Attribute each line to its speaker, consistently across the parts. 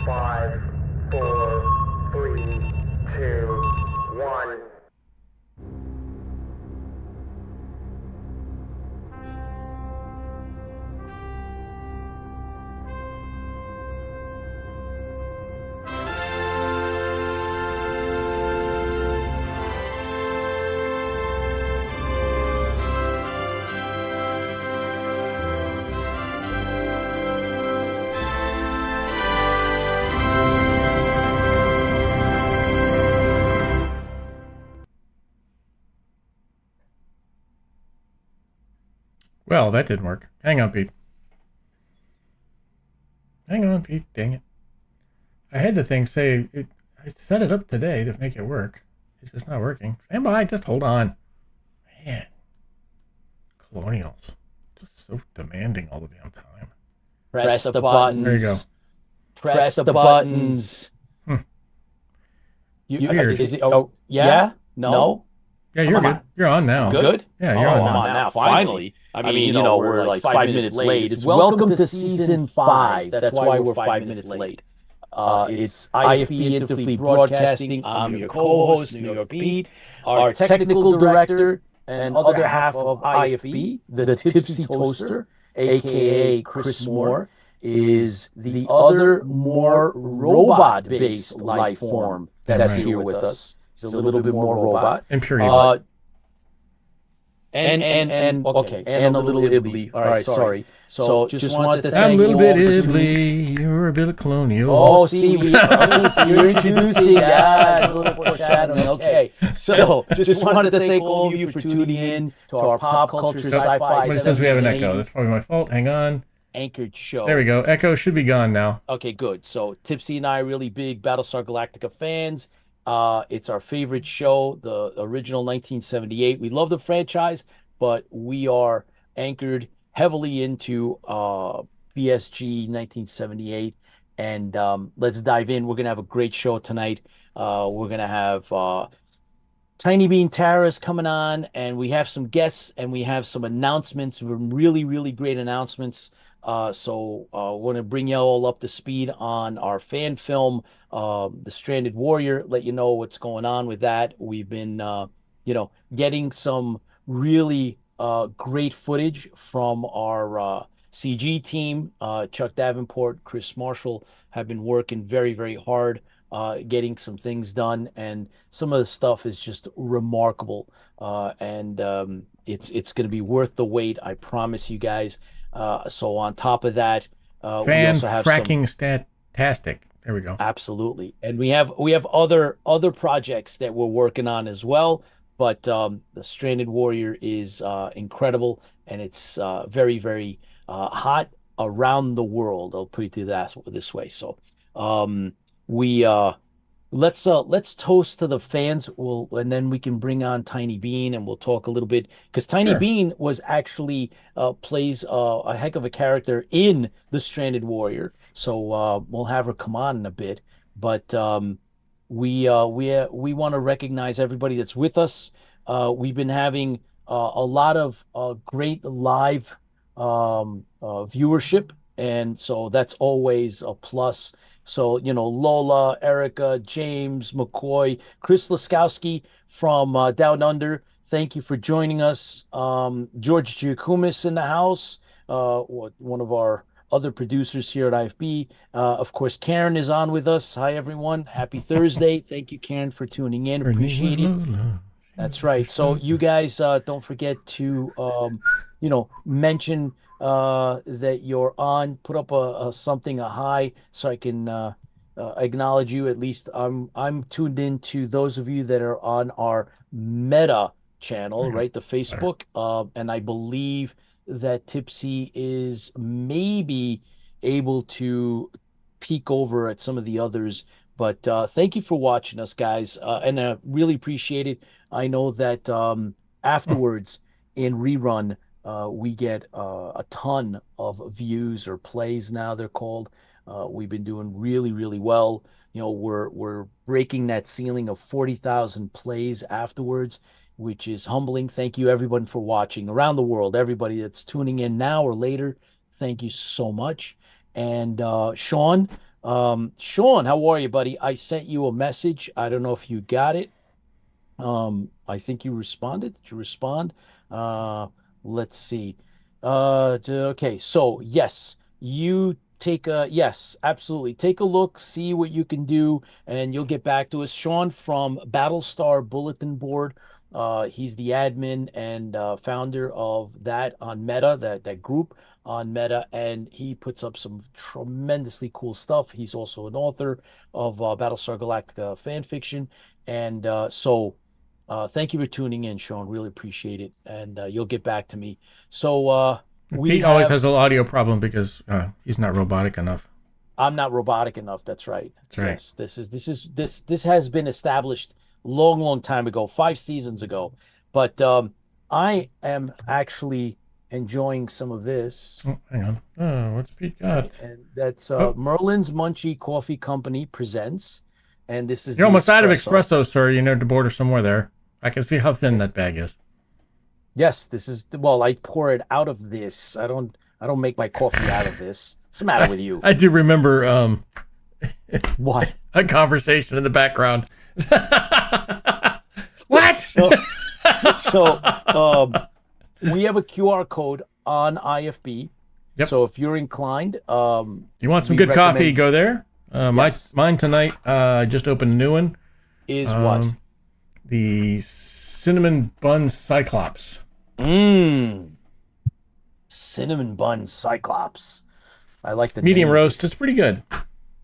Speaker 1: 5, 4, 3, 2, 1.
Speaker 2: Well, that didn't work. Hang on, Pete. Hang on, Pete. Dang it. I had the thing say, I set it up today to make it work. It's just not working. Stand by. Just hold on. Man. Colonials. Just so demanding all the damn time.
Speaker 3: Press the buttons.
Speaker 2: There you go.
Speaker 3: Press the buttons.
Speaker 2: Weird.
Speaker 3: Is it? Oh, yeah? No?
Speaker 2: Yeah, you're good. You're on now.
Speaker 3: Good?
Speaker 2: Yeah, you're on
Speaker 3: I'm
Speaker 2: now.
Speaker 3: on now. Finally. I mean, we're like 5 minutes late. It's welcome to season 5. That's why we're 5 minutes late. It's IFB Interfleet Broadcasting. I'm your co-host, New York Pete. Our technical director and other half of IFB, the Tipsy Toaster, a.k.a. Chris Moore, is the other more robot-based life form that's here with us. He's a little bit more robot.
Speaker 2: Imperial.
Speaker 3: And a little Ibly. All right, sorry. So just wanted to thank
Speaker 2: I'm a little
Speaker 3: you all
Speaker 2: bit
Speaker 3: for tuning in.
Speaker 2: Ibly. You're a bit of colonial.
Speaker 3: Oh, see, you're introducing. Yeah, it's a little foreshadowing. Okay, so just wanted to thank all of you for tuning in to our pop culture sci-fi.
Speaker 2: But it says we have an echo. That's probably my fault. Hang on.
Speaker 3: Anchored show.
Speaker 2: There we go. Echo should be gone now.
Speaker 3: Okay, good. So Tipsy and I are really big Battlestar Galactica fans. It's our favorite show, the original 1978. We love the franchise, but we are anchored heavily into BSG 1978. And let's dive in. We're going to have a great show tonight. We're going to have Tiny Bean Tara's coming on, and we have some guests, and we have some announcements, really, really great announcements. So we're going to bring you all up to speed on our fan film, The Stranded Warrior, let you know what's going on with that. We've been, getting some really great footage from our CG team. Chuck Davenport, Chris Marshall have been working very, very hard getting some things done, and some of the stuff is just remarkable. And it's going to be worth the wait, I promise you guys. So on top of that, we also have
Speaker 2: fracking statastic. There we go.
Speaker 3: Absolutely, and we have other projects that we're working on as well. But the Stranded Warrior is incredible, and it's very, very hot around the world. I'll put it this way. So let's toast to the fans. And then we can bring on Tiny Bean, and we'll talk a little bit, because Tiny Bean was actually plays a heck of a character in the Stranded Warrior. So we'll have her come on in a bit. But we want to recognize everybody that's with us. We've been having a lot of great live viewership, and so that's always a plus. So, Lola, Erica, James, McCoy, Chris Laskowski from Down Under, thank you for joining us. George Giacomis in the house, one of our other producers here at IFB. Of course, Karen is on with us. Hi, everyone. Happy Thursday. Thank you, Karen, for tuning in. Appreciate it. That's right. So you guys don't forget to, mention that you're on, put up a something, a hi, so I can acknowledge you. At least I'm tuned in to those of you that are on our Meta channel, right? The Facebook. And I believe that Tipsy is maybe able to peek over at some of the others. But thank you for watching us, guys. And I really appreciate it. I know that afterwards in rerun, we get a ton of views, or plays now they're called. We've been doing really, really well. We're breaking that ceiling of 40,000 plays afterwards, which is humbling. Thank you, everyone, for watching around the world. Everybody that's tuning in now or later, thank you so much. And Sean, Sean, how are you, buddy? I sent you a message. I don't know if you got it. I think you responded. Did you respond? Uh, let's see. Okay, so yes, you take a yes, absolutely. Take a look, see what you can do, and you'll get back to us. Sean from Battlestar Bulletin Board. He's the admin and founder of that on Meta, that group on Meta, and he puts up some tremendously cool stuff. He's also an author of Battlestar Galactica fan fiction, and thank you for tuning in, Sean. Really appreciate it. And you'll get back to me. So we
Speaker 2: Pete always
Speaker 3: have,
Speaker 2: has an audio problem because he's not robotic enough.
Speaker 3: I'm not robotic enough. That's right.
Speaker 2: That's right.
Speaker 3: Yes, this has been established long time ago, 5 seasons ago. But I am actually enjoying some of this.
Speaker 2: Oh, hang on. Oh, what's Pete got?
Speaker 3: And that's
Speaker 2: Oh.
Speaker 3: Merlin's Munchie Coffee Company presents. And this is
Speaker 2: You're
Speaker 3: the
Speaker 2: almost out of espresso, sir. You need to order some more there. I can see how thin that bag is.
Speaker 3: Yes, this is well, I pour it out of this. I don't make my coffee out of this. What's the matter with you?
Speaker 2: I do remember
Speaker 3: What?
Speaker 2: a conversation in the background. What?
Speaker 3: So we have a QR code on IFB.
Speaker 2: Yep.
Speaker 3: So if you're inclined,
Speaker 2: You want some
Speaker 3: we
Speaker 2: good coffee?
Speaker 3: recommend-
Speaker 2: Go there.
Speaker 3: Yes.
Speaker 2: Mine tonight. I just opened a new one.
Speaker 3: is what?
Speaker 2: The cinnamon bun cyclops.
Speaker 3: Cinnamon bun cyclops. I like the
Speaker 2: Medium
Speaker 3: name.
Speaker 2: roast. It's pretty good.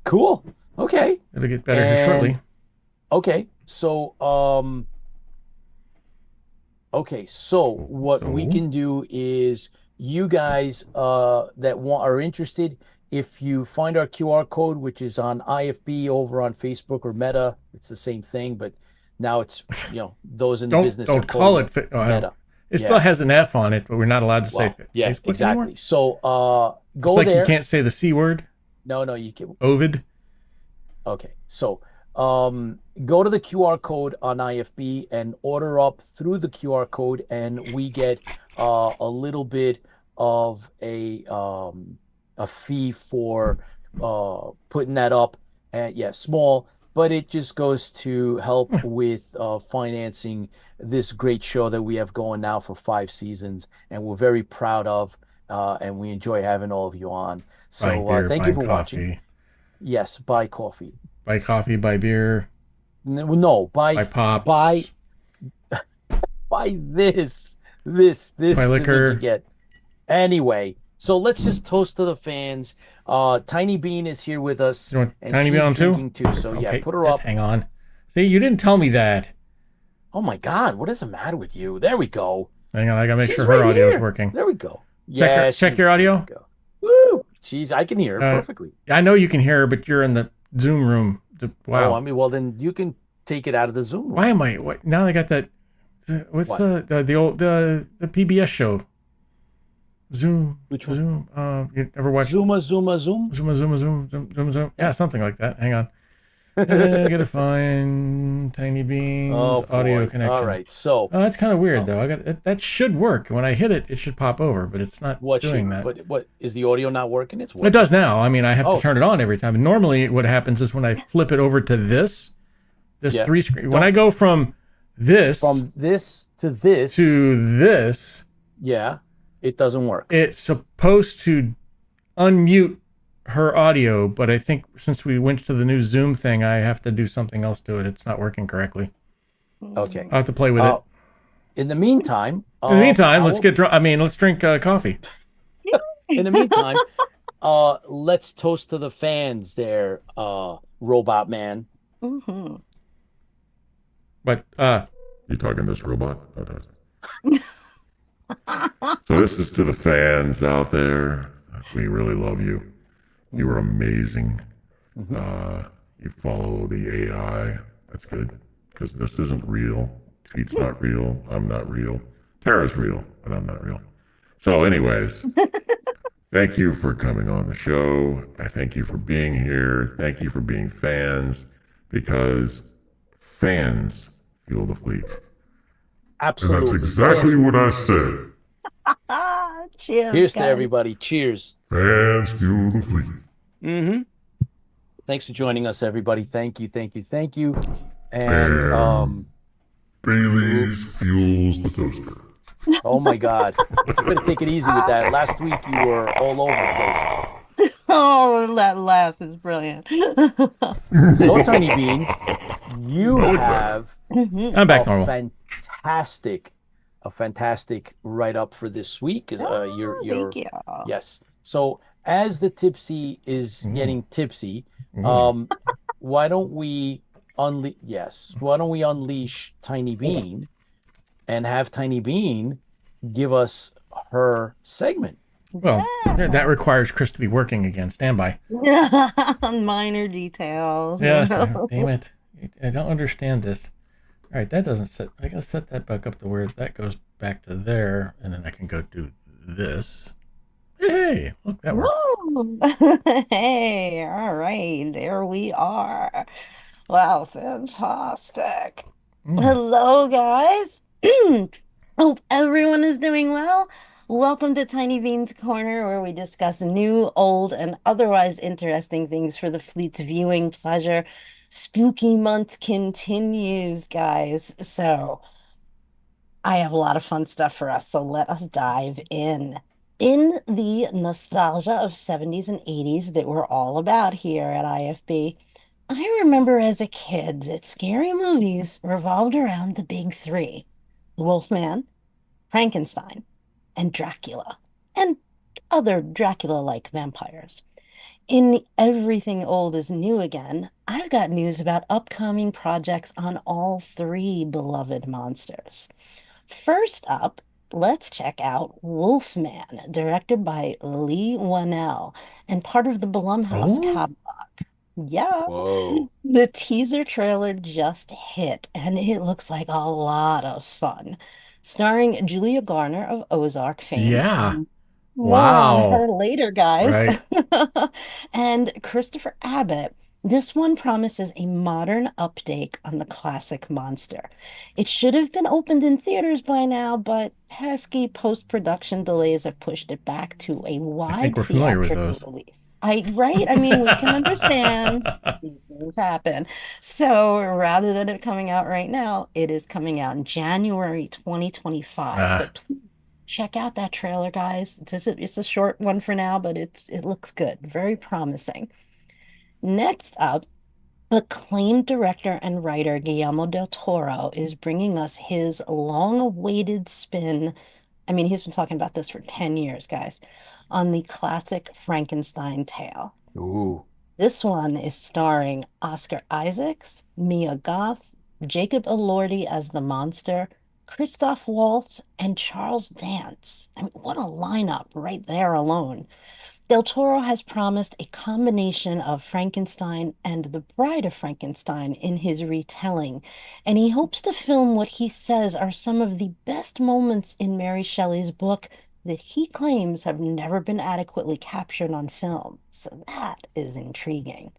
Speaker 3: Cool. Okay.
Speaker 2: It'll get better here
Speaker 3: And-
Speaker 2: shortly.
Speaker 3: Okay. So what we
Speaker 2: So?
Speaker 3: can do is you guys that are interested, if you find our QR code, which is on IFB over on Facebook or Meta, it's the same thing, but now it's those in the business
Speaker 2: Don't
Speaker 3: are
Speaker 2: call
Speaker 3: calling
Speaker 2: it.
Speaker 3: Meta.
Speaker 2: It still has an F on it, but we're not allowed to say
Speaker 3: Well,
Speaker 2: it.
Speaker 3: yeah,
Speaker 2: Facebook
Speaker 3: exactly.
Speaker 2: anymore?
Speaker 3: So
Speaker 2: It's
Speaker 3: go
Speaker 2: like
Speaker 3: there.
Speaker 2: you can't say the C word.
Speaker 3: No, you can.
Speaker 2: Ovid.
Speaker 3: Okay, so go to the QR code on IFB and order up through the QR code, and we get a little bit of a fee for putting that up. And yeah, small, but it just goes to help with financing this great show that we have going now for 5 seasons, and we're very proud of, and we enjoy having all of you on. So
Speaker 2: Buy beer,
Speaker 3: thank
Speaker 2: buy
Speaker 3: you for
Speaker 2: coffee.
Speaker 3: watching. Yes, buy coffee.
Speaker 2: Buy coffee, buy beer,
Speaker 3: No,
Speaker 2: buy pops.
Speaker 3: buy this. This
Speaker 2: Buy
Speaker 3: is what
Speaker 2: liquor.
Speaker 3: you get. Anyway, so let's just toast to the fans. Tiny Bean is here with us,
Speaker 2: You want
Speaker 3: and
Speaker 2: Tiny
Speaker 3: she's
Speaker 2: Bean on too?
Speaker 3: drinking too. So yeah,
Speaker 2: Okay,
Speaker 3: put her
Speaker 2: just
Speaker 3: up.
Speaker 2: hang on. See, you didn't tell me that.
Speaker 3: Oh my God, what is the matter with you? There we go.
Speaker 2: Hang on, I gotta make
Speaker 3: She's
Speaker 2: sure
Speaker 3: right
Speaker 2: her audio is
Speaker 3: here.
Speaker 2: working.
Speaker 3: There we go. Yeah,
Speaker 2: check
Speaker 3: she's
Speaker 2: your
Speaker 3: good
Speaker 2: audio.
Speaker 3: to go. Woo! Jeez, I can hear her
Speaker 2: Uh,
Speaker 3: perfectly.
Speaker 2: I know you can hear her, but you're in the Zoom room. Wow.
Speaker 3: Oh, I mean, well then you can take it out of the Zoom room.
Speaker 2: Why am I? What, now I got that. What's
Speaker 3: What?
Speaker 2: the old the PBS show? Zoom.
Speaker 3: Which one?
Speaker 2: Zoom. You ever watch
Speaker 3: Zoom.
Speaker 2: Zoom? Yeah, something like that. Hang on. I gotta find Tiny Bean's
Speaker 3: Oh,
Speaker 2: audio
Speaker 3: boy.
Speaker 2: connection.
Speaker 3: All right, so
Speaker 2: Oh, that's kind of weird though. I got that should work. When I hit it, it should pop over, but it's not
Speaker 3: what
Speaker 2: doing that.
Speaker 3: But what is the audio not working? It's
Speaker 2: It
Speaker 3: working.
Speaker 2: does now. I mean, I have
Speaker 3: Oh.
Speaker 2: to turn it on every time. Normally, what happens is when I flip it over to this
Speaker 3: Yeah.
Speaker 2: three screen. When I go from this
Speaker 3: From this to this,
Speaker 2: to this,
Speaker 3: yeah, it doesn't work.
Speaker 2: it's supposed to unmute her audio, but I think since we went to the new Zoom thing, I have to do something else to it. It's not working correctly.
Speaker 3: Okay.
Speaker 2: I'll have to play with it.
Speaker 3: In the meantime,
Speaker 2: In the meantime, let's
Speaker 3: Howell-
Speaker 2: get drunk. I mean, let's drink coffee.
Speaker 3: In the meantime, let's toast to the fans, there, Robot Man.
Speaker 4: Mm-hmm.
Speaker 2: But
Speaker 5: You talking to this robot? So this is to the fans out there. We really love you. You are amazing. You follow the AI. That's good. Because this isn't real. Pete's not real. I'm not real. Tara's real, but I'm not real. So anyways, thank you for coming on the show. I thank you for being here. Thank you for being fans. Because fans fuel the fleet.
Speaker 3: Absolutely.
Speaker 5: And that's exactly what I said.
Speaker 4: Cheers.
Speaker 3: Here's to
Speaker 4: guys.
Speaker 3: everybody. Cheers.
Speaker 5: Fans fuel the fleet.
Speaker 3: Mm-hmm. Thanks for joining us, everybody. Thank you, thank you, thank you. And
Speaker 5: And Bailey's fuels the toaster.
Speaker 3: oh my God, you better take it easy with that. Last week you were all over the place.
Speaker 4: Oh, that laugh is brilliant.
Speaker 3: So, Tiny Bean, you
Speaker 5: know it better.
Speaker 3: have
Speaker 4: Mhm.
Speaker 2: I'm back
Speaker 3: a
Speaker 2: normal.
Speaker 3: fantastic write up for this week. Your
Speaker 4: Oh, thank you.
Speaker 3: yes. So as the tipsy is
Speaker 2: Mm.
Speaker 3: getting tipsy,
Speaker 2: Mm.
Speaker 3: why don't we unleash Tiny Bean and have Tiny Bean give us her segment?
Speaker 2: Well, that requires Chris to be working again. Stand by.
Speaker 4: Minor details.
Speaker 2: Yes. Damn it. I don't understand this. All right, that doesn't set. I gotta set that back up to where that goes back to there, and then I can go do this. Hey, look, that worked.
Speaker 4: Woo! Hey, all right, there we are. Wow, fantastic.
Speaker 2: Mm.
Speaker 4: Hello, guys. Hope everyone is doing well. Welcome to Tiny Bean's Corner, where we discuss new, old, and otherwise interesting things for the fleet's viewing pleasure. Spooky month continues, guys. So, I have a lot of fun stuff for us, so let us dive in. In the nostalgia of 70s and 80s that we're all about here at IFB, I remember as a kid that scary movies revolved around the big three: Wolfman, Frankenstein, and Dracula, and other Dracula-like vampires. In Everything Old is New Again, I've got news about upcoming projects on all three beloved monsters. First up, let's check out Wolfman, directed by Lee Wanell and part of the Blumhouse
Speaker 2: Oh,
Speaker 4: catalog. Yeah,
Speaker 3: Whoa.
Speaker 4: the teaser trailer just hit, and it looks like a lot of fun. Starring Julia Garner of Ozark fame.
Speaker 2: yeah.
Speaker 4: More on her
Speaker 2: Wow.
Speaker 4: later, guys.
Speaker 2: Right.
Speaker 4: And Christopher Abbott. This one promises a modern update on the classic monster. It should have been opened in theaters by now, but pesky post-production delays have pushed it back to a
Speaker 2: I think
Speaker 4: wide
Speaker 2: we're familiar with
Speaker 4: theatrical
Speaker 2: those.
Speaker 4: release. Right? I mean, we can understand these things happen. So rather than it coming out right now, it is coming out in January 2025.
Speaker 2: Ah,
Speaker 4: But check out that trailer, guys. It's a short one for now, but it looks good. Very promising. Next up, acclaimed director and writer Guillermo del Toro is bringing us his long-awaited spin. I mean, he's been talking about this for 10 years, guys, on the classic Frankenstein tale.
Speaker 3: Ooh.
Speaker 4: This one is starring Oscar Isaacs, Mia Goth, Jacob Elordi as the monster, Christoph Waltz, and Charles Dance. I mean, what a lineup right there alone. Del Toro has promised a combination of Frankenstein and the Bride of Frankenstein in his retelling, and he hopes to film what he says are some of the best moments in Mary Shelley's book that he claims have never been adequately captured on film. So that is intriguing.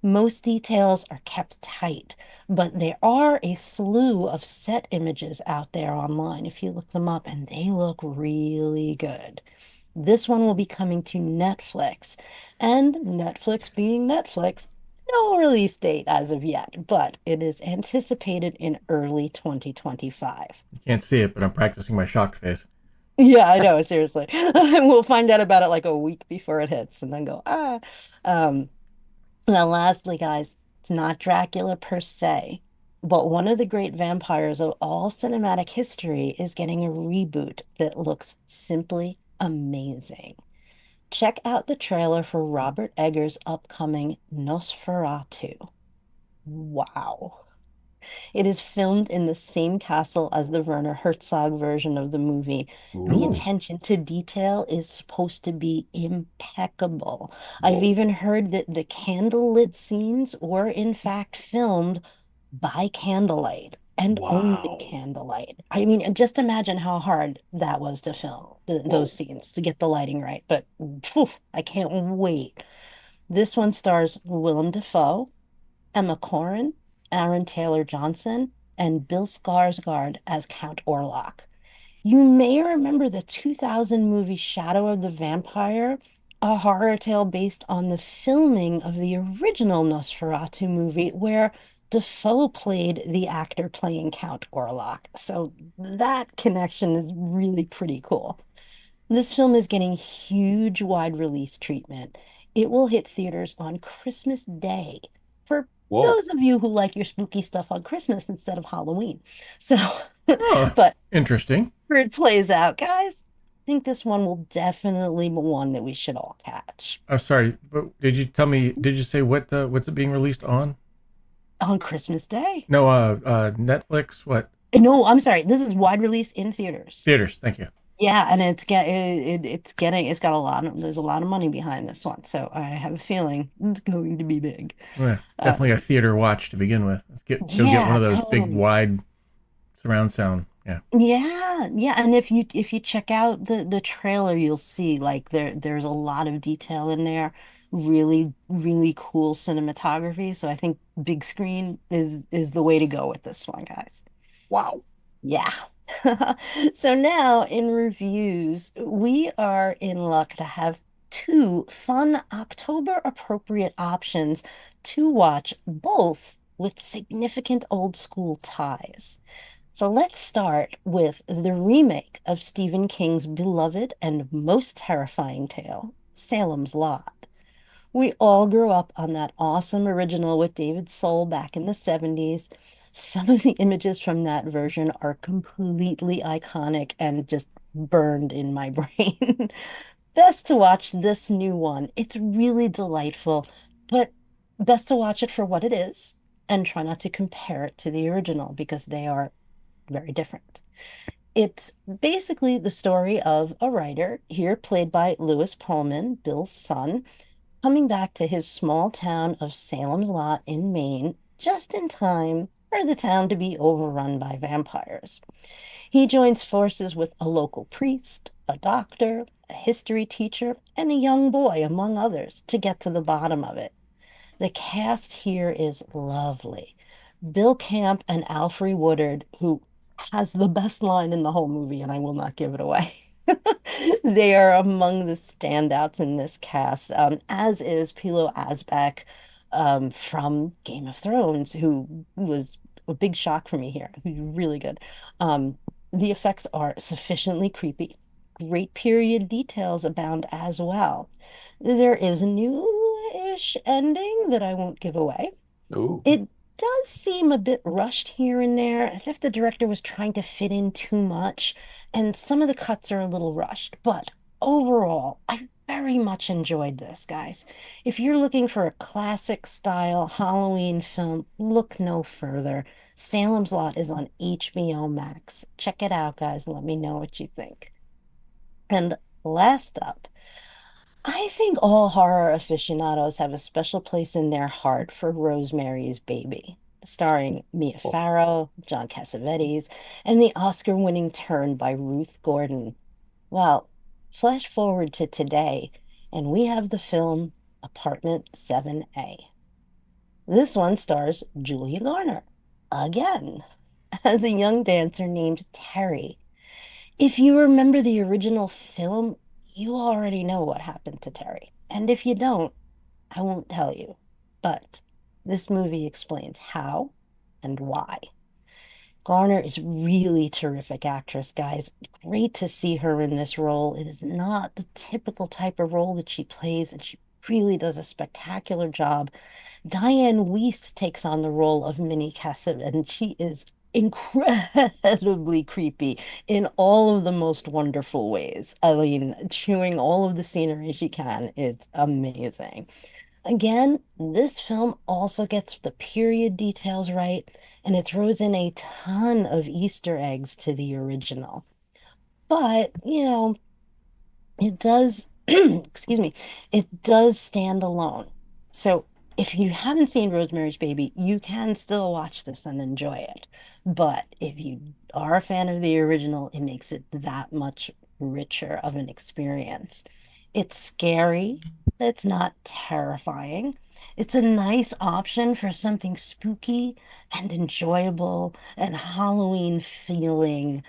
Speaker 4: Most details are kept tight, but there are a slew of set images out there online if you look them up, and they look really good. This one will be coming to Netflix, and Netflix being Netflix, no release date as of yet, but it is anticipated in early 2025.
Speaker 2: you can't see it, but I'm practicing my shocked face.
Speaker 4: Yeah, I know, seriously. We'll find out about it like a week before it hits and then go, ah. Um, Now, lastly, guys, it's not Dracula per se, but one of the great vampires of all cinematic history is getting a reboot that looks simply amazing. Check out the trailer for Robert Eggers' upcoming Nosferatu. Wow. It is filmed in the same castle as the Werner Herzog version of the movie. The
Speaker 2: Ooh.
Speaker 4: attention to detail is supposed to be impeccable. I've
Speaker 3: Whoa.
Speaker 4: even heard that the candlelit scenes were in fact filmed by candlelight and only
Speaker 3: Wow.
Speaker 4: candlelight. I mean, just imagine how hard that was to film those
Speaker 3: Whoa.
Speaker 4: scenes to get the lighting right. But phew, I can't wait. This one stars Willem Dafoe, Emma Corrin, Aaron Taylor Johnson, and Bill Skarsgård as Count Orlok. You may remember the 2000 movie Shadow of the Vampire. a horror tale based on the filming of the original Nosferatu movie, where Defoe played the actor playing Count Orlok. So that connection is really pretty cool. This film is getting huge wide release treatment. It will hit theaters on Christmas Day for
Speaker 3: Whoa.
Speaker 4: those of you who like your spooky stuff on Christmas instead of Halloween. So,
Speaker 2: Oh,
Speaker 4: but
Speaker 2: interesting.
Speaker 4: where it plays out, guys, I think this one will definitely be one that we should all catch
Speaker 2: I'm sorry, but did you tell me? Did you say what's it being released on?
Speaker 4: on Christmas Day.
Speaker 2: No, Netflix. What
Speaker 4: No, I'm sorry. This is wide release in theaters.
Speaker 2: theaters? Thank you.
Speaker 4: Yeah, and it's got a lot of there's a lot of money behind this one, so I have a feeling it's going to be big.
Speaker 2: Yeah,
Speaker 4: Uh,
Speaker 2: definitely a theater watch to begin with. Let's go get one
Speaker 4: yeah,
Speaker 2: of those big
Speaker 4: totally.
Speaker 2: wide surround sound. Yeah.
Speaker 4: Yeah, yeah, and if you check out the trailer, you'll see like there's a lot of detail in there. Really, really cool cinematography. So I think big screen is the way to go with this one, guys.
Speaker 3: Wow.
Speaker 4: Yeah. So now in reviews, we are in luck to have two fun October appropriate options to watch, both with significant old school ties. So let's start with the remake of Stephen King's beloved and most terrifying tale, Salem's Lot. We all grew up on that awesome original with David Soul back in the 70s. Some of the images from that version are completely iconic and just burned in my brain. Best to watch this new one. It's really delightful, but best to watch it for what it is and try not to compare it to the original because they are very different. It's basically the story of a writer, here played by Lewis Pullman, Bill's son, coming back to his small town of Salem's Lot in Maine just in time for the town to be overrun by vampires. He joins forces with a local priest, a doctor, a history teacher, and a young boy, among others, to get to the bottom of it. The cast here is lovely. Bill Camp and Alfre Woodard, who has the best line in the whole movie, and I will not give it away. They are among the standouts in this cast, as is Pilo Asbæk from Game of Thrones, who was a big shock for me here. He's really good. The effects are sufficiently creepy. Great period details abound as well. There is a new-ish ending that I won't give away.
Speaker 3: Ooh.
Speaker 4: It does seem a bit rushed here and there, as if the director was trying to fit in too much, and some of the cuts are a little rushed. But overall, I very much enjoyed this, guys. If you're looking for a classic style Halloween film, look no further. Salem's Lot is on HBO Max. Check it out, guys. Let me know what you think. And last up, I think all horror aficionados have a special place in their heart for Rosemary's Baby, starring Mia
Speaker 3: Oh,
Speaker 4: Farrow, John Cassavetes, and the Oscar-winning turn by Ruth Gordon. Well, flash forward to today, and we have the film Apartment 7A. This one stars Julia Garner, again, as a young dancer named Terry. If you remember the original film, you already know what happened to Terry. And if you don't, I won't tell you. But this movie explains how and why. Garner is really terrific actress, guys. Great to see her in this role. It is not the typical type of role that she plays, and she really does a spectacular job. Diane Wiest takes on the role of Minnie Cassidy, and she is incredibly creepy in all of the most wonderful ways. I mean, chewing all of the scenery she can. It's amazing. Again, this film also gets the period details right, and it throws in a ton of Easter eggs to the original. But, it does, excuse me, it does stand alone. So if you haven't seen Rosemary's Baby, you can still watch this and enjoy it. But if you are a fan of the original, it makes it that much richer of an experience. It's scary, it's not terrifying. It's a nice option for something spooky and enjoyable and Halloween feeling,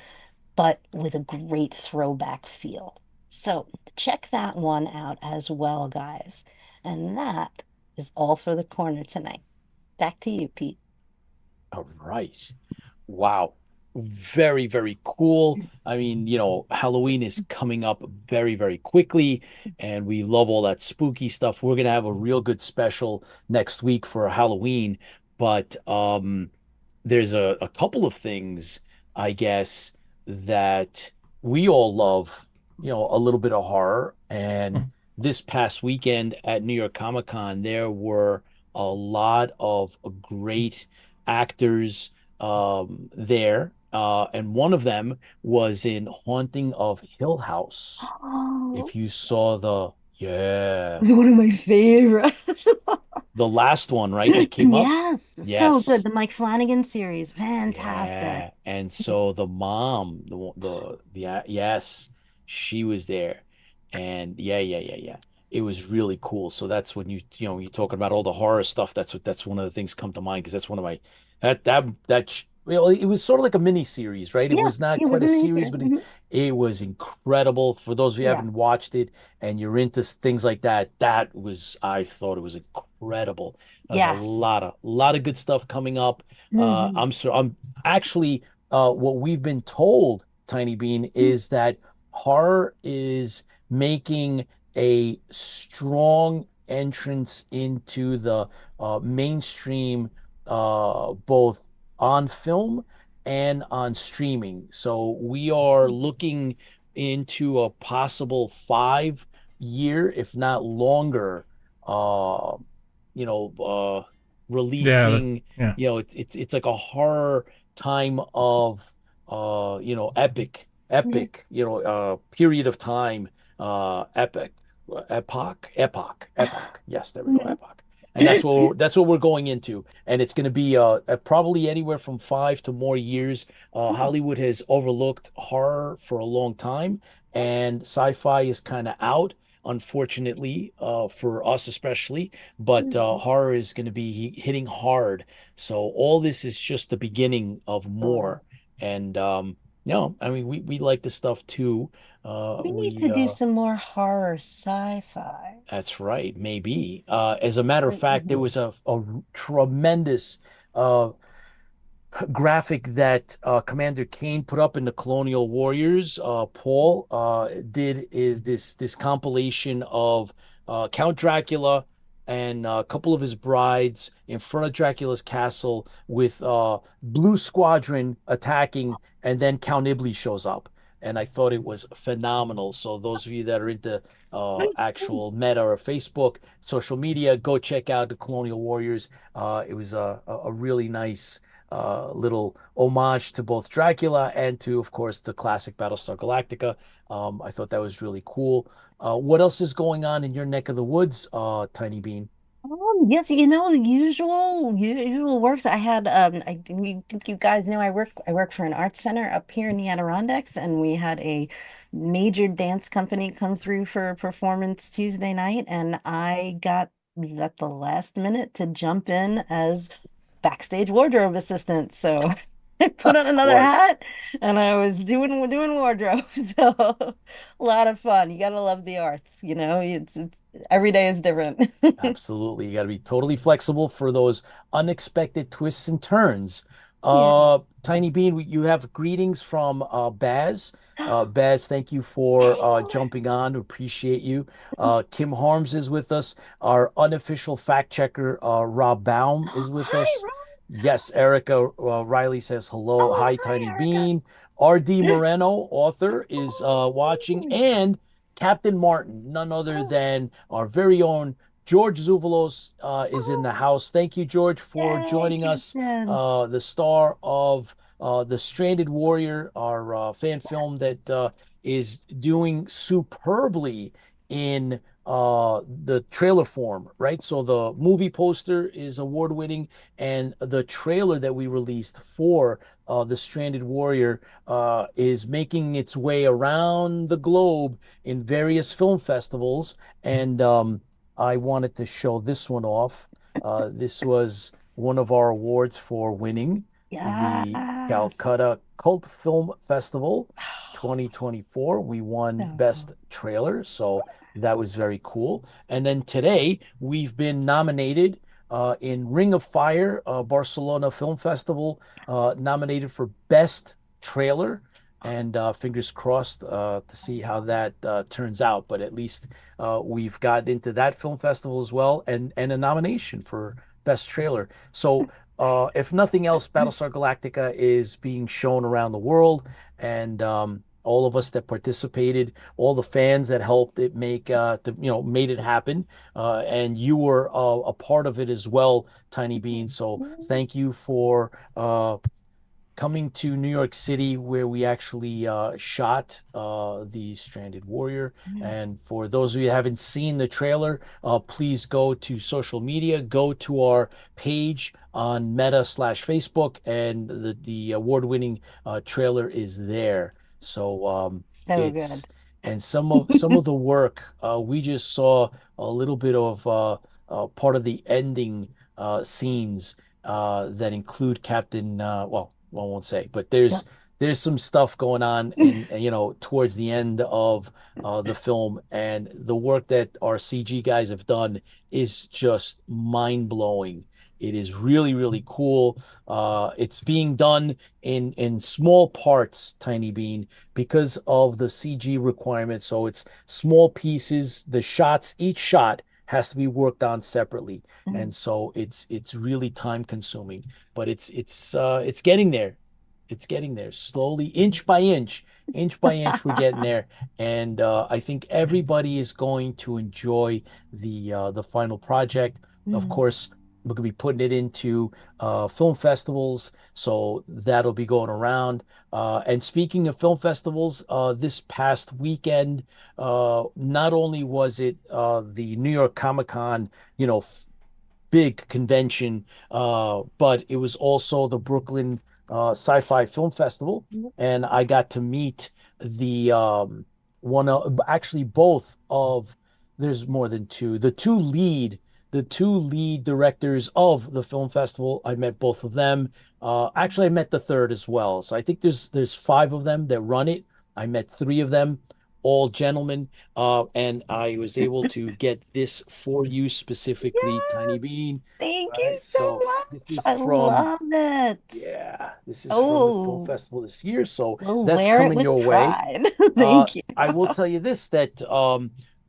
Speaker 4: but with a great throwback feel. So check that one out as well, guys. And that is all for the corner tonight. Back to you, Pete.
Speaker 3: All right. Wow. Very, very cool. I mean, Halloween is coming up very, very quickly, and we love all that spooky stuff. We're gonna have a real good special next week for Halloween, but there's a couple of things, I guess, that we all love, a little bit of horror. And this past weekend at New York Comic Con, there were a lot of great actors there. And one of them was in Haunting of Hill House.
Speaker 4: Oh,
Speaker 3: If you saw yeah,
Speaker 4: it's one of my favorites.
Speaker 3: the last one, right, that came up.
Speaker 4: Yes, so good.
Speaker 3: Yes.
Speaker 4: The Mike Flanagan series, fantastic.
Speaker 3: Yeah, and so the mom, yes, she was there, and yeah. It was really cool. So that's when you're talking about all the horror stuff. That's one of the things come to mind because that's one of my it was sort of like a mini series, right? It
Speaker 4: Yeah,
Speaker 3: was not
Speaker 4: it was
Speaker 3: quite
Speaker 4: a
Speaker 3: a series,
Speaker 4: miniseries.
Speaker 3: but it was incredible. For those of you who
Speaker 4: Yeah.
Speaker 3: haven't watched it and you're into things like that, I thought it was incredible. There's
Speaker 4: Yes.
Speaker 3: a lot of good stuff coming up.
Speaker 4: Hmm.
Speaker 3: I'm actually what we've been told, Tiny Bean, is that horror is making a strong entrance into the mainstream, both on film and on streaming. So we are looking into a possible 5 year, if not longer, uh, you know,
Speaker 2: Yeah,
Speaker 3: releasing.
Speaker 2: yeah.
Speaker 3: It's like a horror time of epic, period of time, epic, epoch. Yes, there we go, epoch. And that's what we're going into, and it's going to be probably anywhere from 5 to more years. Hollywood has overlooked horror for a long time, and sci-fi is kind of out, unfortunately, for us especially. But horror is going to be hitting hard. So all this is just the beginning of more. And no, I mean we like this stuff too.
Speaker 4: We need
Speaker 3: We
Speaker 4: to do some more horror sci-fi.
Speaker 3: That's right, maybe. As a matter of fact, there was a tremendous uh, graphic that Commander Kane put up in the Colonial Warriors. Paul did is this compilation of Count Dracula and a couple of his brides in front of Dracula's castle with Blue Squadron attacking, and then Count Iblis shows up. And I thought it was phenomenal. So those of you that are into actual Meta or Facebook, social media, go check out the Colonial Warriors. It was a really nice little homage to both Dracula and to, of course, the classic Battlestar Galactica. I thought that was really cool. What else is going on in your neck of the woods, Tiny Bean?
Speaker 4: Yes, the usual works. I had I think you guys know I work for an art center up here in the Adirondacks, and we had a major dance company come through for a performance Tuesday night, and I got at the last minute to jump in as backstage wardrobe assistant. So I put on
Speaker 3: Of
Speaker 4: another
Speaker 3: course.
Speaker 4: hat and I was doing wardrobe. So a lot of fun. You gotta love the arts, it's every day is different.
Speaker 3: Absolutely. You got to be totally flexible for those unexpected twists and turns.
Speaker 4: Yeah.
Speaker 3: Tiny Bean, you have greetings from Baz. Baz, thank you for
Speaker 4: Hey,
Speaker 3: jumping on. Appreciate you. Kim Harms is with us. Our unofficial fact checker, Rob Baum, is with
Speaker 4: hi,
Speaker 3: us.
Speaker 4: Rob.
Speaker 3: Yes, Erica Riley says hello.
Speaker 4: Oh,
Speaker 3: Hi,
Speaker 4: hi,
Speaker 3: Tiny
Speaker 4: Erica.
Speaker 3: Bean. R.D. Moreno, author, is watching.
Speaker 4: Oh,
Speaker 3: And Captain Martin, none other
Speaker 4: oh,
Speaker 3: than our very own George Zuvalos is in the
Speaker 4: oh,
Speaker 3: house. Thank you, George, for
Speaker 4: yay,
Speaker 3: joining us.
Speaker 4: Captain.
Speaker 3: The star of The Stranded Warrior, our fan film that is doing superbly in the trailer form, right? So the movie poster is award winning, and the trailer that we released for The Stranded Warrior is making its way around the globe in various film festivals. And I wanted to show this one off. This was one of our awards for winning. the
Speaker 4: Yes.
Speaker 3: Calcutta Cult Film Festival 2024. We won
Speaker 4: So
Speaker 3: Best
Speaker 4: cool.
Speaker 3: Trailer, so that was very cool. And then today we've been nominated in Ring of Fire, Barcelona Film Festival, nominated for Best Trailer. And fingers crossed to see how that turns out. But at least we've got into that film festival as well, and a nomination for Best Trailer. So if nothing else, Battlestar Galactica is being shown around the world, and all of us that participated, all the fans that helped it make, made it happen, and you were a part of it as well, Tiny Bean. So thank you for coming to New York City, where we actually shot the Stranded Warrior. And for those of you who haven't seen the trailer, please go to social media, go to our page on Meta/Facebook, and the award-winning trailer is there. So
Speaker 4: So
Speaker 3: it's
Speaker 4: good.
Speaker 3: and some of the work we just saw a little bit of part of the ending scenes that include Captain. I won't say, but
Speaker 4: Yeah.
Speaker 3: there's some stuff going on in towards the end of the film, and the work that our CG guys have done is just mind blowing. It is really really cool. It's being done in small parts, Tiny Bean, because of the CG requirements. So it's small pieces. The shots, each shot has to be worked on separately, and so it's really time consuming, but it's getting there. It's getting there slowly, inch by inch, we're getting there. And I think everybody is going to enjoy the final project. Of course, we're gonna be putting it into film festivals, so that'll be going around. And speaking of film festivals, this past weekend, not only was it the New York Comic Con, you know, big convention, but it was also the Brooklyn Sci-Fi Film Festival, and I got to meet the one of actually both of there's more than two the two lead directors of the film festival. I met both of them. Actually, I met the third as well. So I think there's five of them that run it. I met three of them, all gentlemen, and I was able to get this for you specifically,
Speaker 4: Yeah.
Speaker 3: Tiny Bean.
Speaker 4: Thank you
Speaker 3: Right.
Speaker 4: so
Speaker 3: So this
Speaker 4: much.
Speaker 3: is
Speaker 4: I
Speaker 3: from,
Speaker 4: love it.
Speaker 3: yeah, this is from the film
Speaker 4: Oh,
Speaker 3: festival this year. So
Speaker 4: we'll
Speaker 3: that's
Speaker 4: wear it
Speaker 3: coming
Speaker 4: with
Speaker 3: your way.
Speaker 4: pride. Thank you.
Speaker 3: I will tell you this, that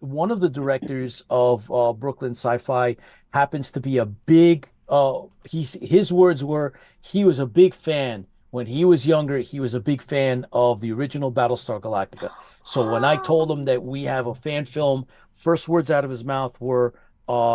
Speaker 3: one of the directors of Brooklyn Sci-Fi happens to be a big his words were he was a big fan when he was younger. He was a big fan of the original Battlestar Galactica. So when I told him that we have a fan film, first words out of his mouth were,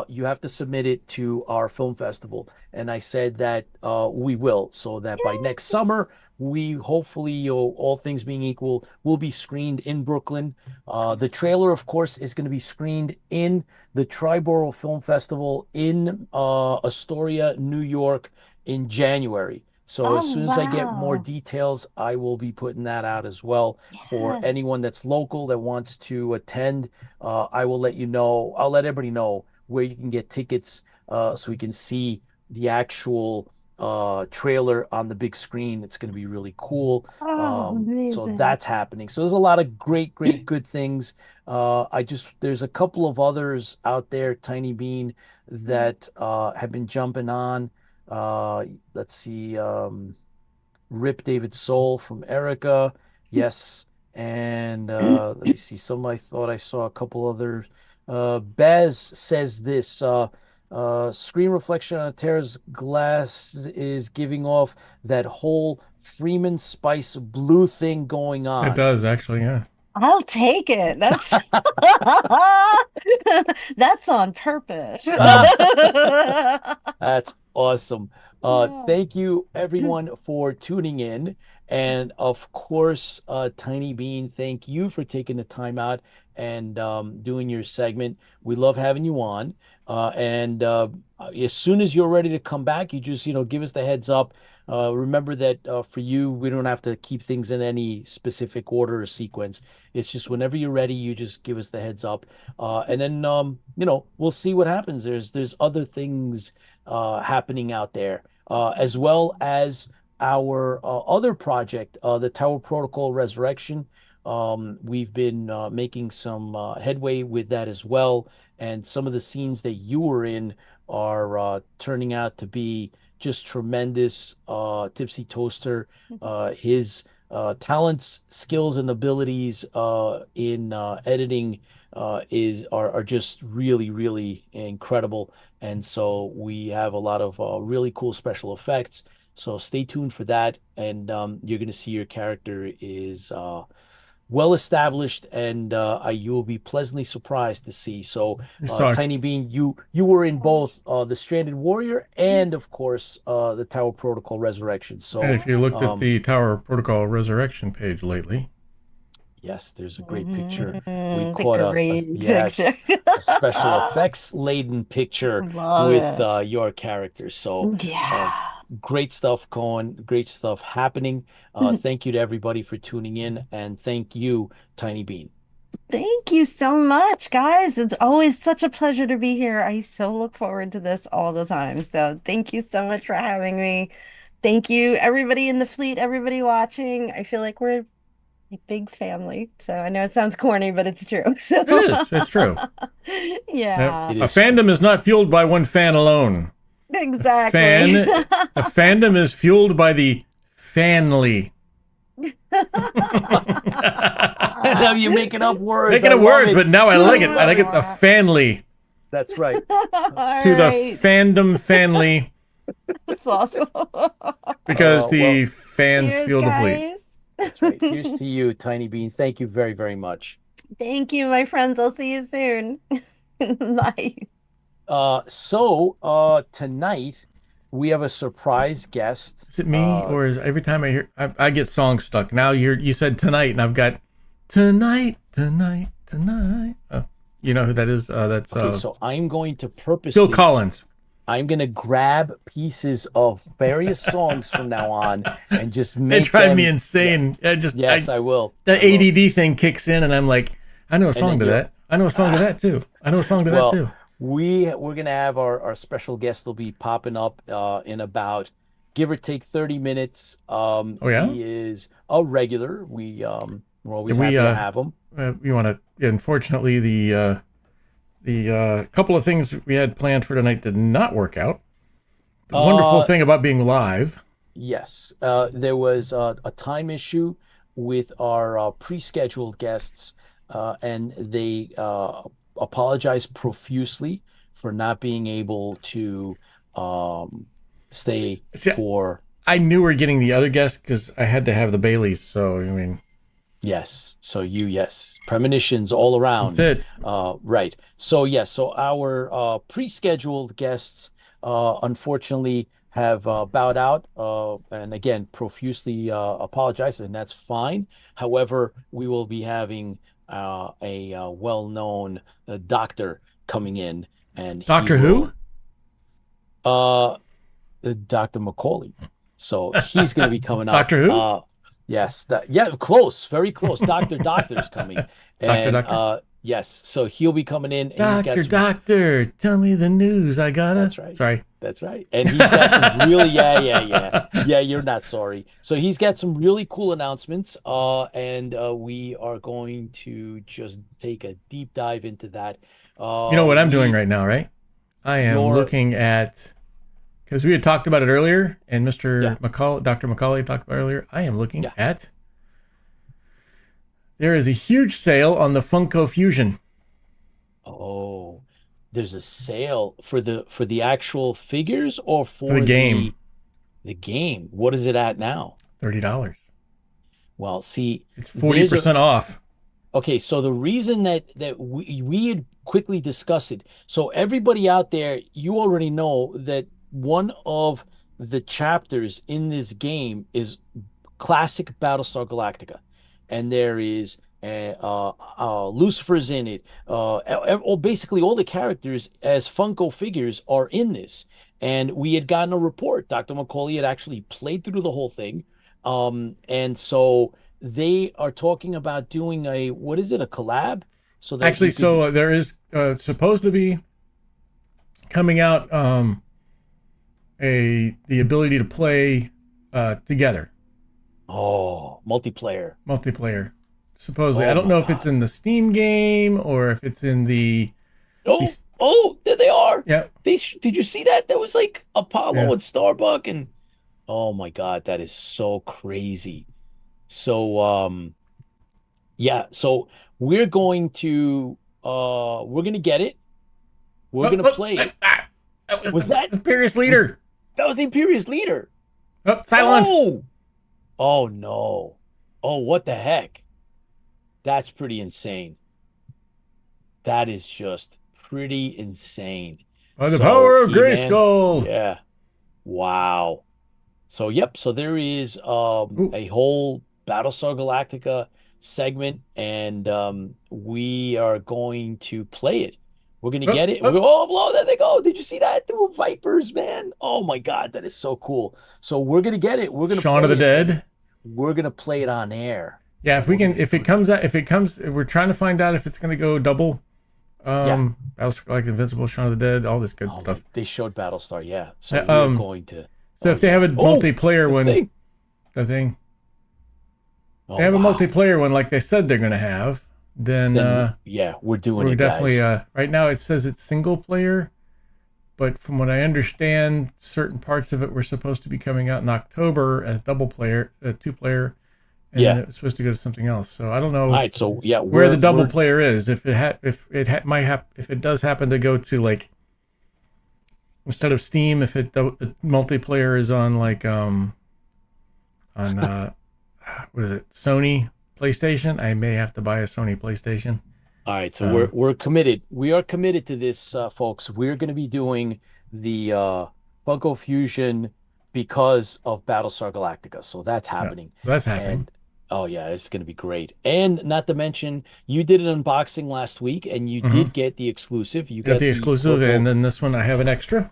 Speaker 3: you have to submit it to our film festival. And I said that we will, so that by next summer we hopefully, all things being equal, will be screened in Brooklyn. The trailer, of course, is going to be screened in the Triborough Film Festival in Astoria, New York, in January. So as
Speaker 4: Oh,
Speaker 3: soon as I get more
Speaker 4: wow.
Speaker 3: details, I will be putting that out as well for
Speaker 4: Yes.
Speaker 3: anyone that's local that wants to attend. I will let you know. I'll let everybody know where you can get tickets so we can see the actual trailer on the big screen. It's going to be really cool.
Speaker 4: Oh,
Speaker 3: So
Speaker 4: amazing.
Speaker 3: that's happening. So there's a lot of great, good things. There's a couple of others out there, Tiny Bean, that have been jumping on. Uh, let's see. Rip David Soul from Erica. Yes. And let me see. I thought I saw a couple other. Baz says this screen reflection on a Terra's glass is giving off that whole Freeman Spice blue thing going
Speaker 2: It
Speaker 3: on.
Speaker 2: does actually, yeah.
Speaker 4: I'll take it. That's that's on purpose.
Speaker 3: Ah, that's awesome.
Speaker 4: Yeah.
Speaker 3: Thank you everyone for tuning in. And of course, Tiny Bean, thank you for taking the time out and doing your segment. We love having you on. And as soon as you're ready to come back, you just, give us the heads up. Remember that for you, we don't have to keep things in any specific order or sequence. It's just whenever you're ready, you just give us the heads up. And then, we'll see what happens. There's other things happening out there, as well as our other project, the Tower Protocol Resurrection. We've been making some headway with that as well, and some of the scenes that you were in are turning out to be just tremendous. Tipsy Toaster, his talents, skills, and abilities in editing are just really, really incredible. And so we have a lot of really cool special effects. So stay tuned for that, and you're going to see your character is well established, and you will be pleasantly surprised to see. So,
Speaker 2: saw-
Speaker 3: Tiny Bean, you were in both the Stranded Warrior and, of course, the Tower Protocol Resurrection. So,
Speaker 2: And if you looked at the Tower Protocol Resurrection page lately,
Speaker 3: yes, there's a great picture. We
Speaker 4: The
Speaker 3: caught
Speaker 4: great
Speaker 3: yes,
Speaker 4: picture.
Speaker 3: a special effects laden picture
Speaker 4: Love
Speaker 3: with
Speaker 4: it.
Speaker 3: your character. So,
Speaker 4: Yeah.
Speaker 3: great stuff going, great stuff happening. Thank you to everybody for tuning in, and thank you, Tiny Bean.
Speaker 4: Thank you so much, guys. It's always such a pleasure to be here. I so look forward to this all the time. So thank you so much for having me. Thank you, everybody in the fleet, everybody watching. I feel like we're a big family. So I know it sounds corny, but it's true. So
Speaker 2: it is. It's true.
Speaker 4: yeah,
Speaker 3: It
Speaker 2: A
Speaker 3: is
Speaker 2: fandom is not fueled by one fan alone.
Speaker 4: exactly.
Speaker 2: A fandom is fueled by the family.
Speaker 3: Now you're making up words.
Speaker 2: Making
Speaker 3: I
Speaker 2: up
Speaker 3: love
Speaker 2: words,
Speaker 3: it.
Speaker 2: but now I like it. I like it. The family
Speaker 3: That's right.
Speaker 4: All
Speaker 2: to the
Speaker 4: right.
Speaker 2: fandom family
Speaker 4: That's awesome.
Speaker 2: because the
Speaker 3: well,
Speaker 2: fans
Speaker 4: Cheers,
Speaker 2: fuel the fleet.
Speaker 4: guys.
Speaker 3: That's right. Here's to you, Tiny Bean. Thank you very, very much.
Speaker 4: Thank you, my friends. I'll see you soon. Bye.
Speaker 3: Tonight we have a surprise guest.
Speaker 2: Is it me or is every time I hear I get songs stuck? Now you said tonight and I've got tonight. You know who that is? That's
Speaker 3: Okay, so I'm going to
Speaker 2: Phil
Speaker 3: purposely
Speaker 2: Collins.
Speaker 3: I'm gonna grab pieces of various songs from now on and just
Speaker 2: They
Speaker 3: make
Speaker 2: drive
Speaker 3: them.
Speaker 2: me insane.
Speaker 3: Yes, I will.
Speaker 2: The
Speaker 3: I will.
Speaker 2: ADD thing kicks in and I'm like, I know a song to
Speaker 3: then
Speaker 2: that. I know a song to that too. I know a song to
Speaker 3: Well,
Speaker 2: that too.
Speaker 3: we're gonna have our special guest will be popping up in about give or take 30 minutes.
Speaker 2: Oh yeah?
Speaker 3: He is a regular. We're always
Speaker 2: Yeah, we,
Speaker 3: happy to have him.
Speaker 2: You want to? Unfortunately, the couple of things we had planned for tonight did not work out. The wonderful thing about being live.
Speaker 3: Yes, there was a time issue with our pre-scheduled guests, and they apologized profusely for not being able to stay
Speaker 2: See,
Speaker 3: for.
Speaker 2: I knew we were getting the other guest because I had to have the Baileys. So I mean,
Speaker 3: Yes, so yes, premonitions all around.
Speaker 2: that's it.
Speaker 3: Right. So yes, so our pre-scheduled guests unfortunately have bowed out, and again profusely apologize, and that's fine. However, we will be having a well-known doctor coming in, and
Speaker 2: Doctor Who?
Speaker 3: Dr. Macaulay. So he's going to be coming up.
Speaker 2: Doctor Who?
Speaker 3: Yes, close, very close. Doctor's coming. And
Speaker 2: Doctor?
Speaker 3: yes, so he'll be coming in, and
Speaker 2: Doctor, tell me the news. I gotta.
Speaker 3: That's right.
Speaker 2: Sorry.
Speaker 3: That's right. And he's got some really yeah, you're not sorry. So he's got some really cool announcements, and we are going to just take a deep dive into that.
Speaker 2: You know what I'm doing right now, right? I am looking at, because we had talked about it earlier, and Dr. McCauley talked about it earlier. I am looking at, there is a huge sale on the Funko Fusion.
Speaker 3: Oh, there's a sale for the actual figures or for
Speaker 2: the game.
Speaker 3: The game. What is it at now?
Speaker 2: $30.
Speaker 3: Well, see,
Speaker 2: It's 40% off.
Speaker 3: Okay, so the reason that we had quickly discussed it. So everybody out there, you already know that one of the chapters in this game is classic Battlestar Galactica, and there is Lucifer's in it. Basically all the characters as Funko figures are in this, and we had gotten a report. Dr. Macaulay had actually played through the whole thing, and so they are talking about doing a collab. So that
Speaker 2: Actually, there is supposed to be coming out the ability to play together,
Speaker 3: Oh, multiplayer.
Speaker 2: multiplayer. Supposedly, I
Speaker 3: Oh
Speaker 2: don't
Speaker 3: my
Speaker 2: know if it's
Speaker 3: God.
Speaker 2: in the Steam game or if it's in the.
Speaker 3: Oh, oh, there they are.
Speaker 2: Yeah,
Speaker 3: Did you see that? There was like
Speaker 2: yeah.
Speaker 3: Apollo and Starbuck and oh my God, that is so crazy. So yeah, so we're going to we're gonna get it. We're
Speaker 2: Oh,
Speaker 3: gonna
Speaker 2: oh,
Speaker 3: play it.
Speaker 2: that was
Speaker 3: Was that
Speaker 2: the Imperious
Speaker 3: was
Speaker 2: leader.
Speaker 3: that was the Imperious leader?
Speaker 2: Oh, silence.
Speaker 3: Oh, oh no. Oh, what the heck? That's pretty insane. That is just pretty insane.
Speaker 2: By the
Speaker 3: So,
Speaker 2: power of
Speaker 3: He-Man,
Speaker 2: Grayskull.
Speaker 3: yeah. Wow. So, yep. So there is
Speaker 2: Ooh,
Speaker 3: a whole Battlestar Galactica segment, and we are going to play it. We're gonna
Speaker 2: oh,
Speaker 3: get it.
Speaker 2: oh.
Speaker 3: Oh, blow, there they go. Did you see that? There were Vipers, man. Oh my God, that is so cool. So we're gonna get it. We're gonna
Speaker 2: Shaun of the
Speaker 3: play it, and
Speaker 2: Dead.
Speaker 3: we're gonna play it on air.
Speaker 2: Yeah, if we
Speaker 3: We're
Speaker 2: can,
Speaker 3: gonna
Speaker 2: if it
Speaker 3: do it.
Speaker 2: comes out, if it comes, we're trying to find out if it's going to go double.
Speaker 3: Yeah.
Speaker 2: Battlestar like Invincible, Shaun of the Dead, all this good
Speaker 3: Oh
Speaker 2: stuff.
Speaker 3: my, they showed Battlestar, yeah. So
Speaker 2: Uh,
Speaker 3: we're
Speaker 2: Um,
Speaker 3: going to.
Speaker 2: so
Speaker 3: Oh
Speaker 2: if they have
Speaker 3: yeah.
Speaker 2: a
Speaker 3: Oh,
Speaker 2: multiplayer
Speaker 3: the
Speaker 2: one,
Speaker 3: thing.
Speaker 2: the thing, they
Speaker 3: Oh
Speaker 2: have a
Speaker 3: wow.
Speaker 2: multiplayer one like they said they're going to have, then
Speaker 3: Then yeah, we're doing
Speaker 2: we're
Speaker 3: it,
Speaker 2: definitely
Speaker 3: guys.
Speaker 2: right now it says it's single player, but from what I understand, certain parts of it were supposed to be coming out in October as double player, two player, and then
Speaker 3: Yeah.
Speaker 2: it was supposed to go to something else. So I don't
Speaker 3: All
Speaker 2: know
Speaker 3: right. So yeah,
Speaker 2: where the double
Speaker 3: we're
Speaker 2: player is. If it does happen to go to like instead of Steam, if the multiplayer is on like on what is it, Sony PlayStation, I may have to buy a Sony PlayStation.
Speaker 3: all right. So
Speaker 2: Um,
Speaker 3: we're committed. We are committed to this, folks. We're going to be doing the Funko Fusion because of Battlestar Galactica. So that's
Speaker 2: yeah,
Speaker 3: happening,
Speaker 2: that's happening.
Speaker 3: and oh yeah, it's going to be great. And not to mention, you did an unboxing last week, and you
Speaker 2: Mm-hmm.
Speaker 3: did get the exclusive. You
Speaker 2: Got
Speaker 3: got
Speaker 2: the
Speaker 3: the
Speaker 2: exclusive, and
Speaker 3: Corporal.
Speaker 2: then this one I have an extra.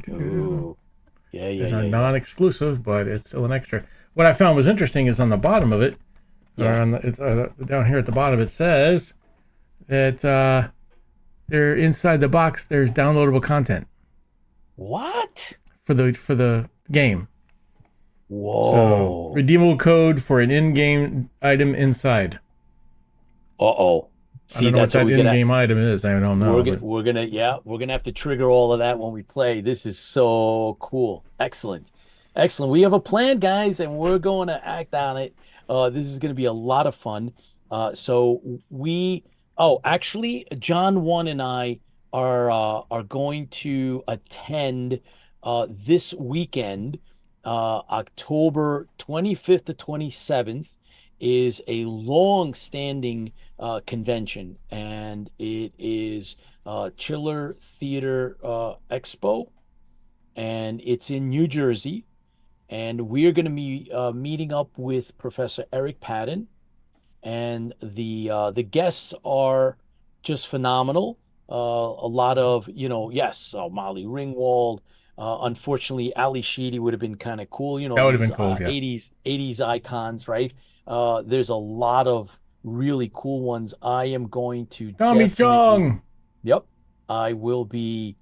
Speaker 3: Ooh, yeah, yeah,
Speaker 2: It's a
Speaker 3: yeah, yeah,
Speaker 2: non-exclusive, but it's still an extra. What I found was interesting is on the bottom of it, or
Speaker 3: yeah.
Speaker 2: on it's down here at the bottom, it says that they're inside the box. There's downloadable content
Speaker 3: What?
Speaker 2: for the game. So
Speaker 3: Whoa.
Speaker 2: redeemable code for an in-game item inside.
Speaker 3: Uh-oh.
Speaker 2: I don't
Speaker 3: See,
Speaker 2: know what
Speaker 3: that's what
Speaker 2: that
Speaker 3: we gotta
Speaker 2: in-game item is. I don't know, but
Speaker 3: we're gonna have to trigger all of that when we play. This is so cool. Excellent. Excellent. We have a plan, guys, and we're going to act on it. This is gonna be a lot of fun. So we oh, actually, John One and I are going to attend this weekend, October 25th to 27th is a long-standing convention, and it is Chiller Theater Expo, and it's in New Jersey. And we're going to be meeting up with Professor Eric Patton, and the guests are just phenomenal. A lot of yes, Molly Ringwald. Unfortunately, Ali Sheedy would have been kind of cool.
Speaker 2: that would have
Speaker 3: These
Speaker 2: been cool. Yeah,
Speaker 3: 80s icons, right? There's a lot of really cool ones. I am going to
Speaker 2: Tommy
Speaker 3: definitely,
Speaker 2: Chong,
Speaker 3: yep, I will be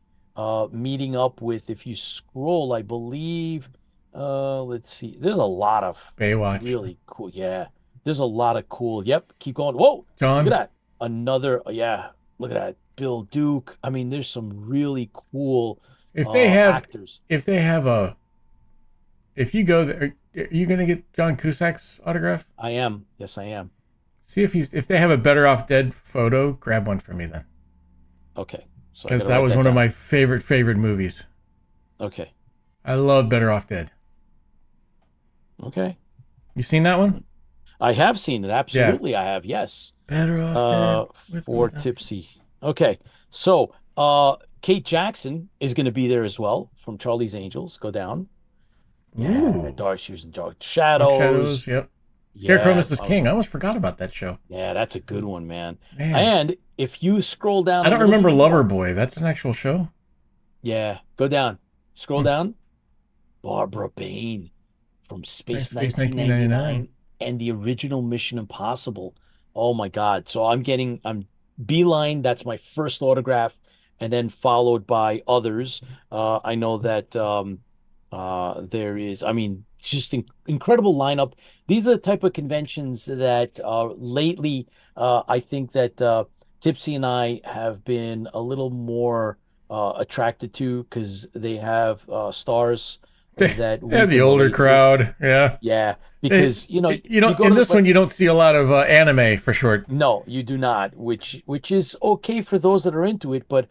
Speaker 3: meeting up with. If you scroll, I believe, let's see. There's a lot of
Speaker 2: Baywatch,
Speaker 3: really cool. Yeah, there's a lot of cool. Yep, keep going. Whoa, look at
Speaker 2: John.
Speaker 3: that. Another, yeah, look at that. Bill Duke. I mean, there's some really cool
Speaker 2: If they have,
Speaker 3: actors.
Speaker 2: if they have a, if you go there, are you gonna get John Cusack's autograph?
Speaker 3: I am. Yes, I am.
Speaker 2: See if they have a Better Off Dead photo, grab one for me then,
Speaker 3: Okay. So I
Speaker 2: because
Speaker 3: gotta
Speaker 2: that
Speaker 3: write
Speaker 2: was
Speaker 3: that
Speaker 2: one of
Speaker 3: down.
Speaker 2: my favorite movies.
Speaker 3: Okay.
Speaker 2: I love Better Off Dead.
Speaker 3: Okay.
Speaker 2: You seen that one?
Speaker 3: I have seen it.
Speaker 2: Yeah.
Speaker 3: Absolutely, I have. Yes.
Speaker 2: Better Off Dead with or
Speaker 3: For
Speaker 2: without.
Speaker 3: Tipsy. Okay. So, Kate Jackson is going to be there as well from Charlie's Angels. Go down. Yeah.
Speaker 2: Ooh,
Speaker 3: Dark Shoes and Dark
Speaker 2: Dark
Speaker 3: Shadows.
Speaker 2: Shadows. Yep. Scarecrow,
Speaker 3: Yeah.
Speaker 2: Mrs. King. I almost forgot about that show.
Speaker 3: Yeah, that's a good one, man.
Speaker 2: Man,
Speaker 3: And if you scroll down
Speaker 2: I
Speaker 3: a
Speaker 2: don't
Speaker 3: little
Speaker 2: remember
Speaker 3: bit more,
Speaker 2: Loverboy. That's an actual show.
Speaker 3: yeah, go down. Scroll
Speaker 2: Hmm.
Speaker 3: down. Barbara Bain from Space
Speaker 2: Space
Speaker 3: 1999
Speaker 2: 1999.
Speaker 3: and the original Mission Impossible. Oh my God. So I'm Beeline, that's my first autograph, and then followed by others. I know that There is, I mean, just incredible lineup. These are the type of conventions that lately I think that Tipsy and I have been a little more attracted to because they have stars that
Speaker 2: Yeah,
Speaker 3: we
Speaker 2: the
Speaker 3: can
Speaker 2: older
Speaker 3: relate to.
Speaker 2: crowd. Yeah.
Speaker 3: Yeah,
Speaker 2: It,
Speaker 3: because you know
Speaker 2: you
Speaker 3: you
Speaker 2: don't
Speaker 3: go
Speaker 2: in
Speaker 3: to
Speaker 2: this one you don't see a lot of anime for short.
Speaker 3: no, you do not, which is okay for those that are into it, but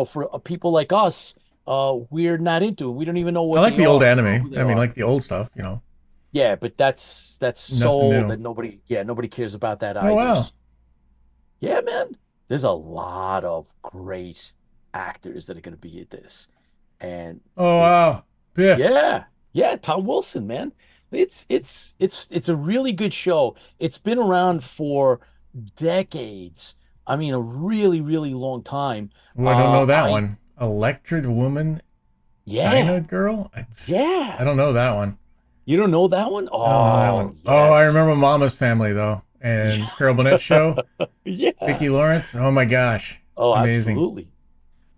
Speaker 3: for people like us, we're not into it. We don't even know
Speaker 2: I
Speaker 3: what
Speaker 2: like
Speaker 3: they
Speaker 2: the old
Speaker 3: are or
Speaker 2: anime.
Speaker 3: who they
Speaker 2: I mean,
Speaker 3: are.
Speaker 2: like the old stuff.
Speaker 3: Yeah, but that's so
Speaker 2: Nothing
Speaker 3: old
Speaker 2: new.
Speaker 3: that nobody cares about that
Speaker 2: Oh
Speaker 3: either.
Speaker 2: wow.
Speaker 3: Yeah, man, there's a lot of great actors that are going to be at this, and
Speaker 2: Oh
Speaker 3: it's
Speaker 2: wow. Biff.
Speaker 3: yeah, yeah, Tom Wilson, man. It's a really good show. It's been around for decades. I mean, a really, really long time.
Speaker 2: Oh, I don't know that
Speaker 3: I
Speaker 2: one. Electric Woman,
Speaker 3: yeah,
Speaker 2: Dinah Girl. I
Speaker 3: yeah.
Speaker 2: don't know that one.
Speaker 3: You don't know that one?
Speaker 2: I don't know that
Speaker 3: Oh,
Speaker 2: one. Oh, I
Speaker 3: yes.
Speaker 2: remember Mama's Family though, and Carol Burnett show.
Speaker 3: Yeah.
Speaker 2: Vicki Lawrence. Oh my gosh,
Speaker 3: Oh,
Speaker 2: amazing.
Speaker 3: absolutely.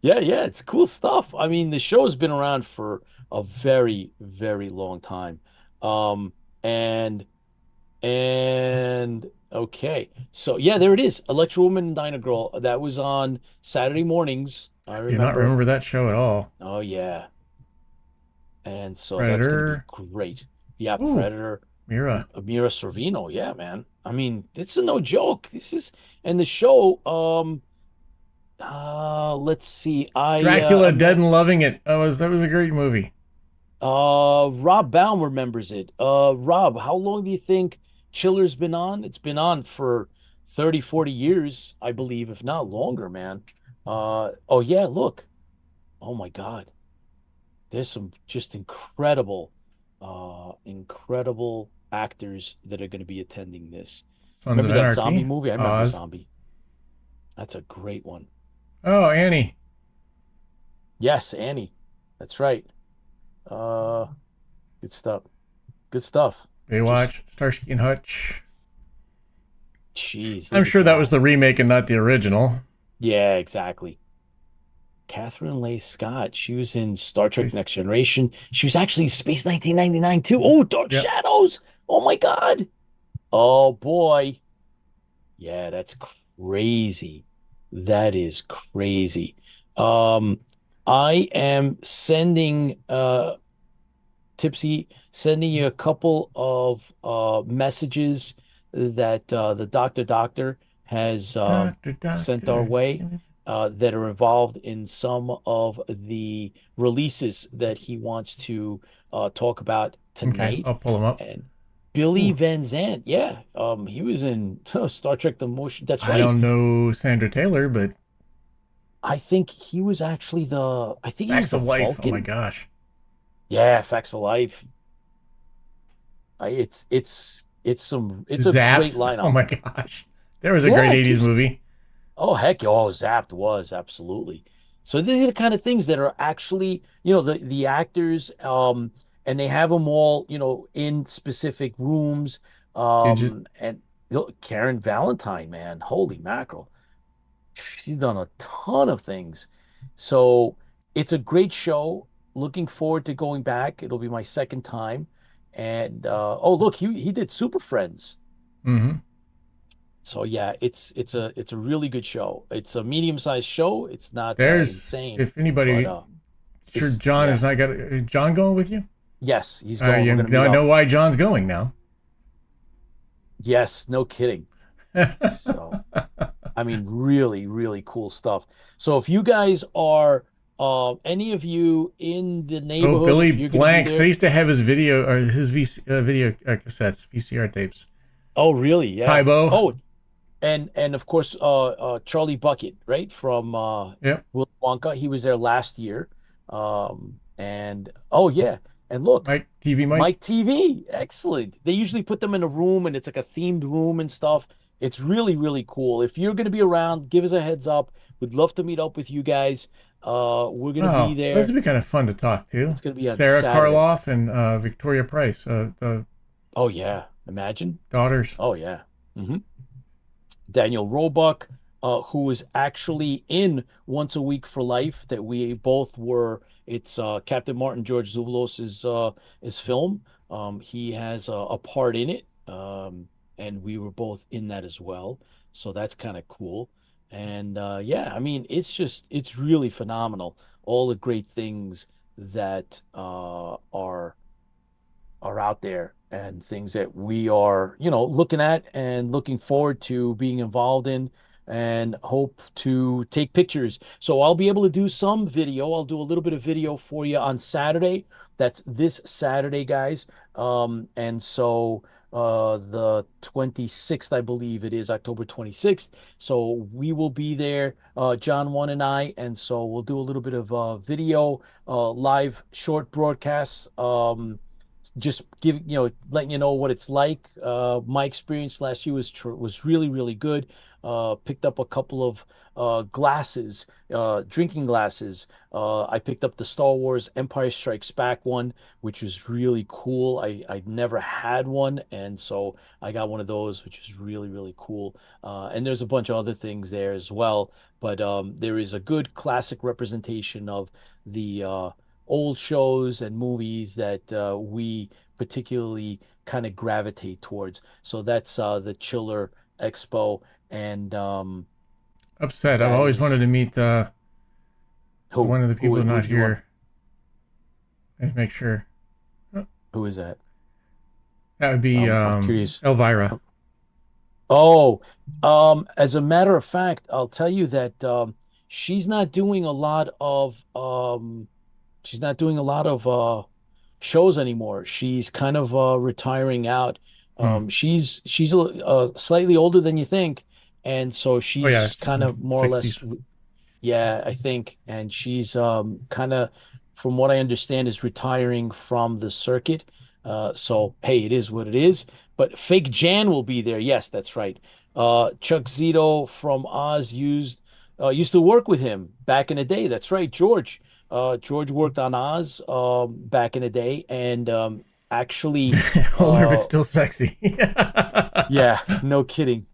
Speaker 3: Yeah, yeah, it's cool stuff. I mean, the show has been around for a very, very long time. Um, and okay. So yeah, there it is. Electro Woman and Dyna Girl. That was on Saturday mornings. I
Speaker 2: I do not
Speaker 3: remember.
Speaker 2: remember that show at all.
Speaker 3: Oh yeah. And so that's going to be
Speaker 2: Predator.
Speaker 3: great. Yeah,
Speaker 2: Ooh,
Speaker 3: Predator,
Speaker 2: Mira.
Speaker 3: Mira Sorvino. Yeah, man. I mean, it's a no joke. This is and the show. Let's see.
Speaker 2: Dracula, Dead and Loving It. That was a great movie.
Speaker 3: Rob Baum remembers it. Rob, how long do you think Chiller's been on? It's been on for 30, 40 years, I believe, if not longer, man. Oh yeah, look. Oh my God. There's some just incredible actors that are going to be attending this.
Speaker 2: Sons of
Speaker 3: Remember that zombie
Speaker 2: Anarchy.
Speaker 3: movie? I remember
Speaker 2: Oz.
Speaker 3: Zombie. That's a great one.
Speaker 2: Oh, Annie.
Speaker 3: Yes, Annie. That's right. Uh, good stuff. Good stuff. Just,
Speaker 2: Baywatch. Starsky and Hutch.
Speaker 3: jeez,
Speaker 2: I'm
Speaker 3: look at
Speaker 2: sure that was
Speaker 3: that.
Speaker 2: the remake and not the original.
Speaker 3: Yeah, exactly. Catherine Leigh Scott. She was in Star Trek
Speaker 2: Space.
Speaker 3: Next Generation. She was actually in Space 1999 too. Oh, Dark
Speaker 2: Yep.
Speaker 3: Shadows. Oh my God. Oh boy. Yeah, that's crazy. That is crazy. Um, I am sending Tipsy, sending you a couple of messages that the doctor has
Speaker 2: Doctor,
Speaker 3: sent our
Speaker 2: doctor.
Speaker 3: way that are involved in some of the releases that he wants to talk about
Speaker 2: Okay,
Speaker 3: tonight.
Speaker 2: I'll pull them up.
Speaker 3: And Billy
Speaker 2: Ooh,
Speaker 3: Van Zandt, yeah, he was in Star Trek: The Motion. That's
Speaker 2: I
Speaker 3: right.
Speaker 2: don't know Sandra Taylor, but
Speaker 3: I think he was actually I think he was
Speaker 2: Facts
Speaker 3: the
Speaker 2: of Life. Oh my
Speaker 3: Vulcan.
Speaker 2: gosh.
Speaker 3: Yeah, Facts of Life. It's a great
Speaker 2: Zapped. Oh
Speaker 3: lineup.
Speaker 2: my gosh. There was a great
Speaker 3: Yeah, it
Speaker 2: 80s
Speaker 3: keeps
Speaker 2: movie.
Speaker 3: oh heck, oh Zapped was absolutely. So these are the kind of things that are actually, the actors, and they have them all, in specific rooms.
Speaker 2: Digit.
Speaker 3: And Karen Valentine, man, holy mackerel. She's done a ton of things. So it's a great show. Looking forward to going back. It'll be my second time. And oh look, he did Super Friends.
Speaker 2: Mm-hmm.
Speaker 3: So yeah, it's a really good show. It's a medium-sized show. It's not
Speaker 2: There's,
Speaker 3: insane,
Speaker 2: if
Speaker 3: but
Speaker 2: anybody, sure
Speaker 3: it's
Speaker 2: John
Speaker 3: yeah.
Speaker 2: is not got, is John going with you?
Speaker 3: Yes, he's going.
Speaker 2: You
Speaker 3: We're gonna meet
Speaker 2: know
Speaker 3: up.
Speaker 2: why John's going now.
Speaker 3: Yes, no kidding. So I mean, really, really cool stuff. So if you guys are any of you in the
Speaker 2: Oh,
Speaker 3: neighborhood,
Speaker 2: Billy
Speaker 3: if you're gonna be
Speaker 2: Blanks. I
Speaker 3: there.
Speaker 2: used to have his video or his video cassettes, VCR tapes.
Speaker 3: Oh, really? Yeah.
Speaker 2: Tybo.
Speaker 3: Oh, and of course, Charlie Bucket, right from
Speaker 2: Yep.
Speaker 3: Willy Wonka. He was there last year. And oh yeah, and look,
Speaker 2: Mike, TV Mike.
Speaker 3: Mike TV, excellent. They usually put them in a room, and it's like a themed room and stuff. It's really, really cool. If you're gonna be around, give us a heads up. We'd love to meet up with you guys. We're gonna be
Speaker 2: Oh, this
Speaker 3: there.
Speaker 2: would be kind of fun to talk to.
Speaker 3: It's gonna be on
Speaker 2: Sarah
Speaker 3: Saturday.
Speaker 2: Karloff and Victoria Price, the
Speaker 3: Oh yeah, imagine.
Speaker 2: daughters.
Speaker 3: Oh yeah. hmm Daniel Roebuck, who was actually in Once a Week for Life, that we both were It's Captain Martin George Zuvalos's his film. He has a part in it, and we were both in that as well. So that's kind of cool. And yeah, I mean, it's really phenomenal. All the great things that are out there and things that we are, looking at and looking forward to being involved in and hope to take pictures. So I'll be able to do some video. I'll do a little bit of video for you on Saturday. That's this Saturday, guys. And so the 26th, I believe it is October 26th. So we will be there, John One and I, and so we'll do a little bit of video, live short broadcasts. Just letting you know what it's like. My experience last year was really, really good. Picked up a couple of glasses, drinking glasses. I picked up the Star Wars Empire Strikes Back one, which was really cool. I'd never had one, and so I got one of those, which is really, really cool. And there's a bunch of other things there as well, but there is a good classic representation of the old shows and movies that we particularly kind of gravitate towards. So that's the Chiller Expo, and
Speaker 2: Upset. I've
Speaker 3: that
Speaker 2: always
Speaker 3: is
Speaker 2: wanted to meet
Speaker 3: who
Speaker 2: one of the people
Speaker 3: who
Speaker 2: not
Speaker 3: do you want?
Speaker 2: here and make sure. Oh,
Speaker 3: Who is that?
Speaker 2: that would be
Speaker 3: I'm curious.
Speaker 2: Elvira.
Speaker 3: Oh, as a matter of fact, I'll tell you that she's not doing a lot of she's not doing a lot of shows anymore. She's kind of retiring out.
Speaker 2: Hmm.
Speaker 3: She's slightly older than you think, and so
Speaker 2: Oh yeah,
Speaker 3: she's
Speaker 2: she's
Speaker 3: kind
Speaker 2: in
Speaker 3: of more or less,
Speaker 2: 60s.
Speaker 3: yeah, I think, and she's kind of, from what I understand, is retiring from the circuit. So hey, it is what it is. But Fake Jan will be there. Yes, that's right. Chuck Zito from Oz used to work with him back in the day. That's right, George. George worked on Oz back in the day, and actually,
Speaker 2: Older but
Speaker 3: uh,
Speaker 2: still sexy.
Speaker 3: yeah, no kidding.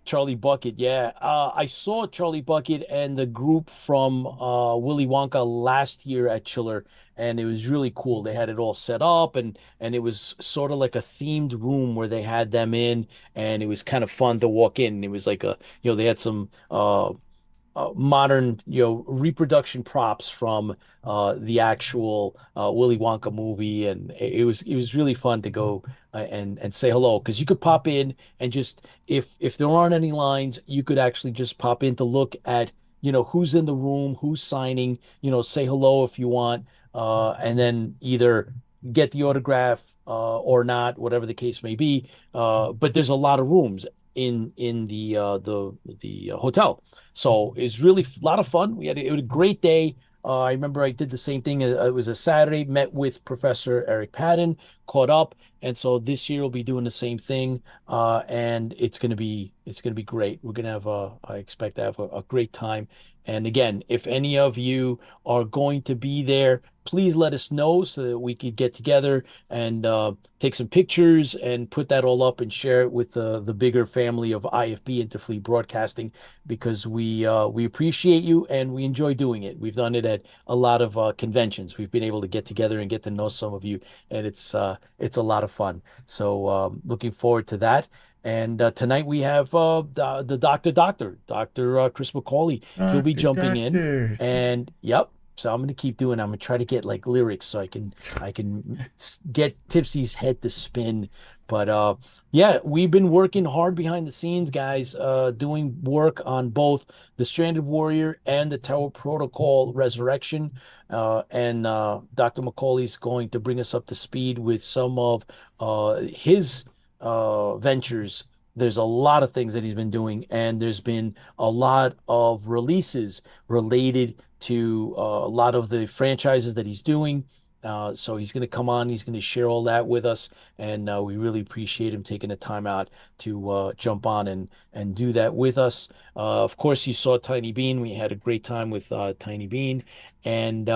Speaker 3: Charlie Bucket, yeah. I saw Charlie Bucket and the group from Willy Wonka last year at Chiller, and it was really cool. They had it all set up, and it was sort of like a themed room where they had them in, and it was kind of fun to walk in. It was like they had some modern, reproduction props from the actual Willy Wonka movie, and it was really fun to go and say hello, because you could pop in and just, if there aren't any lines, you could actually just pop in to look at who's in the room, who's signing, say hello if you want, and then either get the autograph or not, whatever the case may be. But there's a lot of rooms in the hotel. So it was really a lot of fun. It was a great day. I remember I did the same thing. It was a Saturday, met with Professor Eric Patton, caught up, and so this year we'll be doing the same thing. And it's gonna be great. We're gonna have I expect to have a great time. And again, if any of you are going to be there, please let us know so that we could get together and take some pictures and put that all up and share it with the bigger family of IFB Interfleet Broadcasting, because we appreciate you and we enjoy doing it. We've done it at a lot of conventions. We've been able to get together and get to know some of you, and it's a lot of fun. So looking forward to that. And tonight we have the Dr. Chris McCauley. He'll be
Speaker 2: Doctor,
Speaker 3: jumping in,
Speaker 2: doctor.
Speaker 3: and yep. So I'm gonna keep doing. I'm gonna try to get like lyrics so I can get Tipsy's head to spin. But yeah, we've been working hard behind the scenes, guys, doing work on both the Stranded Warrior and the Tower Protocol Resurrection. And Dr. McCauley's going to bring us up to speed with some of his ventures. There's a lot of things that he's been doing, and there's been a lot of releases related to a lot of the franchises that he's doing. So he's going to come on. He's going to share all that with us, and we really appreciate him taking the time out to jump on and do that with us. Of course, you saw Tiny Bean. We had a great time with Tiny Bean, and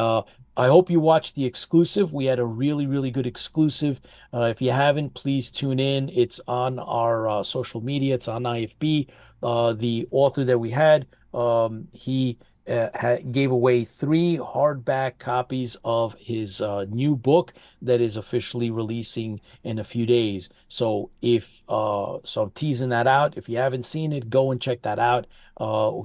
Speaker 3: I hope you watched the exclusive. We had a really, really good exclusive. If you haven't, please tune in. It's on our social media. It's on IFB. The author that we had, he gave away 3 hardback copies of his new book that is officially releasing in a few days. So so I'm teasing that out. If you haven't seen it, go and check that out.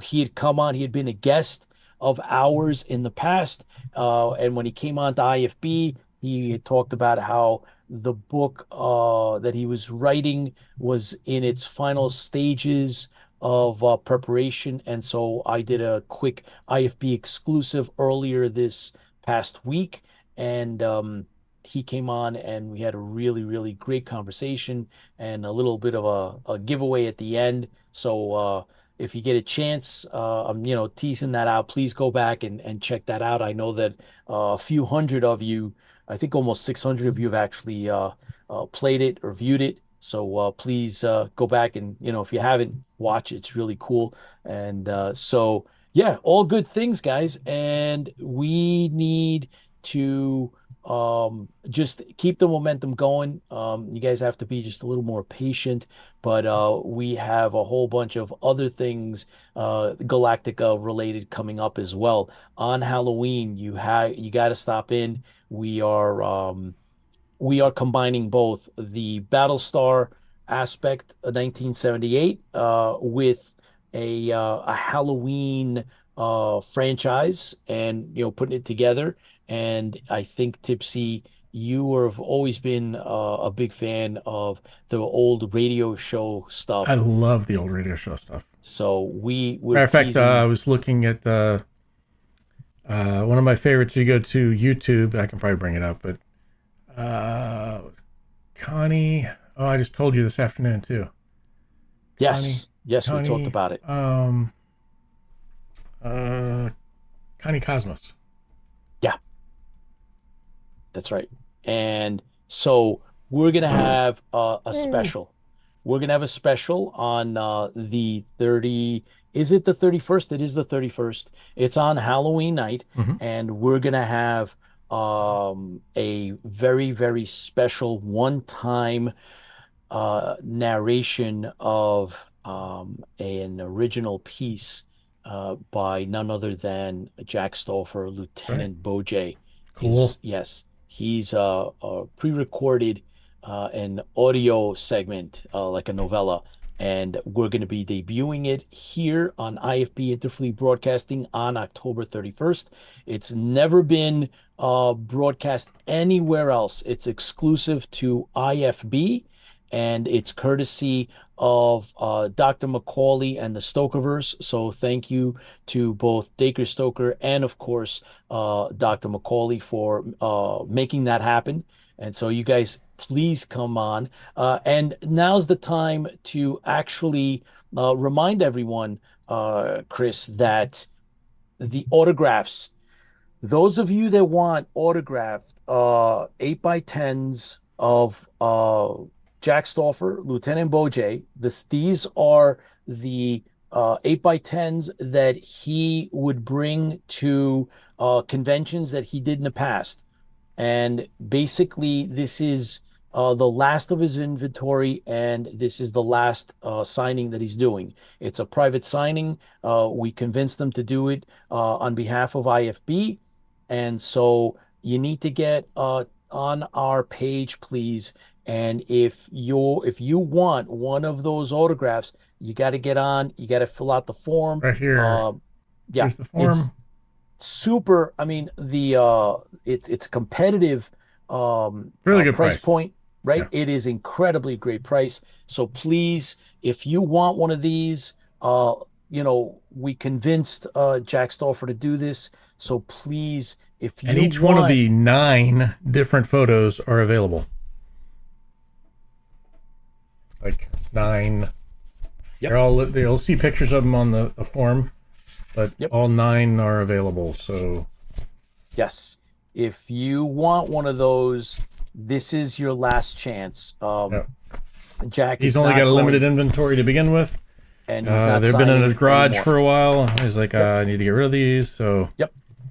Speaker 3: He had come on, he had been a guest of ours in the past. And when he came on to IFB, he had talked about how the book that he was writing was in its final stages of preparation. And so I did a quick IFB exclusive earlier this past week. And he came on and we had a really, really great conversation and a little bit of a giveaway at the end. So if you get a chance, I'm teasing that out. Please go back and check that out. I know that a few hundred of you, I think almost 600 of you have actually played it or viewed it. So please go back and if you haven't, watch it. It's really cool. And so yeah, all good things, guys. And we need to just keep the momentum going. You guys have to be just a little more patient, but we have a whole bunch of other things Galactica related coming up as well. On Halloween, you got to stop in. We are combining both the Battlestar aspect of 1978 with a Halloween franchise, and putting it together. And I think, Tipsy, you have always been a big fan of the old radio show
Speaker 2: I
Speaker 3: stuff.
Speaker 2: love the old radio show stuff.
Speaker 3: So we're
Speaker 2: Matter of fact,
Speaker 3: teasing.
Speaker 2: I was looking at one of my favorites. You go to YouTube. I can probably bring it up, but Connie. Oh, I just told you this afternoon too.
Speaker 3: Yes, we talked about it.
Speaker 2: Connie Cosmos.
Speaker 3: Yeah, that's right. And so we're gonna have a special. We're gonna have a special on the 30. Is it the 31st? It is the 31st. It's on Halloween night, and we're gonna have a very, very special one-time narration of an original piece by none other than Jack Stoffer, Lieutenant Bojay.
Speaker 2: Cool.
Speaker 3: He's pre-recorded an audio segment like a novella, and we're going to be debuting it here on IFB Interfleet Broadcasting on October 31st. It's never been broadcast anywhere else. It's exclusive to IFB, and it's courtesy of Dr. Macaulay and the Stokerverse. So thank you to both Dacre Stoker and, of course, Dr. Macaulay for making that happen. And so you guys, please come on. And now's the time to actually remind everyone, Chris, that the autographs, those of you that want autographed 8x10s of Jack Stoffer, Lieutenant Bojay, these are the 8x10s that he would bring to conventions that he did in the past. And basically, this is the last of his inventory, and this is the last signing that he's doing. It's a private signing. We convinced them to do it on behalf of IFB. And so you need to get on our page, please. And if you want one of those autographs, you got to get on. You got to fill out the form
Speaker 2: right here.
Speaker 3: Yeah,
Speaker 2: here's the form.
Speaker 3: It's super. I mean, it's a competitive
Speaker 2: really good
Speaker 3: price point, right?
Speaker 2: Yeah.
Speaker 3: It is incredibly great price. So please, if you want one of these, we convinced Jack Stoffer to do this. So please, if you
Speaker 2: and each one of the 9 different photos are available. Like 9. Yep. You'll see pictures of them on the form, but all 9 are available. So
Speaker 3: yes, if you want one of those, this is your last chance. Jack,
Speaker 2: he's only got a limited inventory to begin with,
Speaker 3: and he's not
Speaker 2: they've been in his garage
Speaker 3: anymore
Speaker 2: for a while. He's like, I need to get rid of these. So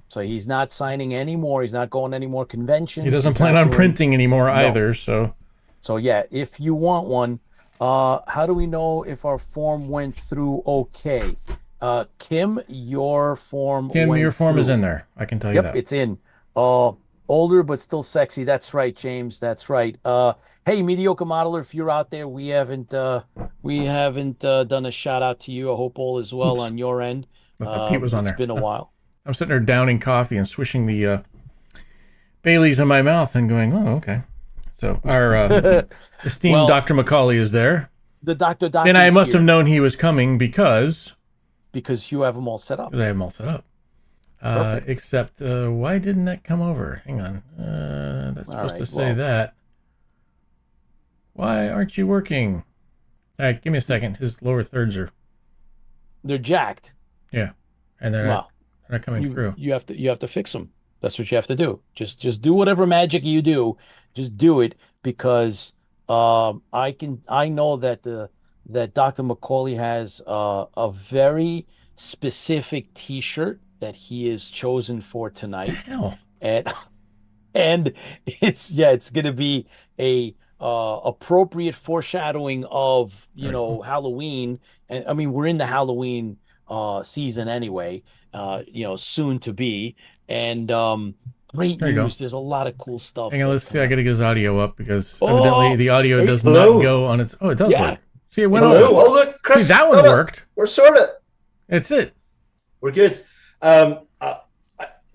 Speaker 3: so he's not signing anymore. He's not going any more conventions.
Speaker 2: He doesn't plan on printing anymore either. So
Speaker 3: yeah, if you want one, how do we know if our form went through okay? Kim, your form
Speaker 2: Kim,
Speaker 3: went
Speaker 2: your form is
Speaker 3: through.
Speaker 2: in there. I can tell you
Speaker 3: Yep,
Speaker 2: that.
Speaker 3: it's in. Older but still sexy. That's right, James. That's right. Hey, mediocre modeler, if you're out there, we haven't done a shout out to you. I hope all is well
Speaker 2: Oops.
Speaker 3: on your end.
Speaker 2: I thought Pete was on
Speaker 3: It's
Speaker 2: there.
Speaker 3: been a while.
Speaker 2: I'm sitting there downing coffee and swishing the Bailey's in my mouth and going, oh, okay. So our esteemed
Speaker 3: Well,
Speaker 2: Dr. Macaulay is there.
Speaker 3: The Doctor
Speaker 2: And I
Speaker 3: is
Speaker 2: must
Speaker 3: here
Speaker 2: have known he was coming because
Speaker 3: because you have them all set up.
Speaker 2: I have them all set up.
Speaker 3: Perfect.
Speaker 2: Except, why didn't that come over? Hang on. That's
Speaker 3: All
Speaker 2: supposed
Speaker 3: right,
Speaker 2: to say
Speaker 3: well.
Speaker 2: that. Why aren't you working? All right, give me a second. His lower thirds are,
Speaker 3: They're jacked.
Speaker 2: yeah. And they're
Speaker 3: Well,
Speaker 2: not coming through.
Speaker 3: you have to fix them. That's what you have to do. Just do whatever magic you do. Just do it because I know that Dr. Macaulay has a very specific T-shirt that he is chosen for tonight,
Speaker 2: Hell.
Speaker 3: and and it's gonna be a appropriate foreshadowing of
Speaker 2: Very cool.
Speaker 3: Halloween. And I mean, we're in the Halloween season anyway, soon to be. And great
Speaker 2: There you go.
Speaker 3: news. There's a lot of cool stuff.
Speaker 2: Hang on, let's
Speaker 3: that's
Speaker 2: see. I
Speaker 3: coming
Speaker 2: got to get his audio up because
Speaker 3: Oh,
Speaker 2: evidently the audio
Speaker 3: hey,
Speaker 2: does
Speaker 6: hello.
Speaker 2: not go on its. Oh, it does
Speaker 3: Yeah.
Speaker 2: work. See, it went
Speaker 6: Hello.
Speaker 2: over.
Speaker 6: Oh, look, Chris.
Speaker 2: See, that one
Speaker 6: got it.
Speaker 2: worked.
Speaker 6: We're sorted.
Speaker 2: That's it.
Speaker 6: We're good.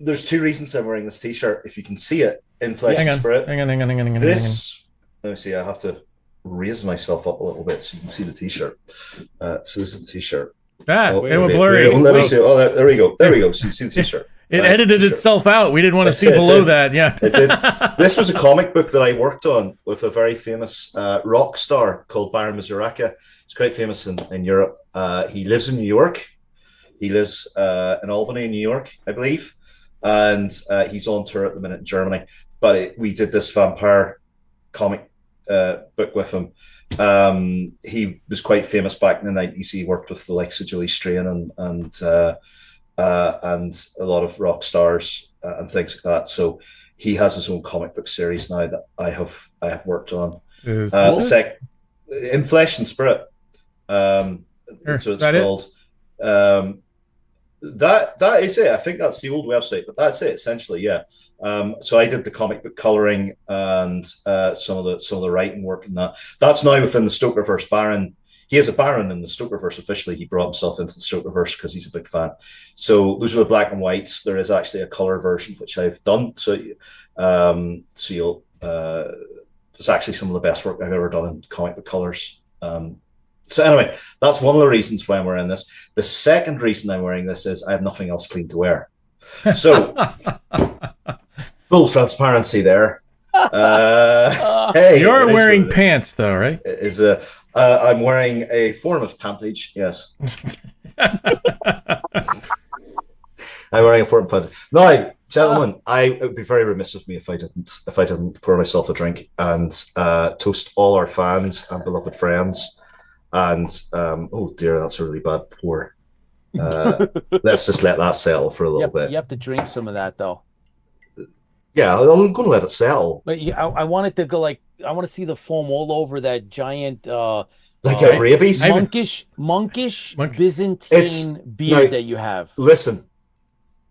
Speaker 6: There's two reasons I'm wearing this T-shirt. If you can see it in flesh
Speaker 2: Hang
Speaker 6: and
Speaker 2: on.
Speaker 6: spirit.
Speaker 2: Hang on.
Speaker 6: This. Let me see. I have to raise myself up a little bit so you can see the T-shirt. So this is the T-shirt.
Speaker 2: Ah,
Speaker 6: Oh,
Speaker 2: it went
Speaker 6: wait,
Speaker 2: blurry.
Speaker 6: wait, let me see. Oh, there we go. There we go. So you see the T-shirt.
Speaker 2: It
Speaker 6: Right,
Speaker 2: edited
Speaker 6: T-shirt.
Speaker 2: itself out. We didn't want to
Speaker 6: That's
Speaker 2: see
Speaker 6: it, it
Speaker 2: below
Speaker 6: did.
Speaker 2: that. Yeah.
Speaker 6: It did. This was a comic book that I worked on with a very famous rock star called Baron Mazuraka. He's quite famous in Europe. He lives in New York. He lives in Albany, New York, I believe. And he's on tour at the minute in Germany. But we did this vampire comic book with him. He was quite famous back in the 90s. He worked with the likes of Julie Strain and a lot of rock stars and things like that. So he has his own comic book series now that I have worked on.
Speaker 2: Is
Speaker 6: The
Speaker 2: this it?
Speaker 6: in Flesh and Spirit.
Speaker 2: Sure.
Speaker 6: So it's
Speaker 2: That it?
Speaker 6: called. That is it. I think that's the old website, but that's it essentially. Yeah. So I did the comic book coloring and some of the writing work and that. That's now within the Stokerverse. Baron. He is a Baron in the Stokerverse officially. He brought himself into the Stokerverse because he's a big fan. So those are the black and whites. There is actually a color version which I've done. So you'll. It's actually some of the best work I've ever done in comic book colors. So anyway, that's one of the reasons why I'm wearing this. The second reason I'm wearing this is I have nothing else clean to wear. So full transparency there. Hey,
Speaker 2: You're
Speaker 6: it is
Speaker 2: wearing
Speaker 6: what it
Speaker 2: pants though, right?
Speaker 6: is. I'm wearing a form of pantage. Yes, I'm wearing a form of pantage. Now, gentlemen, it would be very remiss of me if I didn't pour myself a drink and toast all our fans and beloved friends. And oh dear, that's a really bad pour. Let's just let that settle for a little bit.
Speaker 3: You have to drink some of that though.
Speaker 6: Yeah, I'm going to let it settle.
Speaker 3: But I want it to go I want to see the foam all over that giant
Speaker 6: Like a rabies.
Speaker 3: monkish
Speaker 2: Monk-
Speaker 3: Byzantine beard
Speaker 6: now,
Speaker 3: that you have.
Speaker 6: Listen,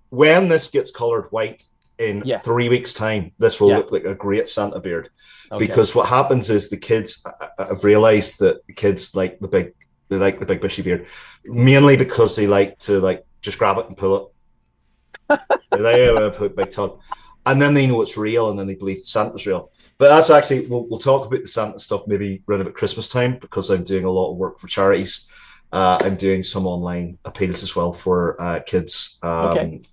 Speaker 6: when this gets colored white in
Speaker 3: Yeah.
Speaker 6: 3 weeks' time, this will
Speaker 3: Yeah.
Speaker 6: look like a great Santa beard.
Speaker 3: Okay.
Speaker 6: Because what happens is the kids have realized that the kids like the big bushy beard, mainly because they like to just grab it and pull it. They put big tongue, and then they know it's real, and then they believe Santa's real. But that's actually we'll talk about the Santa stuff maybe around about Christmas time because I'm doing a lot of work for charities. I'm doing some online appeals as well for kids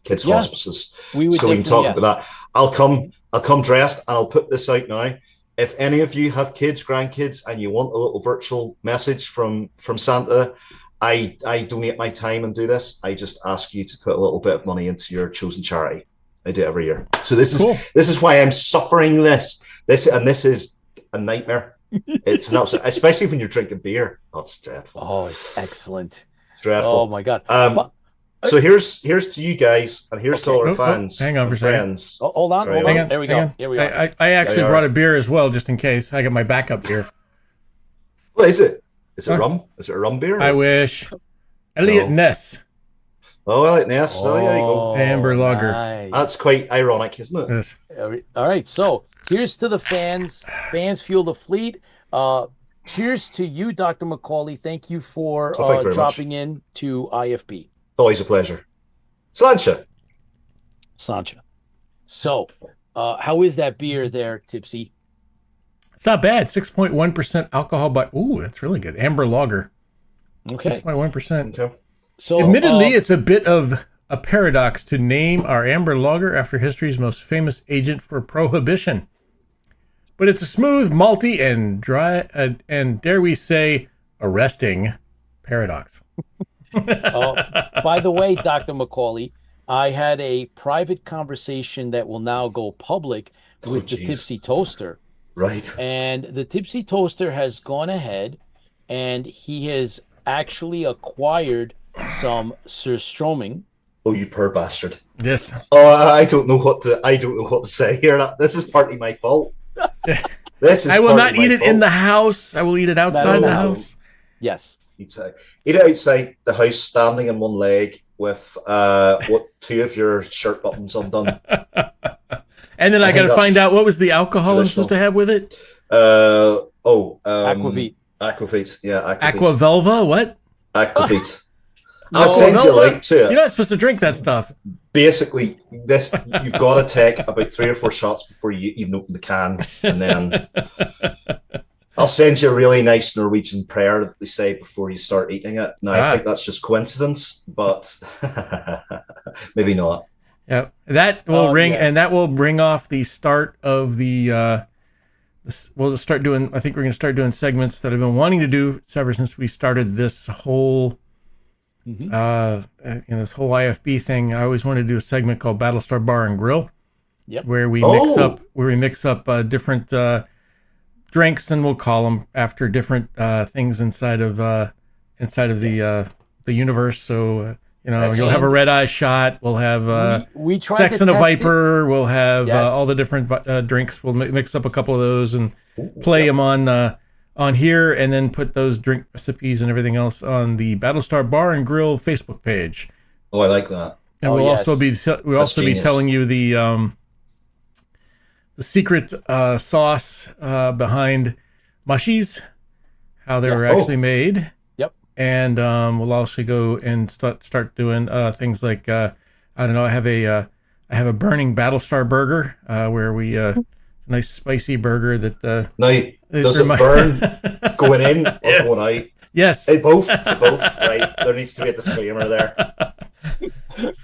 Speaker 6: kids
Speaker 3: Yeah.
Speaker 6: hospices.
Speaker 3: We would
Speaker 6: So we can
Speaker 3: definitely-
Speaker 6: talk about that. I'll come dressed and I'll put this out now. If any of you have kids, grandkids, and you want a little virtual message from Santa, I donate my time and do this. I just ask you to put a little bit of money into your chosen charity. I do it every year. So this
Speaker 2: Cool.
Speaker 6: is why I'm suffering this. This is a nightmare. It's not, especially when you're drinking beer. Oh, it's dreadful.
Speaker 3: Oh, it's excellent.
Speaker 6: It's dreadful.
Speaker 3: Oh my God.
Speaker 6: So here's to you guys, and here's to all our
Speaker 2: Oh,
Speaker 6: fans.
Speaker 2: hang on for a
Speaker 6: and
Speaker 2: second.
Speaker 6: friends.
Speaker 3: Oh, hold on.
Speaker 6: Right.
Speaker 2: Hang on.
Speaker 3: There we
Speaker 2: hang
Speaker 3: go.
Speaker 2: on.
Speaker 3: Here we go.
Speaker 2: I actually
Speaker 6: There you
Speaker 2: brought
Speaker 6: are.
Speaker 2: a beer as well, just in case. I got my backup beer.
Speaker 6: What is it? Is it
Speaker 2: Huh?
Speaker 6: rum? Is it a rum beer?
Speaker 2: I wish. Elliot
Speaker 6: No.
Speaker 2: Ness.
Speaker 6: Oh, I like this. So there you go.
Speaker 2: Amber lager.
Speaker 3: Nice.
Speaker 6: That's quite ironic, isn't it?
Speaker 2: Yes.
Speaker 3: All right, so here's to the fans. Fans fuel the fleet. Cheers to you, Dr. Macaulay. Thank you for
Speaker 6: Oh, thank you very
Speaker 3: dropping
Speaker 6: much.
Speaker 3: in to IFB.
Speaker 6: Always a pleasure. Slancha.
Speaker 3: Sancha. So, how is that beer there, Tipsy?
Speaker 2: It's not bad. 6.1% alcohol by. Ooh, that's really good. Amber lager.
Speaker 3: Okay.
Speaker 2: 6.1%.
Speaker 6: Okay.
Speaker 3: So,
Speaker 2: Admittedly, it's a bit of a paradox to name our amber lager after history's most famous agent for prohibition. But it's a smooth, malty, and dry, and dare we say, arresting paradox.
Speaker 3: by the way, Dr. Macaulay, I had a private conversation that will now go public with the
Speaker 6: geez.
Speaker 3: Tipsy Toaster.
Speaker 6: Right.
Speaker 3: And the Tipsy Toaster has gone ahead and he has actually acquired some surströmming.
Speaker 6: Oh, you poor bastard.
Speaker 2: Yes.
Speaker 6: Oh, I don't know what to say here. This is partly my fault. This is
Speaker 2: I will
Speaker 6: partly
Speaker 2: not
Speaker 6: my
Speaker 2: eat it
Speaker 6: fault.
Speaker 2: in the house. I will eat it outside the house.
Speaker 3: Yes.
Speaker 6: Eat it outside the house, standing on one leg with what 2 of your shirt buttons undone.
Speaker 2: And then I got to
Speaker 6: that's
Speaker 2: find out what was the alcohol I'm supposed to have with it.
Speaker 3: Aquavit.
Speaker 6: Aquavit. Yeah, Aquavit.
Speaker 2: Aquavelva? What?
Speaker 6: Aquavit. I'll send you a link to it.
Speaker 2: You're not supposed to drink that stuff.
Speaker 6: Basically, this you've got to take about 3 or 4 shots before you even open the can, and then I'll send you a really nice Norwegian prayer that they say before you start eating it. Now, I think that's just coincidence, but maybe not.
Speaker 2: Yeah, that will and that will bring off the start of the. We'll start doing. I think we're going to start doing segments that I've been wanting to do ever since we started this whole. This whole IFB thing. I always wanted to do a segment called Battlestar Bar and Grill, where we mix up different drinks, and we'll call them after different things inside of the universe. So you'll have a red eye shot. We'll have
Speaker 3: we tried
Speaker 2: Sex
Speaker 3: to
Speaker 2: and a
Speaker 3: test
Speaker 2: Viper. We'll have
Speaker 3: Yes.
Speaker 2: all the different drinks. We'll mix up a couple of those and play them on here, and then put those drink recipes and everything else on the Battlestar Bar and Grill Facebook page.
Speaker 6: Oh, I like that.
Speaker 2: And
Speaker 3: Oh,
Speaker 2: we'll
Speaker 3: yes.
Speaker 2: also be
Speaker 6: genius.
Speaker 2: telling you the secret sauce behind mushies, how they were actually made.
Speaker 3: Yep.
Speaker 2: And we'll also go and start doing things like I don't know. I have a burning Battlestar burger where we nice spicy burger that.
Speaker 6: Now, does it burn going in or going out?
Speaker 2: Yes.
Speaker 6: Both. Right. There needs to be a disclaimer there.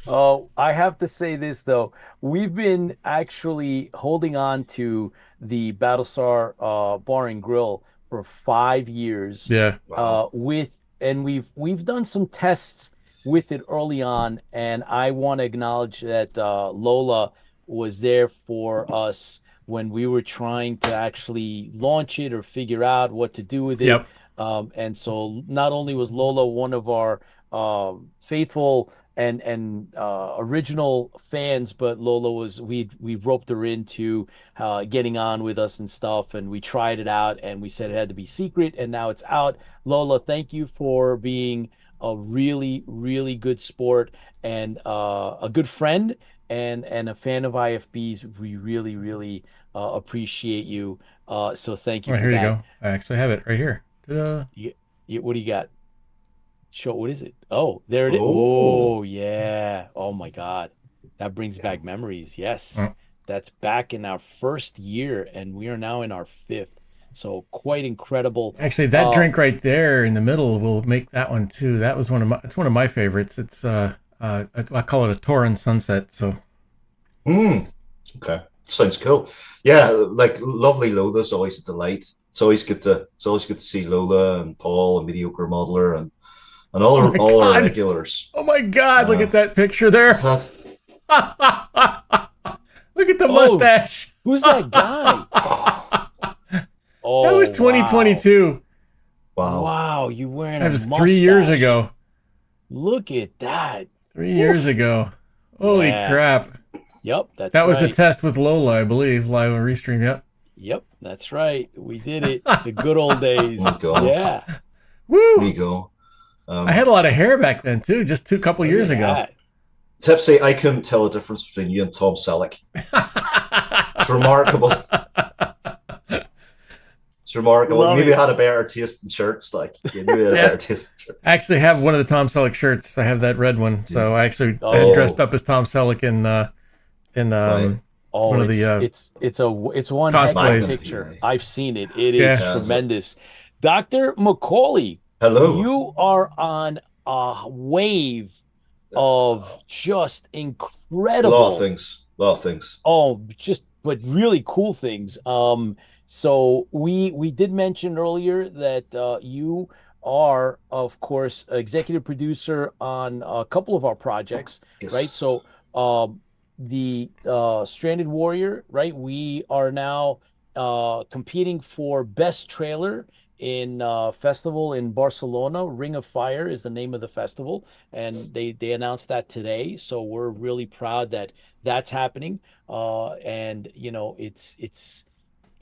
Speaker 3: Oh, I have to say this though. We've been actually holding on to the Battlestar Bar and Grill for 5 years.
Speaker 2: Yeah.
Speaker 3: We've done some tests with it early on, and I want to acknowledge that Lola was there for us when we were trying to actually launch it or figure out what to do with it.
Speaker 2: Yep.
Speaker 3: And so not only was Lola one of our faithful and original fans, but Lola was we roped her into getting on with us and stuff, and we tried it out, and we said it had to be secret, and now it's out. Lola, thank you for being a really, really good sport and a good friend and a fan of IFB's. We really, really appreciate you. So thank you.
Speaker 2: Right,
Speaker 3: for
Speaker 2: here
Speaker 3: that.
Speaker 2: you go. I actually have it right here. Ta-da.
Speaker 3: What do you got? Show, what is it? Oh, there it is.
Speaker 6: Oh.
Speaker 3: Oh, yeah. Oh my God. That brings back memories. Yes.
Speaker 2: Mm.
Speaker 3: That's back in our first year, and we are now in our 5th. So quite incredible.
Speaker 2: Actually, that drink right there in the middle will make that one too. That was it's one of my favorites. It's I call it a Torin Sunset. So.
Speaker 6: Okay. Sounds cool. Yeah, like lovely Lola's always a delight. It's always good to see Lola and Paul and Mediocre Modeler and all our regulars.
Speaker 2: Oh my God! Look at that picture there. Look at the mustache.
Speaker 3: Who's that guy? Oh,
Speaker 2: That was 2022.
Speaker 6: Wow.
Speaker 3: Wow, you wearing
Speaker 2: That
Speaker 3: a
Speaker 2: was
Speaker 3: mustache.
Speaker 2: 3 years ago.
Speaker 3: Look at that.
Speaker 2: 3 years ago. Holy
Speaker 3: Yeah.
Speaker 2: crap!
Speaker 3: Yep, that's
Speaker 2: That was
Speaker 3: right.
Speaker 2: the test with Lola, I believe, live on Restream. Yep.
Speaker 3: Yep, that's right. We did it. The good old days.
Speaker 6: Oh my God.
Speaker 3: Yeah.
Speaker 6: There
Speaker 2: Woo!
Speaker 6: you go.
Speaker 2: I had a lot of hair back then too, just two couple
Speaker 3: Look
Speaker 2: years
Speaker 3: at
Speaker 2: ago.
Speaker 3: that.
Speaker 6: Tipsy, I couldn't tell the difference between you and Tom Selleck. It's remarkable. It's remarkable.
Speaker 3: Love
Speaker 6: Maybe
Speaker 3: it.
Speaker 6: had a better taste in shirts. Like, yeah, maybe had a
Speaker 2: Yeah.
Speaker 6: better taste in shirts.
Speaker 2: I actually have one of the Tom Selleck shirts. I have that red one. So I actually
Speaker 3: Oh.
Speaker 2: dressed up as Tom Selleck in
Speaker 6: Right.
Speaker 3: Oh,
Speaker 2: one of the
Speaker 3: it's one heck of a
Speaker 2: cosplays.
Speaker 3: picture. I've seen it. It
Speaker 2: Yeah.
Speaker 3: is
Speaker 6: Yeah,
Speaker 3: tremendous. Dr. Macaulay,
Speaker 6: Hello.
Speaker 3: you are on a wave of just
Speaker 6: A lot of
Speaker 3: incredible,
Speaker 6: things. A lot of things.
Speaker 3: just but really cool things. So we did mention earlier that you are, of course, executive producer on a couple of our projects,
Speaker 6: Yes.
Speaker 3: right? So the Stranded Warrior, right? We are now competing for best trailer in festival in Barcelona. Ring of Fire is the name of the festival, and they announced that today. So we're really proud that that's happening. And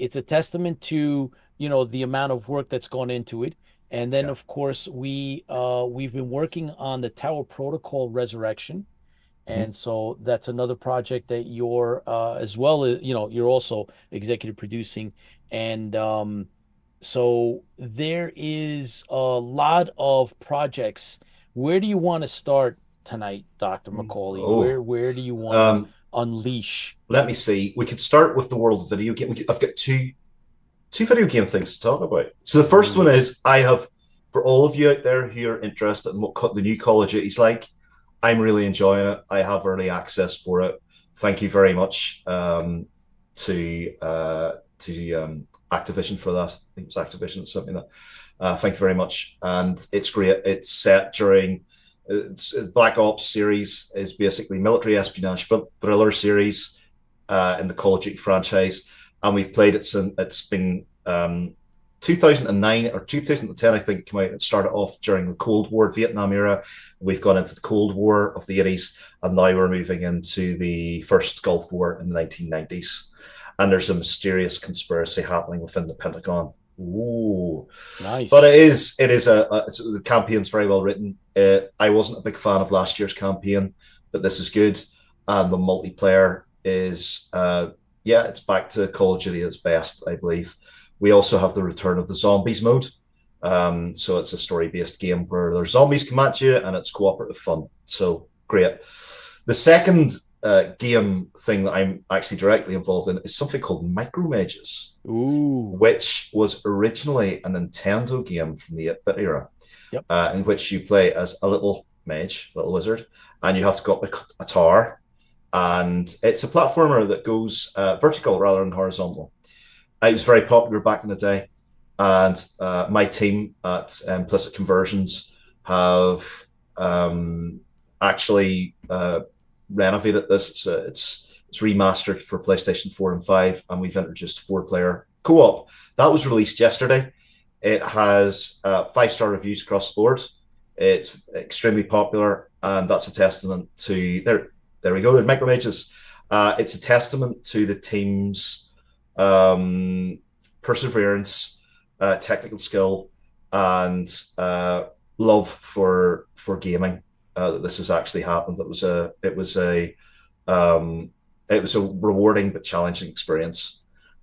Speaker 3: it's a testament to the amount of work that's gone into it. And then
Speaker 6: Yeah.
Speaker 3: of course we've been working on the Tower Protocol Resurrection.
Speaker 6: Mhm.
Speaker 3: And so that's another project that you're as well as you're also executive producing. And so there is a lot of projects. Where do you want to start tonight, Dr. Macaulay?
Speaker 6: Oh,
Speaker 3: Where do you want to
Speaker 6: um,
Speaker 3: unleash?
Speaker 6: let me see. We could start with the world of video game. I've got two video game things to talk about. So the first
Speaker 3: Ooh.
Speaker 6: one is I have, for all of you out there who are interested in what the new Call of Duty is like, I'm really enjoying it. I have early access for it. Thank you very much to Activision for that. I think it was Activision something that. Thank you very much, and it's great. It's set during Black Ops series is basically military espionage thriller series in the Call of Duty franchise, and we've played it since it's been 2009 or 2010, I think, came out. It started off during the Cold War, Vietnam era. We've gone into the Cold War of the 80s, and now we're moving into the first Gulf War in the 1990s. And there's a mysterious conspiracy happening within the Pentagon. Ooh.
Speaker 3: Nice.
Speaker 6: But the campaign's very well written. I wasn't a big fan of last year's campaign, but this is good. And the multiplayer is, it's back to Call of Duty at its best, I believe. We also have the return of the zombies mode. So it's a story-based game where there's zombies come at you and it's cooperative fun. So great. The second game thing that I'm actually directly involved in is something called Micromages,
Speaker 3: Ooh.
Speaker 6: which was originally a Nintendo game from the 8-bit era,
Speaker 3: Yep.
Speaker 6: In which you play as a little mage, little wizard, and you have to go up a tower. And it's a platformer that goes vertical rather than horizontal. It was very popular back in the day, and my team at Implicit Conversions have actually renovated this. It's remastered for PlayStation 4 and 5, and we've introduced 4-player co-op. That was released yesterday. It has 5-star reviews across the board. It's extremely popular, and that's a testament to there we go. There, Micromages. It's a testament to the team's perseverance, technical skill, and love for gaming. That this has actually happened. It was a rewarding but challenging experience.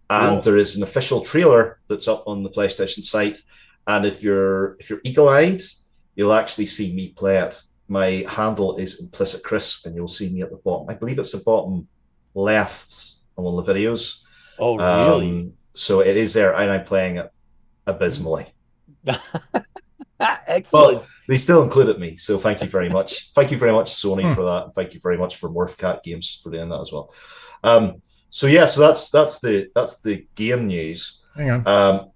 Speaker 6: And
Speaker 3: Cool.
Speaker 6: there is an official trailer that's up on the PlayStation site. And if you're eagle-eyed, you'll actually see me play it. My handle is Implicit Chris, and you'll see me at the bottom. I believe it's the bottom left on one of the videos.
Speaker 3: Oh, really?
Speaker 6: So it is there, and I'm playing it abysmally.
Speaker 3: Excellent.
Speaker 6: But they still included me, so thank you very much. Thank you very much, Sony, for that. And thank you very much for Morphcat Games for doing that as well. So that's the game news.
Speaker 2: Hang on.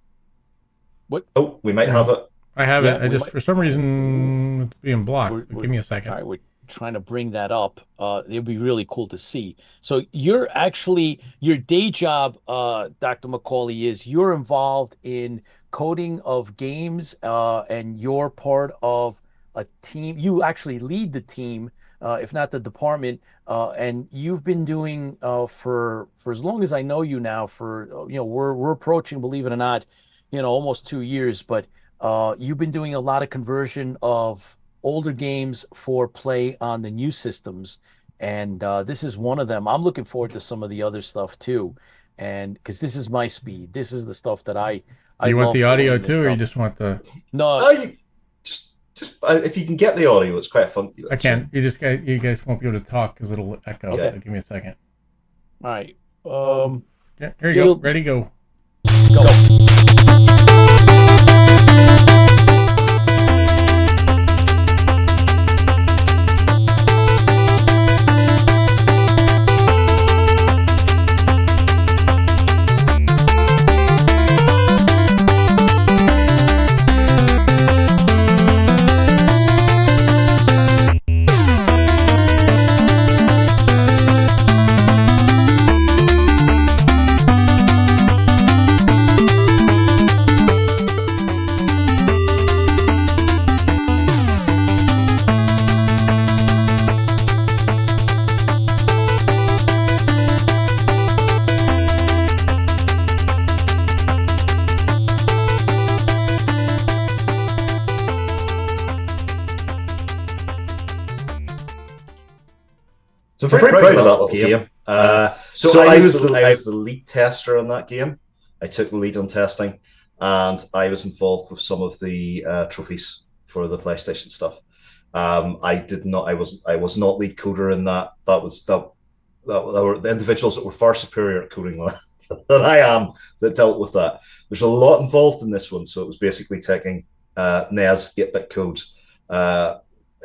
Speaker 6: What? Oh, we might have it.
Speaker 2: I have
Speaker 3: Yeah,
Speaker 2: it. I just, for some reason, it's being blocked. Give me a second.
Speaker 3: All right, we're trying to bring that up. It'd be really cool to see. So your day job, Dr. Macaulay, is you're involved in coding of games, and you're part of a team. You actually lead the team, if not the department, and you've been doing for as long as I know you now. For we're approaching, believe it or not, almost 2 years. But you've been doing a lot of conversion of older games for play on the new systems, and this is one of them. I'm looking forward to some of the other stuff too, and because this is my speed, this is the stuff that I
Speaker 2: You want
Speaker 3: love
Speaker 2: the
Speaker 3: doing
Speaker 2: audio
Speaker 3: this
Speaker 2: too, or you
Speaker 3: stuff.
Speaker 2: just want the?
Speaker 3: No,
Speaker 6: Oh, you just if you can get the audio, it's quite fun.
Speaker 2: I can't. You guys won't be able to talk because it'll echo.
Speaker 6: Okay.
Speaker 2: So give me a second.
Speaker 3: all right.
Speaker 2: Yeah, here you go. Ready, go.
Speaker 3: Go.
Speaker 6: So I'm very proud of that little game. So I was the lead tester on that game. I took the lead on testing, and I was involved with some of the trophies for the PlayStation stuff. I was not lead coder in that. That were the individuals that were far superior at coding than I am that dealt with that. There's a lot involved in this one, so it was basically taking NES 8-bit code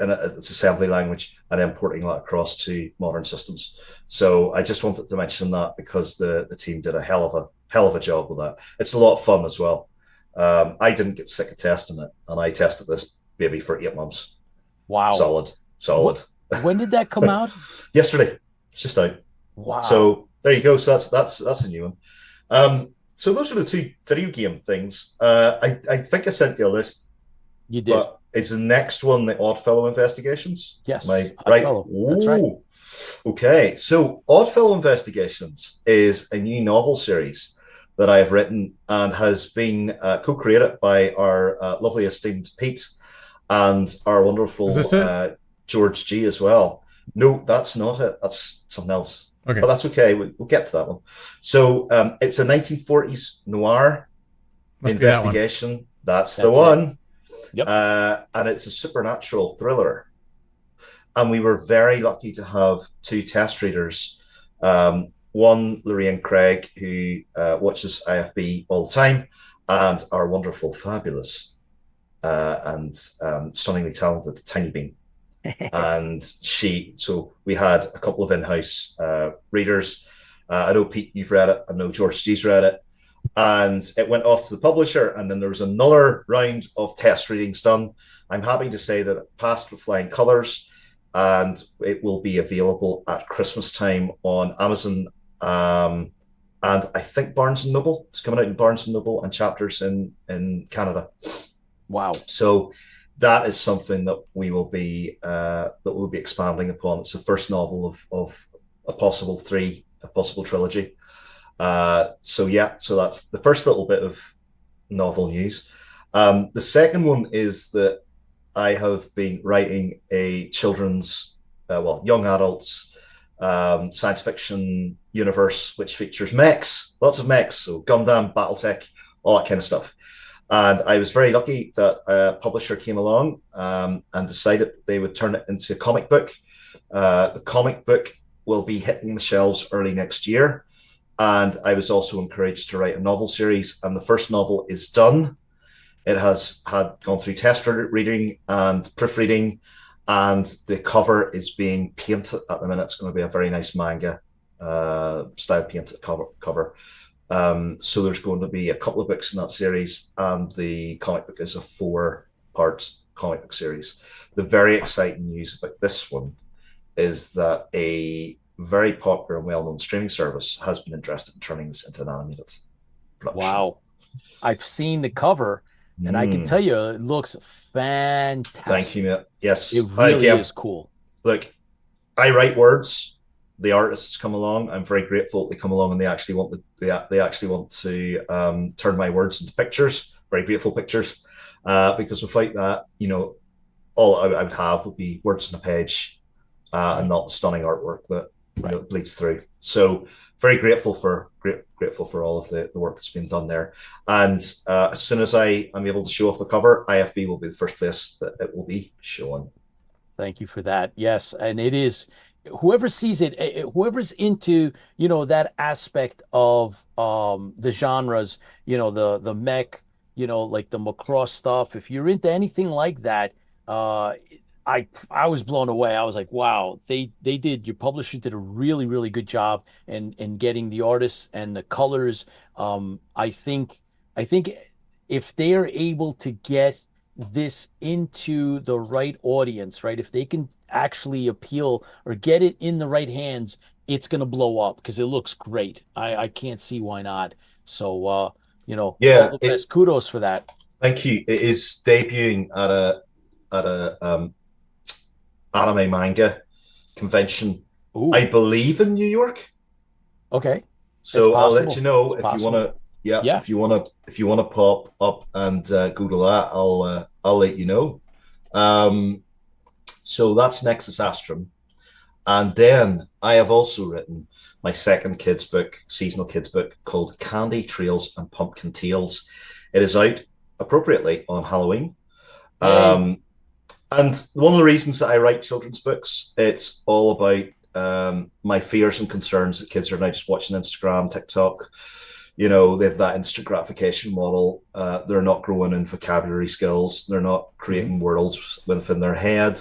Speaker 6: in its assembly language and importing that across to modern systems. So I just wanted to mention that because the team did a hell of a job with that. It's a lot of fun as well. I didn't get sick of testing it, and I tested this baby for 8 months.
Speaker 3: Wow.
Speaker 6: Solid.
Speaker 3: When did that come out?
Speaker 6: Yesterday. It's just out.
Speaker 3: Wow.
Speaker 6: So there you go. So that's a new one. So those are the 2 video game things. I think I sent you a list.
Speaker 3: You did.
Speaker 6: But is the next one the Oddfellow Investigations?
Speaker 3: Yes.
Speaker 6: Right.
Speaker 3: That's right.
Speaker 6: Okay. So Oddfellow Investigations is a new novel series that I have written and has been co-created by our lovely esteemed Pete and our wonderful George G as well. No, that's not it. That's something else.
Speaker 2: Okay.
Speaker 6: But that's okay. We'll get to that one. So it's a 1940s noir investigation. That's the one.
Speaker 3: Yep.
Speaker 6: And it's a supernatural thriller. And we were very lucky to have 2 test readers. One, Lorraine Craig, who watches IFB all the time, and our wonderful, fabulous, and stunningly talented Tiny Bean. And so we had a couple of in-house readers. I know, Pete, you've read it. I know George G's read it. And it went off to the publisher, and then there was another round of test readings done. I'm happy to say that it passed with flying colours, and it will be available at Christmas time on Amazon, and I think Barnes & Noble. It's coming out in Barnes & Noble and Chapters in Canada.
Speaker 3: Wow.
Speaker 6: So that is something that we will be expanding upon. It's the first novel of a possible trilogy. So that's the first little bit of novel news. The second one is that I have been writing a children's, young adults, science fiction universe, which features mechs, lots of mechs, so Gundam, Battletech, all that kind of stuff. And I was very lucky that a publisher came along and decided that they would turn it into a comic book. The comic book will be hitting the shelves early next year. And I was also encouraged to write a novel series, and the first novel is done. It has gone through test reading and proofreading, and the cover is being painted at the minute. It's going to be a very nice manga style painted cover. So there's going to be a couple of books in that series, and the comic book is a 4-part comic book series. The very exciting news about this one is that a very popular and well-known streaming service has been interested in turning this into an animated production.
Speaker 3: Wow. I've seen the cover, and I can tell you it looks fantastic.
Speaker 6: Thank you, mate. Yes.
Speaker 3: It really is cool.
Speaker 6: Look, I write words. The artists come along. I'm very grateful they come along and they actually want to turn my words into pictures, very beautiful pictures. because without that, all I would have would be words on a page, and not the stunning artwork that bleeds through. So very grateful for all of the work that's been done there. And as soon as I am able to show off the cover, IFB will be the first place that it will be shown.
Speaker 3: Thank you for that. Yes, and it is whoever sees it, whoever's into that aspect of the genres, the mech, like the Macross stuff. If you're into anything like that, I was blown away. I was like, wow, your publisher did a really, really good job in getting the artists and the colors. I think if they are able to get this into the right audience, right? If they can actually appeal or get it in the right hands, it's going to blow up because it looks great. I can't see why not. So, all the best. Kudos for that.
Speaker 6: Thank you. It is debuting at a anime manga convention, I believe, in New York.
Speaker 3: Okay.
Speaker 6: So I'll let you know if you want to. Yeah, if you want to pop up and Google that, I'll let you know. So that's Nexus Astrum, and then I have also written my second kids book, seasonal kids book, called Candy Trails and Pumpkin Tales. It is out appropriately on Halloween. And one of the reasons that I write children's books, it's all about my fears and concerns that kids are now just watching Instagram, TikTok. They have that instant gratification model. They're not growing in vocabulary skills. They're not creating worlds within their head.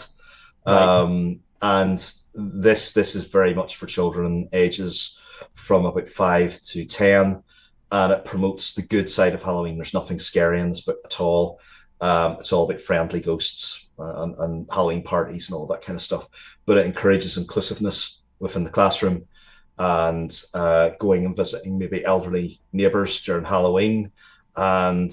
Speaker 6: Right. And this is very much for children ages from about 5 to 10. And it promotes the good side of Halloween. There's nothing scary in this book at all. It's all about friendly ghosts and Halloween parties and all that kind of stuff. But it encourages inclusiveness within the classroom, and going and visiting maybe elderly neighbors during Halloween, and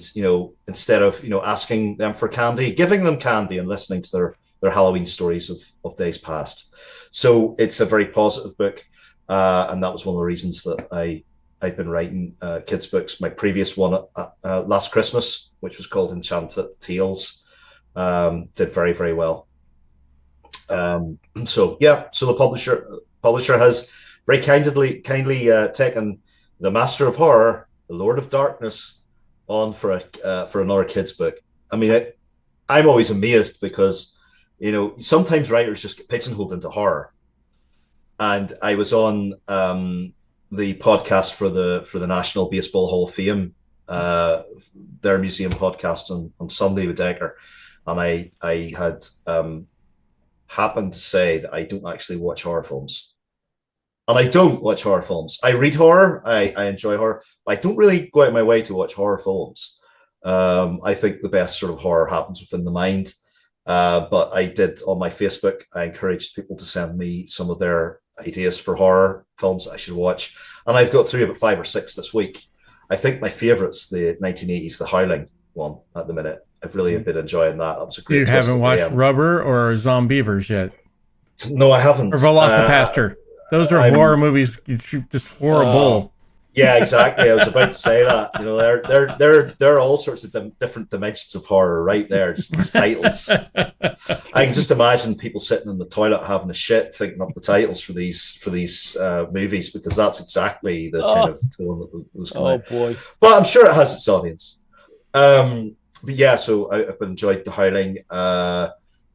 Speaker 6: instead of asking them for candy, giving them candy and listening to their Halloween stories of days past. So it's a very positive book, and that was one of the reasons that I've been writing kids books. My previous one last Christmas, which was called Enchanted Tales, did very, very well. So the publisher has very kindly taken the Master of Horror, the Lord of Darkness, on for another kids book. I mean, I'm always amazed because sometimes writers just get pigeonholed into horror. And I was on the podcast for the National Baseball Hall of Fame, their museum podcast on Sunday with Decker, and I had happened to say that I don't actually watch horror films. And I don't watch horror films. I read horror. I enjoy horror. But I don't really go out of my way to watch horror films. I think the best sort of horror happens within the mind. But I did on my Facebook, I encouraged people to send me some of their ideas for horror films that I should watch. And I've got through about 5 or 6 this week. I think my favourite's the 1980s, The Howling one at the minute. I've really been enjoying that. That was a great
Speaker 2: You haven't watched Rubber or Zombievers yet?
Speaker 6: No, I haven't.
Speaker 2: Or Velocipaster. Those are horror movies, just horrible.
Speaker 6: Yeah, exactly. I was about to say that. There are all sorts of different dimensions of horror right there. Just these titles. I can just imagine people sitting in the toilet having a shit, thinking up the titles for these movies, because that's exactly the kind of tone that was coming out. Boy! But I'm sure it has its audience. But yeah, so I've enjoyed The Howling.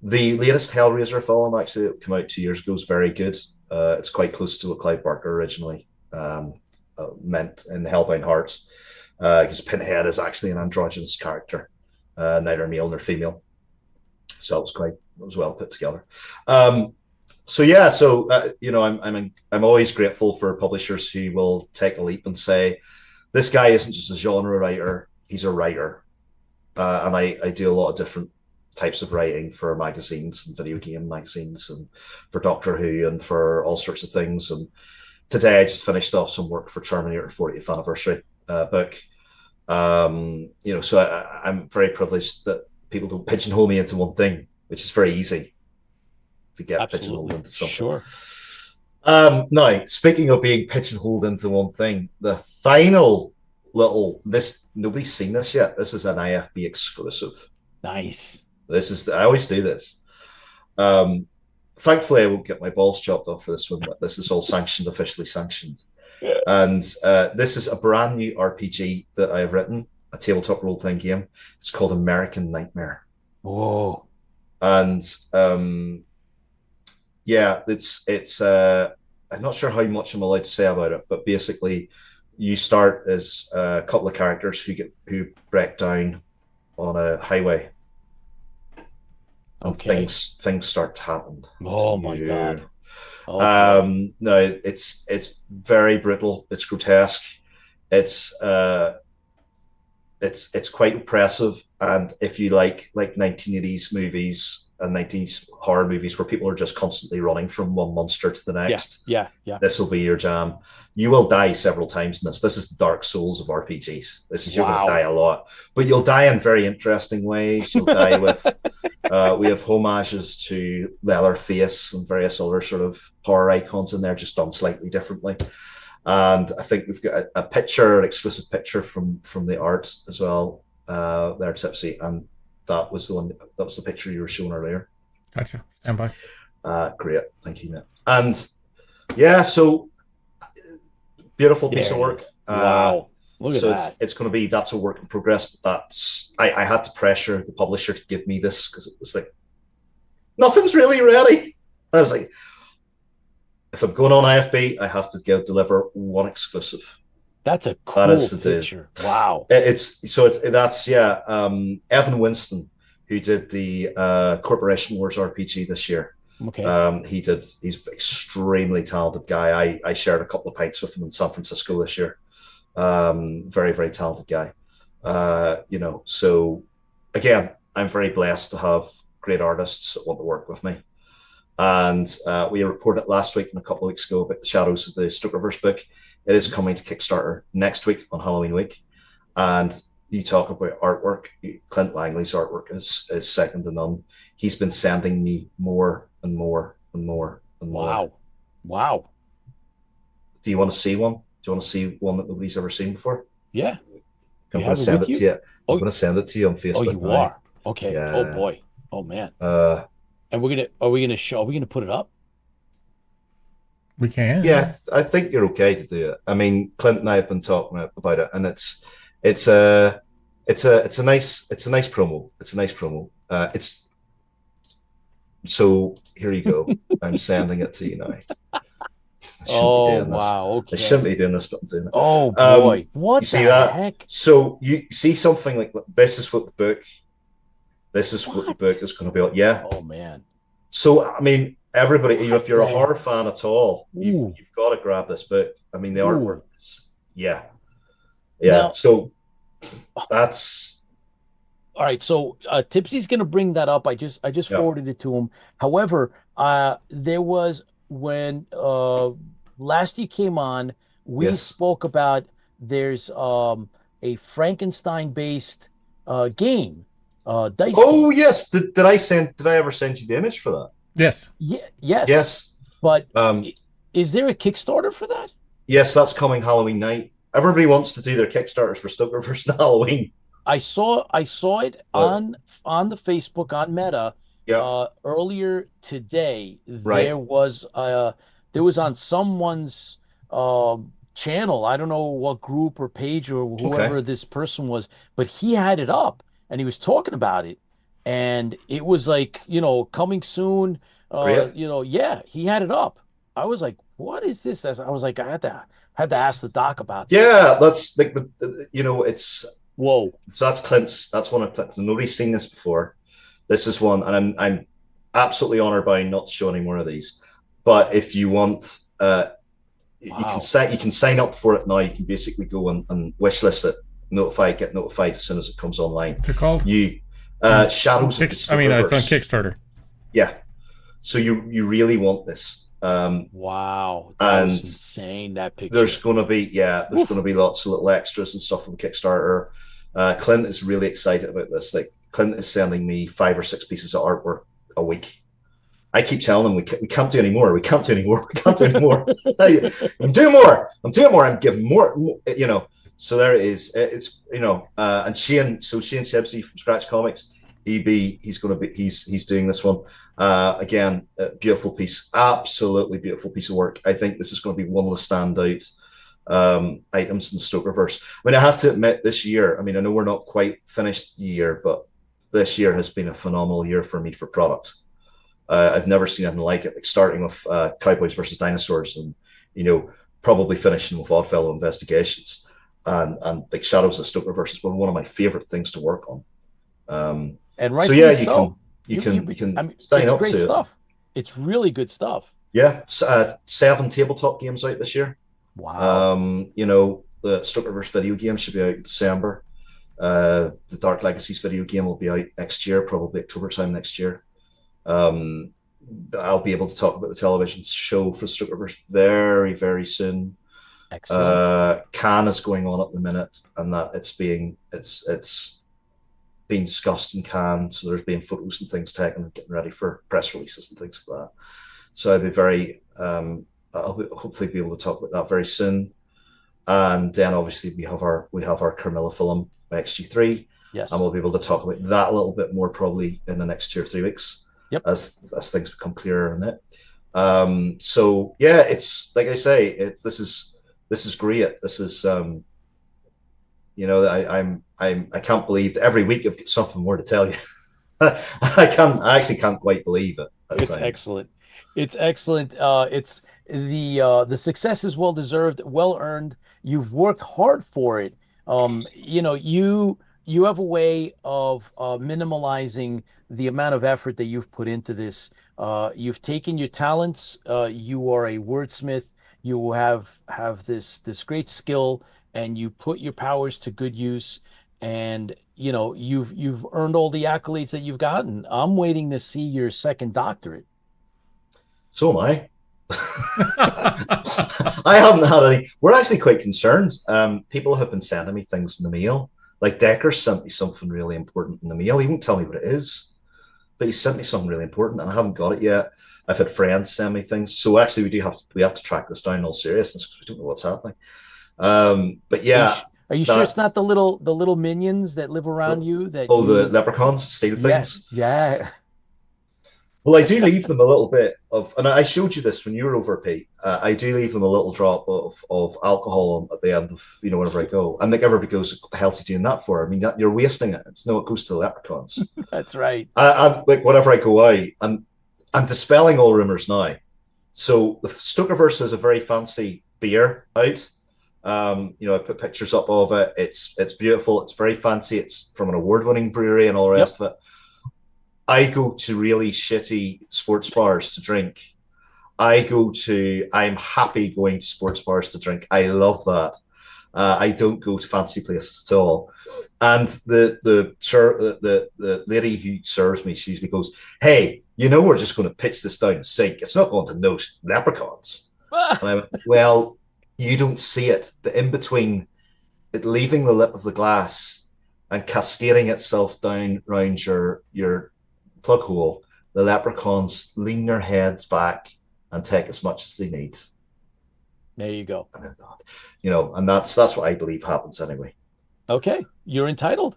Speaker 6: The latest Hellraiser film, actually, that came out 2 years ago, is very good. It's quite close to what Clive Barker originally meant in Hellbound Heart, because Pinhead is actually an androgynous character, neither male nor female. So it was well put together. I'm always grateful for publishers who will take a leap and say, this guy isn't just a genre writer, he's a writer. And I do a lot of different types of writing for magazines and video game magazines, and for Doctor Who, and for all sorts of things. And today I just finished off some work for Terminator 40th anniversary book. So I'm very privileged that people don't pigeonhole me into one thing, which is very easy to get pigeonholed into something.
Speaker 3: Sure.
Speaker 6: Now, speaking of being pigeonholed into one thing, the final nobody's seen this yet. This is an IFB exclusive.
Speaker 3: Nice.
Speaker 6: I always do this. Thankfully, I won't get my balls chopped off for this one. But this is all sanctioned, officially sanctioned. And this is a brand new RPG that I have written, a tabletop role playing game. It's called American Nightmare.
Speaker 3: Whoa.
Speaker 6: And yeah, it's I'm not sure how much I'm allowed to say about it, but basically, you start as a couple of characters who break down on a highway, and
Speaker 3: Okay.
Speaker 6: things start to happen.
Speaker 3: Oh
Speaker 6: to
Speaker 3: my
Speaker 6: you.
Speaker 3: God. Okay.
Speaker 6: No, it's very brutal. It's grotesque. It's it's quite impressive. And if you like 1980s movies and 1980s horror movies where people are just constantly running from one monster to the next,
Speaker 3: Yeah.
Speaker 6: this will be your jam. You will die several times in this. This is the Dark Souls of RPGs. This is You're going to die a lot, but you'll die in very interesting ways. You'll die with we have homages to Leatherface and various other sort of horror icons in there, just done slightly differently. And I think we've got a picture, an exclusive picture from the art as well. There, Tipsy, and that was the picture you were showing earlier.
Speaker 2: Gotcha. Stand by.
Speaker 6: Great, thank you, mate. And yeah, so beautiful piece of work.
Speaker 3: Wow. Look at that.
Speaker 6: It's going to be, that's a work in progress, but I had to pressure the publisher to give me this because it was like, nothing's really ready. I was like, if I'm going on IFB, I have to deliver one exclusive.
Speaker 3: That's a cool picture. Wow.
Speaker 6: That's Evan Winston, who did the Corporation Wars RPG this year.
Speaker 3: Okay.
Speaker 6: He's extremely talented guy. I shared a couple of pints with him in San Francisco this year. Very, very talented guy. So again, I'm very blessed to have great artists that want to work with me. And we reported last week and a couple of weeks ago about the Shadows of the Stokerverse book. It is coming to Kickstarter next week on Halloween week. And you talk about artwork. Clint Langley's artwork is second to none. He's been sending me more and more and more and more.
Speaker 3: Wow.
Speaker 6: Do you want to see one? Do you want to see one that nobody's ever seen before?
Speaker 3: Yeah.
Speaker 6: I'm going to send it to you. I'm going to send it to you on Facebook.
Speaker 3: Oh, you are? Okay.
Speaker 6: Yeah.
Speaker 3: Oh boy. Oh man. And are we gonna put it up?
Speaker 2: We can.
Speaker 6: Yeah, I think you're okay to do it. I mean, Clint and I have been talking about it, and it's a nice promo. It's a nice promo. So here you go. I'm sending it to you now.
Speaker 3: Oh wow! Okay.
Speaker 6: I shouldn't be doing this, but I'm doing it.
Speaker 3: Oh boy! What
Speaker 6: you see
Speaker 3: the
Speaker 6: that?
Speaker 3: heck?
Speaker 6: So you see something like this is what the book. This is what the book is going to be like. Yeah.
Speaker 3: Oh man.
Speaker 6: So I mean, everybody, if you're a horror fan at all, you've got to grab this book. I mean, the artwork is, yeah. Now, so that's
Speaker 3: all right. So Tipsy's going to bring that up. I just forwarded it to him. However, there was when last you came on, we spoke about there's a Frankenstein-based game. Dice game.
Speaker 6: Yes. Did I ever send you the image for that?
Speaker 2: Yes.
Speaker 6: Yes.
Speaker 3: But is there a Kickstarter for that?
Speaker 6: Yes, that's coming Halloween night. Everybody wants to do their Kickstarters for Stokerverse and Halloween.
Speaker 3: I saw it on the Facebook on Meta earlier today.
Speaker 6: Right.
Speaker 3: There was on someone's channel. I don't know what group or page or whoever this person was, but he had it up and he was talking about it. And it was like, coming soon. He had it up. I was like, what is this? I was like, I had to ask the doc about this.
Speaker 6: Yeah, that's like it's
Speaker 3: whoa.
Speaker 6: That's Clint's. That's one of Clint's. Nobody's seen this before. This is one, and I'm absolutely honored by not to show any more of these. But if you want, you can sign up for it now. You can basically go and wishlist it, get notified as soon as it comes online.
Speaker 2: What's it called?
Speaker 6: Shadows of the Stokerverse.
Speaker 2: I mean, it's on Kickstarter.
Speaker 6: Yeah. So you really want this.
Speaker 3: Wow. That was insane, that picture.
Speaker 6: There's going to be lots of little extras and stuff on Kickstarter. Clint is really excited about this. Like, Clint is sending me 5 or 6 pieces of artwork a week. I keep telling him we can't do any more. We can't do any more. We can't do any more. I'm doing more. I'm giving more. So there it is. It's and Shane Sebsey from Scratch Comics. He's going to be he's doing this one again. Beautiful piece, absolutely beautiful piece of work. I think this is going to be one of the standout items in the Stokerverse. I mean, I have to admit, this year, I mean, I know we're not quite finished the year, but this year has been a phenomenal year for me for product. I've never seen anything like it. Like starting with Cowboys versus Dinosaurs, and probably finishing with Oddfellow Investigations, and like Shadows of the Stokerverse has been one of my favorite things to work on.
Speaker 3: And right,
Speaker 6: so yeah, you can
Speaker 3: I mean,
Speaker 6: sign
Speaker 3: it's
Speaker 6: up
Speaker 3: great
Speaker 6: to
Speaker 3: stuff.
Speaker 6: it.
Speaker 3: It's really good stuff.
Speaker 6: Yeah, 7 tabletop games out this year.
Speaker 3: Wow.
Speaker 6: The Stokerverse video game should be out in December. The Dark Legacies video game will be out next year, probably October time next year. I'll be able to talk about the television show for Stokerverse very, very soon.
Speaker 3: Excellent.
Speaker 6: Cannes is going on at the minute, and that it's being discussed in Cannes. So there's been photos and things taken and getting ready for press releases and things like that. So I'll be very hopefully be able to talk about that very soon. And then obviously we have our Carmilla film XG3.
Speaker 3: Yes.
Speaker 6: And we'll be able to talk about that a little bit more probably in the next 2 or 3 weeks.
Speaker 3: Yep.
Speaker 6: As things become clearer in it. So yeah, it's like I say, this is great. This is I can't believe every week I've got something more to tell you. I actually can't quite believe it.
Speaker 3: It's excellent. It's excellent. It's the success is well deserved, well earned. You've worked hard for it. You have a way of minimalizing the amount of effort that you've put into this. You've taken your talents. You are a wordsmith. You have this great skill, and you put your powers to good use. And you've earned all the accolades that you've gotten. I'm waiting to see your second doctorate.
Speaker 6: So am I. I haven't had any. We're actually quite concerned. People have been sending me things in the mail. Like Decker sent me something really important in the mail. He won't tell me what it is, but he sent me something really important, and I haven't got it yet. I've had friends send me things, so actually we have to track this down in all seriousness because we don't know what's happening. But yeah,
Speaker 3: are you sure it's not the little minions that live around you? The
Speaker 6: leprechauns steal things.
Speaker 3: Yeah.
Speaker 6: Well, I do leave them a little bit of, and I showed you this when you were over, Pete. I do leave them a little drop of alcohol at the end of, whenever I go. And like everybody goes, what the hell's he doing that for? I mean, you're wasting it. It goes to the leprechauns.
Speaker 3: That's right.
Speaker 6: I'm like, whenever I go out, I'm dispelling all rumors now. So the Stokerverse has a very fancy beer out. I put pictures up of it. It's beautiful. It's very fancy. It's from an award-winning brewery and all the rest of it. I go to really shitty sports bars to drink. I'm happy going to sports bars to drink. I love that. I don't go to fancy places at all. And the lady who serves me, she usually goes, "Hey, we're just going to pitch this down the sink. It's not going to no leprechauns." And I went, "Well, you don't see it. But in between it leaving the lip of the glass and cascading itself down round your plug hole, the leprechauns lean their heads back and take as much as they need."
Speaker 3: There you go.
Speaker 6: And I thought, and that's what I believe happens anyway.
Speaker 3: Okay, you're entitled.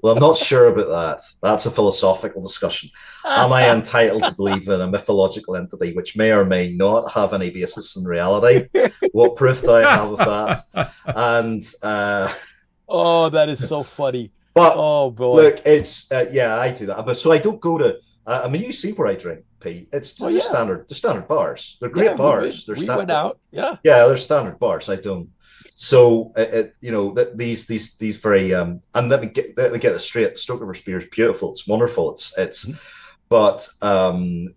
Speaker 6: Well, I'm not sure about that. That's a philosophical discussion. Am I entitled to believe in a mythological entity which may or may not have any basis in reality? What proof do I have of that? And
Speaker 3: oh, that is so funny.
Speaker 6: But
Speaker 3: oh boy,
Speaker 6: look, it's I do that. But so I don't go to. I mean, you see where I drink, Pete. It's standard bars. They're great bars.
Speaker 3: We went out. Yeah,
Speaker 6: they're standard bars. I don't. So these very and let me get this straight. Stokerverse beer is beautiful. It's wonderful. But the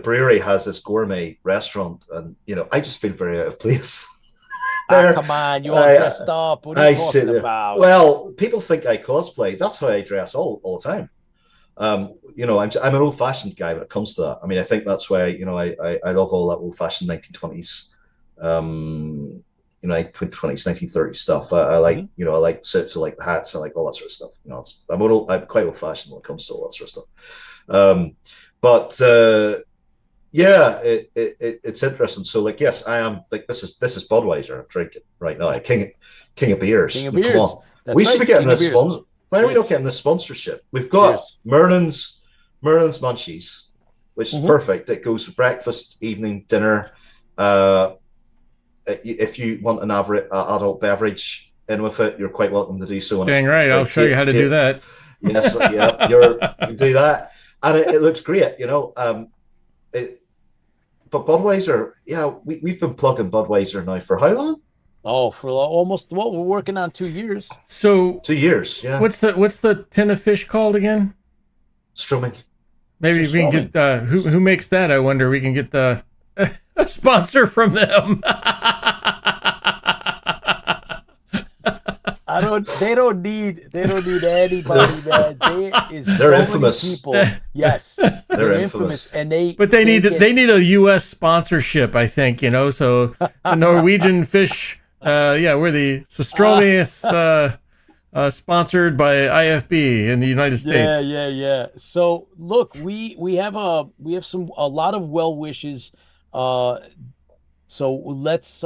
Speaker 6: brewery has this gourmet restaurant, and I just feel very out of place.
Speaker 3: Come on, you all dressed up. What are you talking about?
Speaker 6: Well, people think I cosplay. That's how I dress all the time. I'm an old-fashioned guy when it comes to that. I mean, I think that's why I love all that old-fashioned 1920s, 1920s, 1930s stuff. I like I like suits, I like the hats, I like all that sort of stuff. I'm quite old-fashioned when it comes to all that sort of stuff. Yeah, it's interesting. So, like, yes, I am. Like, this is Budweiser I'm drinking right now. King of beers.
Speaker 3: King of beers.
Speaker 6: Come on. We should be getting this sponsor. Why are we not
Speaker 3: Cheers.
Speaker 6: getting this sponsorship? We've got
Speaker 3: Cheers.
Speaker 6: Merlin's Munchies, which is
Speaker 3: Mhm.
Speaker 6: perfect. It goes for breakfast, evening, dinner. Uh, if you want an adult beverage in with it, you're quite welcome to do so. And
Speaker 2: Dang
Speaker 6: it's
Speaker 2: right.
Speaker 6: very
Speaker 2: I'll show you how to do that.
Speaker 6: Yes, yeah, you can do that, and it looks great. It, but Budweiser, yeah, we've been plugging Budweiser now for how long?
Speaker 3: Oh, for almost, well, we're working on 2 years.
Speaker 2: So
Speaker 6: 2 years, yeah.
Speaker 2: what's the tin of fish called again?
Speaker 6: Strumming.
Speaker 2: Maybe we can get who makes that? I wonder. We can get the a sponsor from them.
Speaker 3: They don't need anybody, man.
Speaker 6: They're infamous.
Speaker 3: Many people. Yes,
Speaker 6: They're infamous.
Speaker 3: and
Speaker 2: But they need a U.S. sponsorship, I think. So the Norwegian fish. We're the Sostromy sponsored by IFB in the United States.
Speaker 3: Yeah. So look, we have a lot of well wishes. So let's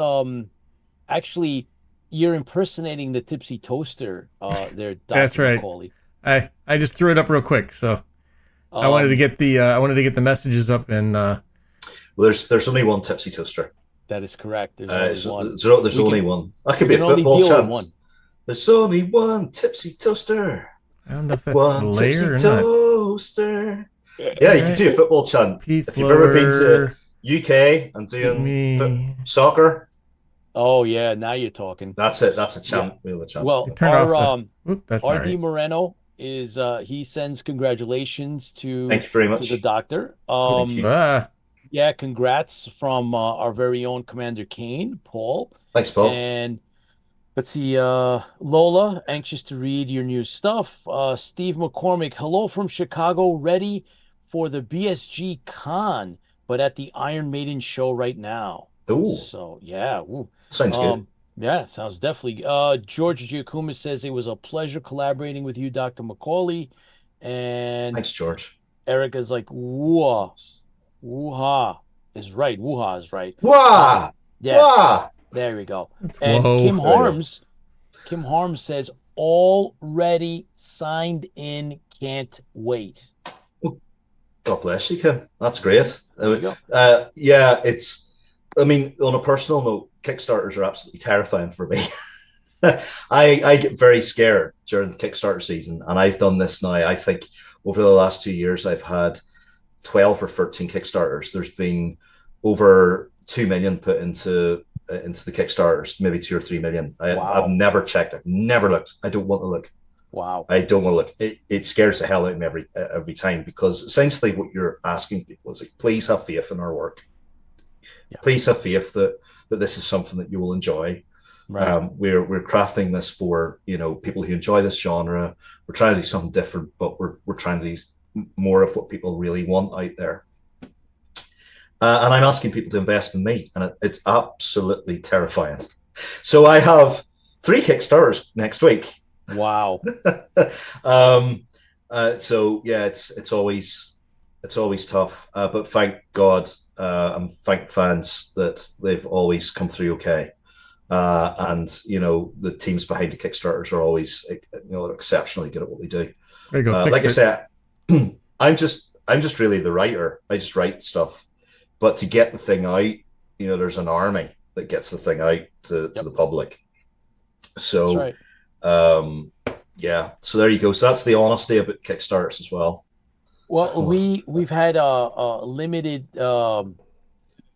Speaker 3: actually, you're impersonating the Tipsy Toaster there, Dr.
Speaker 2: That's right.
Speaker 3: Macaulay.
Speaker 2: I just threw it up real quick, so I wanted to get the messages up and.
Speaker 6: Well, there's only one Tipsy Toaster.
Speaker 3: That is correct. There's only one.
Speaker 6: There's only one. That could be a football chant. There's only one Tipsy Toaster.
Speaker 2: I don't know if that's
Speaker 6: one
Speaker 2: Tipsy
Speaker 6: Toaster. Yeah, you can do a football chant.
Speaker 2: Pete's
Speaker 6: if you've ever been to UK and doing soccer.
Speaker 3: Oh yeah, now you're talking.
Speaker 6: That's it. That's a chant.
Speaker 3: Yeah.
Speaker 6: Chant.
Speaker 3: Well,
Speaker 2: that's
Speaker 3: RD
Speaker 2: right.
Speaker 3: Moreno is he sends congratulations to
Speaker 6: thank you very much
Speaker 3: to the doctor.
Speaker 6: Thank you.
Speaker 3: Yeah, congrats from our very own Commander Kane, Paul.
Speaker 6: Thanks, Paul.
Speaker 3: And let's see, Lola, anxious to read your new stuff. Steve McCormick, hello from Chicago, ready for the BSG Con, but at the Iron Maiden show right now.
Speaker 6: Ooh.
Speaker 3: So, yeah. Ooh.
Speaker 6: Sounds good.
Speaker 3: Yeah, sounds definitely. George Giacomo says it was a pleasure collaborating with you, Dr. Macaulay. And
Speaker 6: thanks, George.
Speaker 3: Erica's like, whoa. Woo-ha is right. Woo-ha is right.
Speaker 6: Wah!
Speaker 3: Yeah.
Speaker 6: Wah!
Speaker 3: There we go. And
Speaker 2: Whoa.
Speaker 3: Kim Harms says, already signed in, can't wait.
Speaker 6: God bless you, Kim. That's great.
Speaker 3: There you go.
Speaker 6: I mean, on a personal note, Kickstarters are absolutely terrifying for me. I get very scared during the Kickstarter season, and I've done this now. I think over the last 2 years, I've had 12 or 13 Kickstarters. There's been over 2 million put into the Kickstarters, maybe 2 or 3 million. I've never checked. I've never looked. I don't want to look.
Speaker 3: Wow.
Speaker 6: I don't want to look. It scares the hell out of me every time, because essentially what you're asking people is like, please have faith in our work. Yeah. Please have faith that this is something that you will enjoy. Right. We're crafting this for people who enjoy this genre. We're trying to do something different, but we're trying to do more of what people really want out there. And I'm asking people to invest in me, and it's absolutely terrifying. So I have 3 Kickstarters next week.
Speaker 3: Wow.
Speaker 6: So yeah, it's always tough, but thank God and thank fans that they've always come through okay. And the teams behind the Kickstarters are always exceptionally good at what they do.
Speaker 2: There you go.
Speaker 6: Like I said, I'm just really the writer. I just write stuff, but to get the thing out, there's an army that gets the thing out to the public. So,
Speaker 3: that's right.
Speaker 6: Yeah. So there you go. So that's the honesty about Kickstarters as well.
Speaker 3: Well, we've had a limited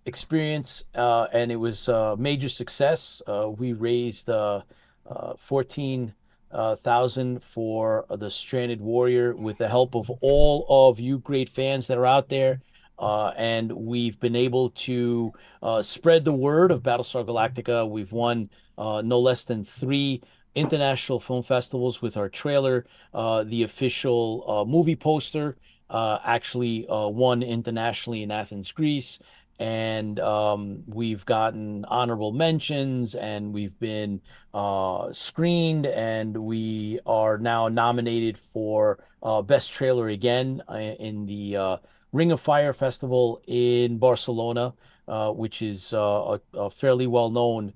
Speaker 3: experience, and it was a major success. We raised 14,000 for the Stranded Warrior with the help of all of you great fans that are out there. And we've been able to spread the word of Battlestar Galactica. We've won no less than 3 international film festivals with our trailer. The official movie poster actually won internationally in Athens, Greece. And we've gotten honorable mentions, and we've been screened, and we are now nominated for Best Trailer again in the Ring of Fire Festival in Barcelona, which is a fairly well-known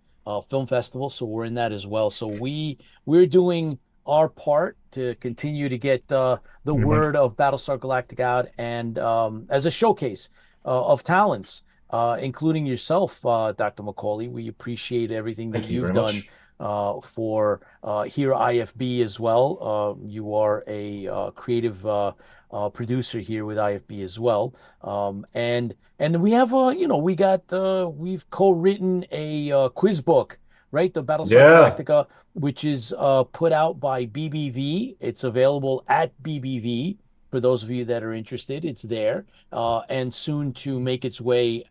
Speaker 3: film festival. So we're in that as well. So we're doing our part to continue to get the word of Battlestar Galactica out, and as a showcase of talents, including yourself, Dr. McCauley. We appreciate everything that
Speaker 6: Thank you
Speaker 3: you've
Speaker 6: very
Speaker 3: done
Speaker 6: much.
Speaker 3: for here IFB as well. You are a creative producer here with IFB as well. And we have we've co-written a quiz book, right? The Battlestar
Speaker 6: Yeah.
Speaker 3: Galactica, which is put out by BBV. It's available at BBV for those of you that are interested. It's there, and soon to make its way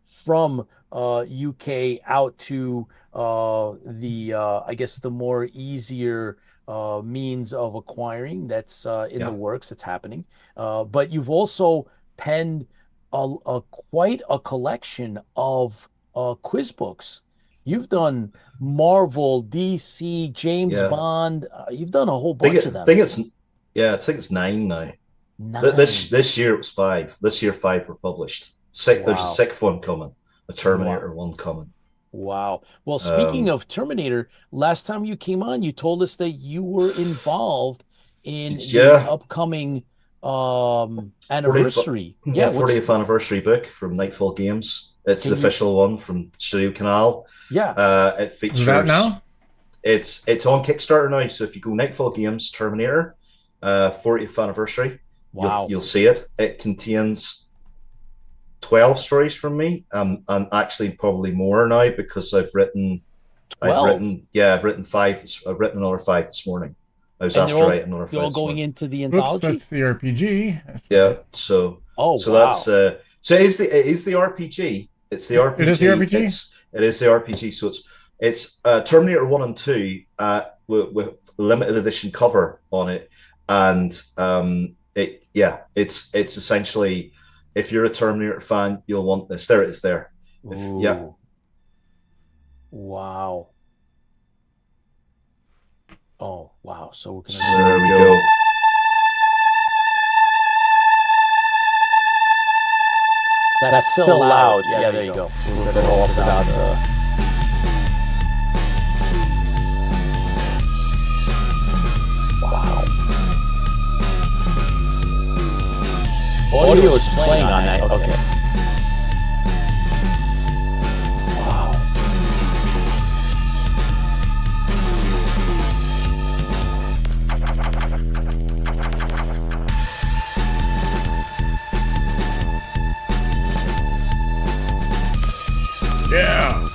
Speaker 3: from UK out to I guess the more easier means of acquiring. That's in the
Speaker 6: Yeah.
Speaker 3: works. It's happening. But you've also penned quite a collection of quiz books. You've done Marvel, DC, James
Speaker 6: Yeah.
Speaker 3: Bond. You've done a whole
Speaker 6: Think
Speaker 3: bunch
Speaker 6: it,
Speaker 3: of them.
Speaker 6: think it's yeah, I think it's 9 now. This
Speaker 3: 9.
Speaker 6: this year it was 5. This year 5 were published. There's a
Speaker 3: Wow.
Speaker 6: 6th one coming, a Terminator
Speaker 3: Wow.
Speaker 6: one coming.
Speaker 3: Wow. Well, speaking of Terminator, last time you came on, you told us that you were involved in the
Speaker 6: Yeah,
Speaker 3: upcoming
Speaker 6: 40th,
Speaker 3: anniversary.
Speaker 6: yeah,
Speaker 3: what's
Speaker 6: 40th anniversary book from Nightfall Games. It's the
Speaker 3: Can you
Speaker 6: official one from Studio Canal.
Speaker 3: Yeah.
Speaker 6: It
Speaker 2: Is it out
Speaker 6: features.
Speaker 2: now?
Speaker 6: It's on Kickstarter now. So if you go Nightfall Games Terminator, 40th anniversary,
Speaker 3: Wow.
Speaker 6: you'll see it. It contains 12 stories from me, and actually probably more now because I've written
Speaker 3: 12.
Speaker 6: I've written 5. I've written another 5 this morning. I was
Speaker 3: And
Speaker 6: asked
Speaker 3: they're
Speaker 6: to
Speaker 3: all
Speaker 6: write another 5
Speaker 3: they're all
Speaker 6: this
Speaker 3: going
Speaker 6: morning.
Speaker 3: into the
Speaker 2: Oops,
Speaker 3: anthology?
Speaker 2: that's the RPG.
Speaker 6: Yeah, so
Speaker 3: Oh,
Speaker 6: so
Speaker 3: wow.
Speaker 6: that's so it is the RPG. It's the RPG.
Speaker 2: It is the RPG?
Speaker 6: It is the RPG. So it's Terminator 1 and 2 with limited edition cover on it, and it's essentially, if you're a Terminator fan, you'll want this. There it is. There. Yeah.
Speaker 3: Ooh. Wow. Oh, wow. So we're
Speaker 6: So
Speaker 3: gonna
Speaker 6: there we go.
Speaker 3: That's still loud. Yeah, there you go. We'll go off without Wow. Audio is playing on that. Okay. Wow.
Speaker 2: Yeah.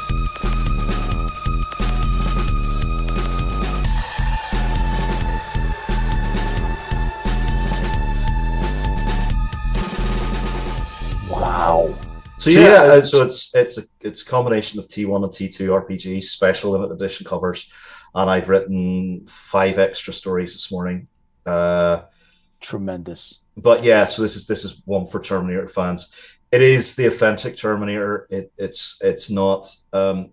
Speaker 3: Wow.
Speaker 6: So yeah, so it's a combination of T1 and T2 RPGs, special limited edition covers, and I've written 5 extra stories this morning.
Speaker 3: Tremendous.
Speaker 6: But yeah, so this is one for Terminator fans. It is the authentic Terminator. It's not. And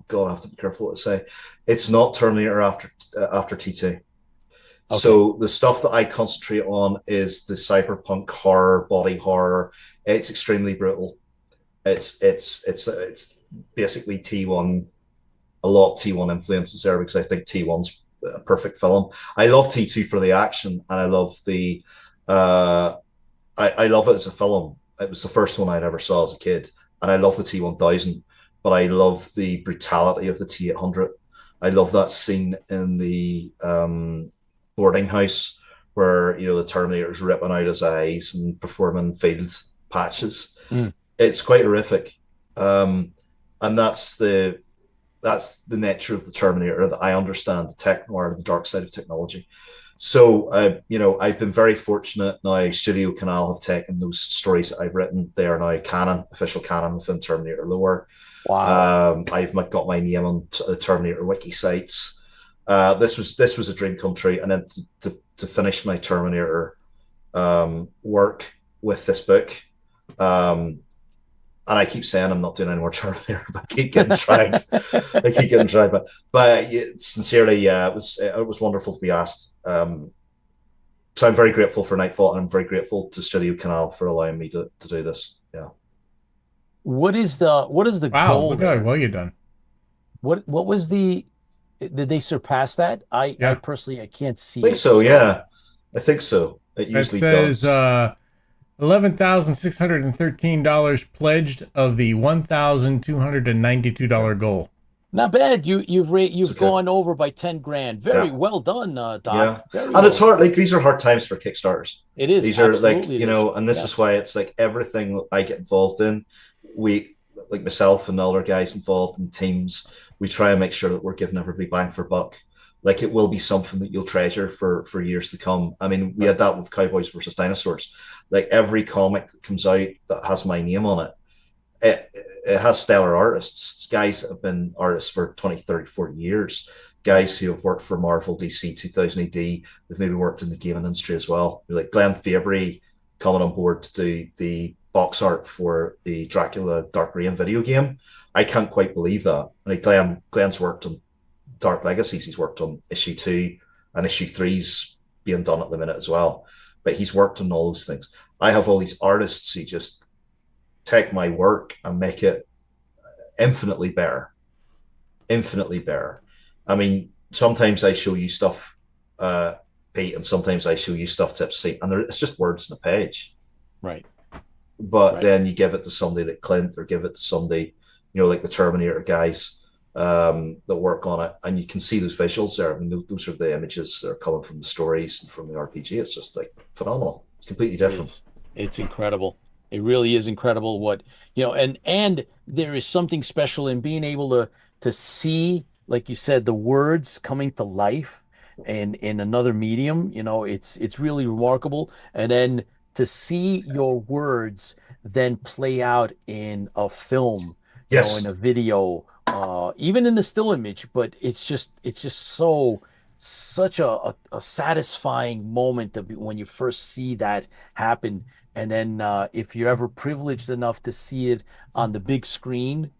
Speaker 6: God, I have to be careful what to say. It's not Terminator after T2. Okay. So the stuff that I concentrate on is the cyberpunk horror, body horror. It's extremely brutal. It's basically T1. A lot of T1 influences there because I think T1's a perfect film. I love T2 for the action, and I love the. I love it as a film. It was the first one I ever saw as a kid, and I love the T1000, but I love the brutality of the T800. I love that scene in the boarding house where the Terminator's ripping out his eyes and performing field patches. It's quite horrific, and that's the nature of the Terminator, that I understand the tech noir, the dark side of technology. So, I've been very fortunate. Now, Studio Canal have taken those stories that I've written. They are now canon, official canon within Terminator lore.
Speaker 3: Wow.
Speaker 6: I've got my name on the Terminator wiki sites. This was a dream come true, and then to finish my Terminator work with this book. And I keep saying I'm not doing any more Terminator, but I keep getting dragged. But sincerely, yeah, it was wonderful to be asked. So I'm very grateful for Nightfall, and I'm very grateful to Studio Canal for allowing me to do this. Yeah.
Speaker 3: What is the
Speaker 2: Wow,
Speaker 3: goal
Speaker 2: look
Speaker 3: there?
Speaker 2: how well you done.
Speaker 3: What was the Did they surpass that? I
Speaker 2: Yeah.
Speaker 3: personally I can't see
Speaker 6: I think
Speaker 3: it.
Speaker 6: so, yeah. I think so. It
Speaker 2: That
Speaker 6: usually
Speaker 2: says
Speaker 6: does.
Speaker 2: $11,613 pledged of the $1,292 goal.
Speaker 3: Not bad. You've
Speaker 6: It's okay.
Speaker 3: gone over by 10 grand. Very
Speaker 6: Yeah.
Speaker 3: well done,
Speaker 6: Yeah.
Speaker 3: Doc. Very
Speaker 6: And it's
Speaker 3: well.
Speaker 6: hard. Like, these are hard times for Kickstarters.
Speaker 3: It is.
Speaker 6: These are like,
Speaker 3: Absolutely it
Speaker 6: you
Speaker 3: is.
Speaker 6: know, and this is
Speaker 3: Yes.
Speaker 6: why it's like everything I get involved in, we, like myself and other guys involved in teams, we try and make sure that we're giving everybody bang for buck. Like, it will be something that you'll treasure for years to come. I mean, we had that with Cowboys versus Dinosaurs. Like, every comic that comes out that has my name on it has stellar artists. It's guys that have been artists for 20, 30, 40 years. Guys who have worked for Marvel, DC, 2000 AD. They've maybe worked in the gaming industry as well. Like Glenn Fabry coming on board to do the box art for the Dracula Dark Reign video game. I can't quite believe that. Like Glenn's worked on Dark Legacies. He's worked on issue 2 and issue 3's being done at the minute as well. But he's worked on all those things. I have all these artists who just take my work and make it infinitely better. Infinitely better. I mean, sometimes I show you stuff, Pete, and sometimes I show you stuff, Tipsy, and it's just words on a page.
Speaker 3: Right.
Speaker 6: But
Speaker 3: Right.
Speaker 6: then you give it to somebody like Clint, or give it to somebody, you know, like the Terminator guys that work on it, and you can see those visuals there. I mean, those are the images that are coming from the stories and from the RPG. It's just like phenomenal. It's completely different.
Speaker 3: It's incredible. It really is incredible what, and there is something special in being able to see, like you said, the words coming to life and in another medium. It's really remarkable. And then to see your words then play out in a film,
Speaker 6: Yes.
Speaker 3: in a video, even in the still image, but it's just such a satisfying moment when you first see that happen. And then if you're ever privileged enough to see it on the big screen,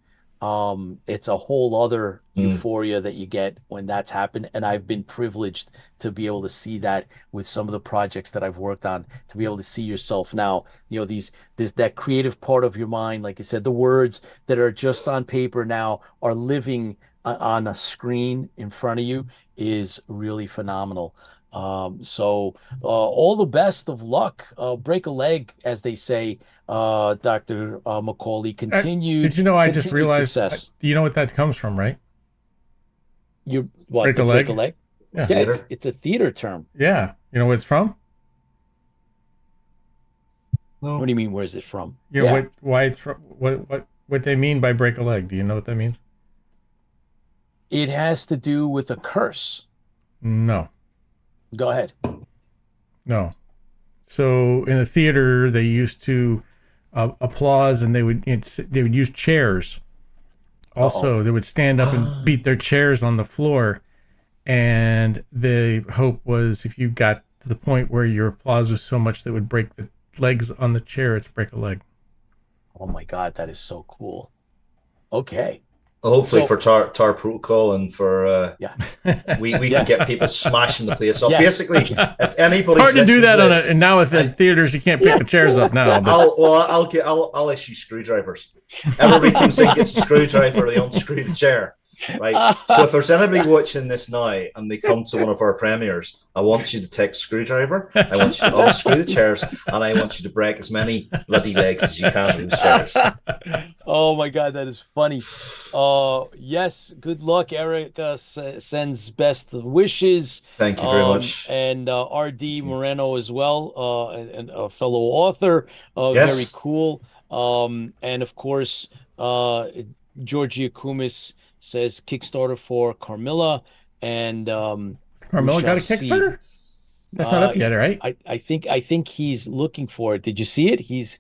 Speaker 3: it's a whole other euphoria that you get when that's happened. And I've been privileged to be able to see that with some of the projects that I've worked on, to be able to see yourself now, that creative part of your mind, like you said, the words that are just on paper now are living on a screen in front of you is really phenomenal. So all the best of luck. Break a leg, as they say, Dr. Macaulay.
Speaker 2: Did you know I just realized?
Speaker 3: Success.
Speaker 2: You know what that comes from, right?
Speaker 3: You what?
Speaker 2: Break a
Speaker 3: to
Speaker 2: leg?
Speaker 3: Break a leg?
Speaker 2: Yeah.
Speaker 3: Yeah,
Speaker 6: Theater.
Speaker 3: it's a theater term.
Speaker 2: Yeah. You know what it's from?
Speaker 3: What do you mean? Where is it from?
Speaker 2: You know
Speaker 3: Yeah.
Speaker 2: why it's from? What they mean by break a leg? Do you know what that means?
Speaker 3: It has to do with a curse.
Speaker 2: No.
Speaker 3: Go ahead.
Speaker 2: No. So in the theater, they used to applause, and they would use chairs. Also, they would stand up and beat their chairs on the floor, and the hope was if you got to the point where your applause was so much that it would break the legs on the chair, it's break a leg.
Speaker 3: Oh my God, that is so cool. Okay.
Speaker 6: Hopefully
Speaker 3: So-
Speaker 6: for Tar Protocol and for
Speaker 3: Yeah.
Speaker 6: we can get people smashing the place up.
Speaker 3: Yes.
Speaker 6: Basically, if anybody's
Speaker 2: Hard to do
Speaker 6: listening
Speaker 2: that on
Speaker 6: this,
Speaker 2: and now with the theaters you can't pick the chairs up now. But
Speaker 6: I'll issue screwdrivers. Everybody comes in, gets a screwdriver, they unscrew the chair. Right. So if there's anybody watching this now and they come to one of our premieres, I want you to take a screwdriver, I want you to unscrew the chairs, and I want you to break as many bloody legs as you can in those chairs.
Speaker 3: Oh my God, that is funny. Yes, good luck. Erica sends best wishes.
Speaker 6: Thank you very much.
Speaker 3: And RD Moreno as well, and a fellow author.
Speaker 6: Yes.
Speaker 3: Very cool. And of course, Georgia Kumis says Kickstarter for Carmilla, and
Speaker 2: Carmilla
Speaker 3: we
Speaker 2: got a
Speaker 3: shall see.
Speaker 2: Kickstarter? That's not up yet, right?
Speaker 3: I think he's looking for it. Did you see it? He's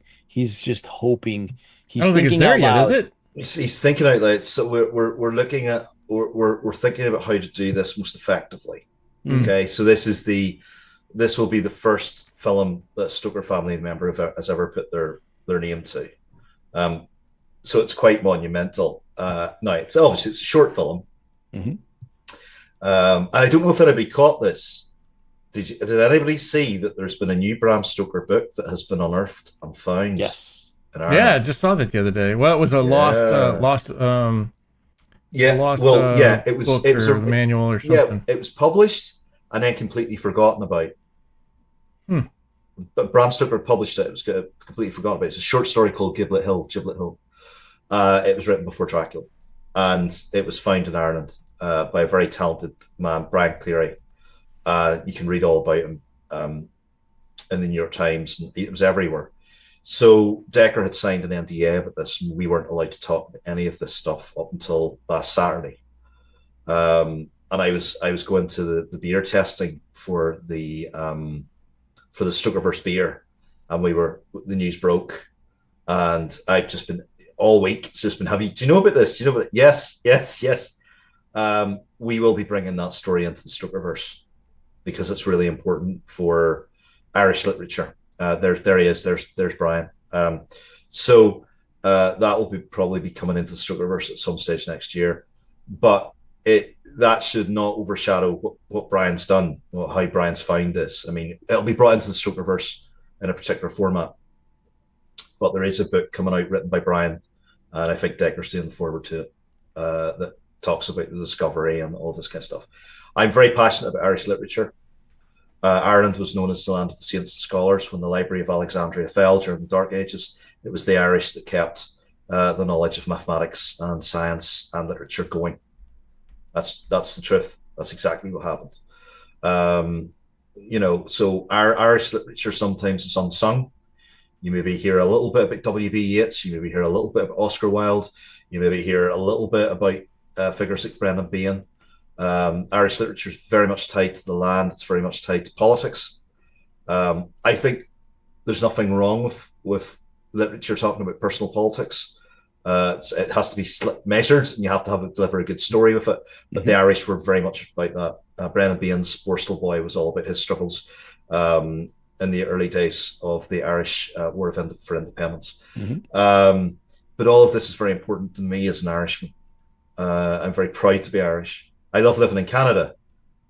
Speaker 3: just hoping. He's
Speaker 2: I don't think it's
Speaker 3: thinking
Speaker 2: there
Speaker 3: out
Speaker 2: yet, is
Speaker 3: loud.
Speaker 6: Uh,
Speaker 2: it?
Speaker 6: He's thinking out loud. So we're looking at we're thinking about how to do this most effectively.
Speaker 2: Mm.
Speaker 6: Okay, so this will be the first film that a Stoker family member has ever put their name to. So it's quite monumental. Now it's obviously it's a short film.
Speaker 3: Mhm.
Speaker 6: And I don't know if anybody caught this. Did anybody see that there's been a new Bram Stoker book that has been unearthed and found?
Speaker 3: Yes.
Speaker 6: In Ireland?
Speaker 2: Yeah, I just saw that the other day. Well, it was a lost The lost
Speaker 6: it was
Speaker 2: book
Speaker 6: it was
Speaker 2: or the manual or something.
Speaker 6: it was published and then completely forgotten about.
Speaker 2: Hmm.
Speaker 6: But Bram Stoker published it. It was completely forgotten about. It's a short story called Giblet Hill. It was written before Dracula, and it was found in Ireland by a very talented man, Brian Cleary. You can read all about him in the New York Times, and it was everywhere. So Decker had signed an NDA about this, and we weren't allowed to talk about any of this stuff up until last Saturday. And I was going to the beer testing for the Stokerverse beer, and the news broke, and I've just been all week. It's just been heavy. Do you know about this? Do you know about it? Yes. We will be bringing that story into the Stokerverse because it's really important for Irish literature. There he is. There's Brian. So that will probably be coming into the Stokerverse at some stage next year, but that should not overshadow what Brian's done, how Brian's found this. I mean, it'll be brought into the Stokerverse in a particular format, but there is a book coming out written by Brian, and I think Decker's doing the forward to it, that talks about the discovery and all this kind of stuff. I'm very passionate about Irish literature. Ireland was known as the land of the saints and scholars when the Library of Alexandria fell during the Dark Ages. It was the Irish that kept the knowledge of mathematics and science and literature going. That's the truth. That's exactly what happened. So our Irish literature sometimes is unsung. You maybe hear a little bit about W.B. Yeats. You maybe hear a little bit about Oscar Wilde. You maybe hear a little bit about figures like Brendan Behan. Irish literature is very much tied to the land. It's very much tied to politics. I think there's nothing wrong with literature talking about personal politics. It has to be measured, and you have to deliver a good story with it. But the Irish were very much like that. Brendan Behan's Borstal Boy was all about his struggles in the early days of the Irish War for Independence. But all of this is very important to me as an Irishman. I'm very proud to be Irish. I love living in Canada,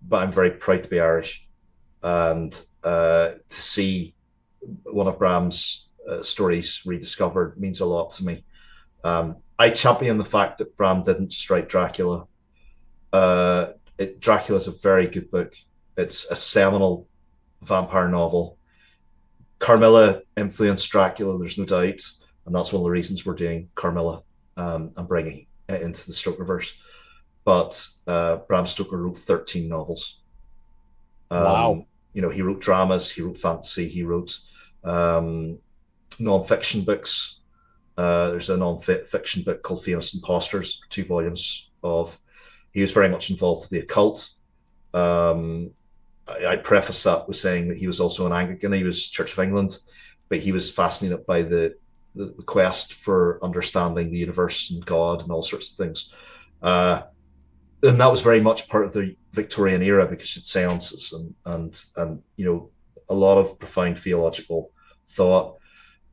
Speaker 6: but I'm very proud to be Irish. And to see one of Bram's stories rediscovered means a lot to me. I champion the fact that Bram didn't just write Dracula. Dracula is a very good book. It's a seminal vampire novel. Carmilla influenced Dracula, there's no doubt, and that's one of the reasons we're doing Carmilla and bringing it into the Stokerverse. But Bram Stoker wrote 13 novels.
Speaker 3: Wow.
Speaker 6: He wrote dramas, he wrote fantasy, he wrote non-fiction books. There's a non-fiction book called Famous Imposters, 2 volumes of. He was very much involved with the occult. I preface that with saying that he was also an Anglican. He was Church of England, but he was fascinated by the quest for understanding the universe and God and all sorts of things. And that was very much part of the Victorian era because it's seances and a lot of profound theological thought.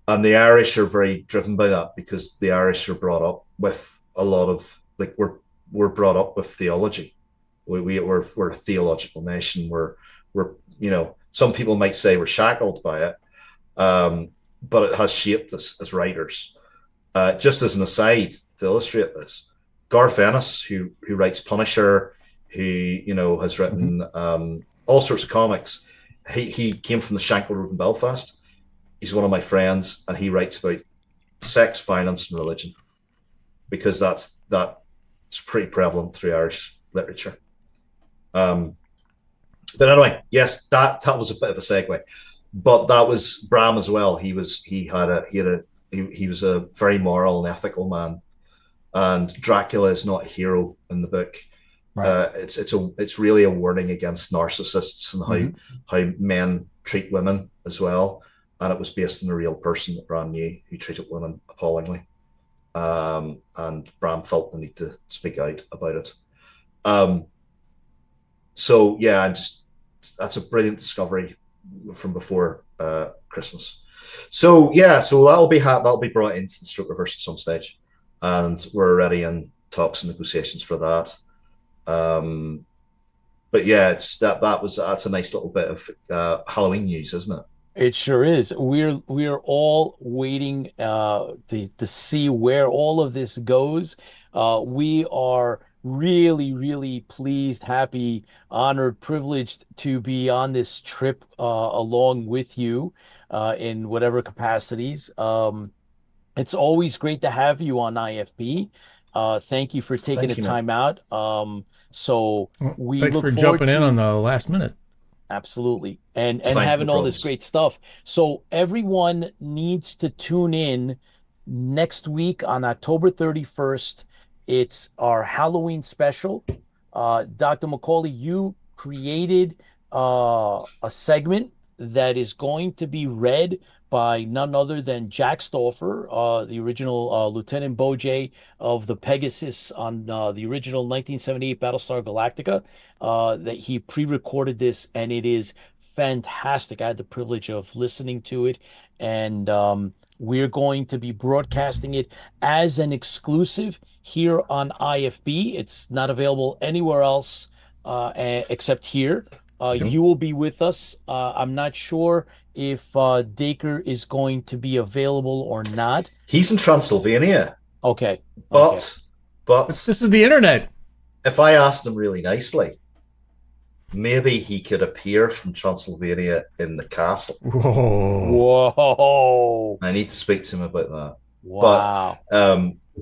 Speaker 6: And the Irish are very driven by that because the Irish are brought up with a lot of we're brought up with theology. We're a theological nation. We're some people might say we're shackled by it, but it has shaped us as writers. Just as an aside to illustrate this, Garth Ennis, who writes Punisher, who has written all sorts of comics, he came from the Shankill Road in Belfast. He's one of my friends, and he writes about sex, violence, and religion because that's pretty prevalent through Irish literature. But anyway, yes, that was a bit of a segue, but that was Bram as well. He was a very moral and ethical man, and Dracula is not a hero in the book. Right. It's really a warning against narcissists and how men treat women as well. And it was based on a real person that Bram knew who treated women appallingly. And Bram felt the need to speak out about it. So yeah, that's a brilliant discovery from before Christmas. So yeah, so that'll be brought into the Stokerverse at some stage, and we're already in talks and negotiations for that. But yeah, that's a nice little bit of Halloween news, isn't it?
Speaker 3: It sure is. We're all waiting to see where all of this goes. We are really, really pleased, happy, honored, privileged to be on this trip along with you in whatever capacities. It's always great to have you on IFB. Thank you for taking the
Speaker 6: Thank you, man.
Speaker 3: time out. So
Speaker 2: Well,
Speaker 3: we
Speaker 2: thanks
Speaker 3: look
Speaker 2: for
Speaker 3: forward
Speaker 2: jumping in on
Speaker 3: to
Speaker 2: the last minute.
Speaker 3: absolutely.
Speaker 6: It's
Speaker 3: And
Speaker 6: fine, no
Speaker 3: having all this
Speaker 6: problems.
Speaker 3: great stuff. So everyone needs to tune in next week on October 31st. It's our Halloween special. Dr. Macaulay, you created a segment that is going to be read by none other than Jack Stoffer, the original Lieutenant Bojay of the Pegasus on the original 1978 Battlestar Galactica. That he pre-recorded this, and it is fantastic. I had the privilege of listening to it, and we're going to be broadcasting it as an exclusive here on IFB. It's not available anywhere else except here.
Speaker 6: Mhm.
Speaker 3: You will be with us. I'm not sure if Dacre is going to be available or not.
Speaker 6: He's in Transylvania,
Speaker 3: Okay, okay.
Speaker 6: but
Speaker 2: But
Speaker 6: but
Speaker 2: this is the internet.
Speaker 6: if I asked him really nicely, maybe he could appear from Transylvania in the castle.
Speaker 2: Whoa.
Speaker 3: Whoa.
Speaker 6: I need to speak to him about that. But
Speaker 3: Wow.
Speaker 2: I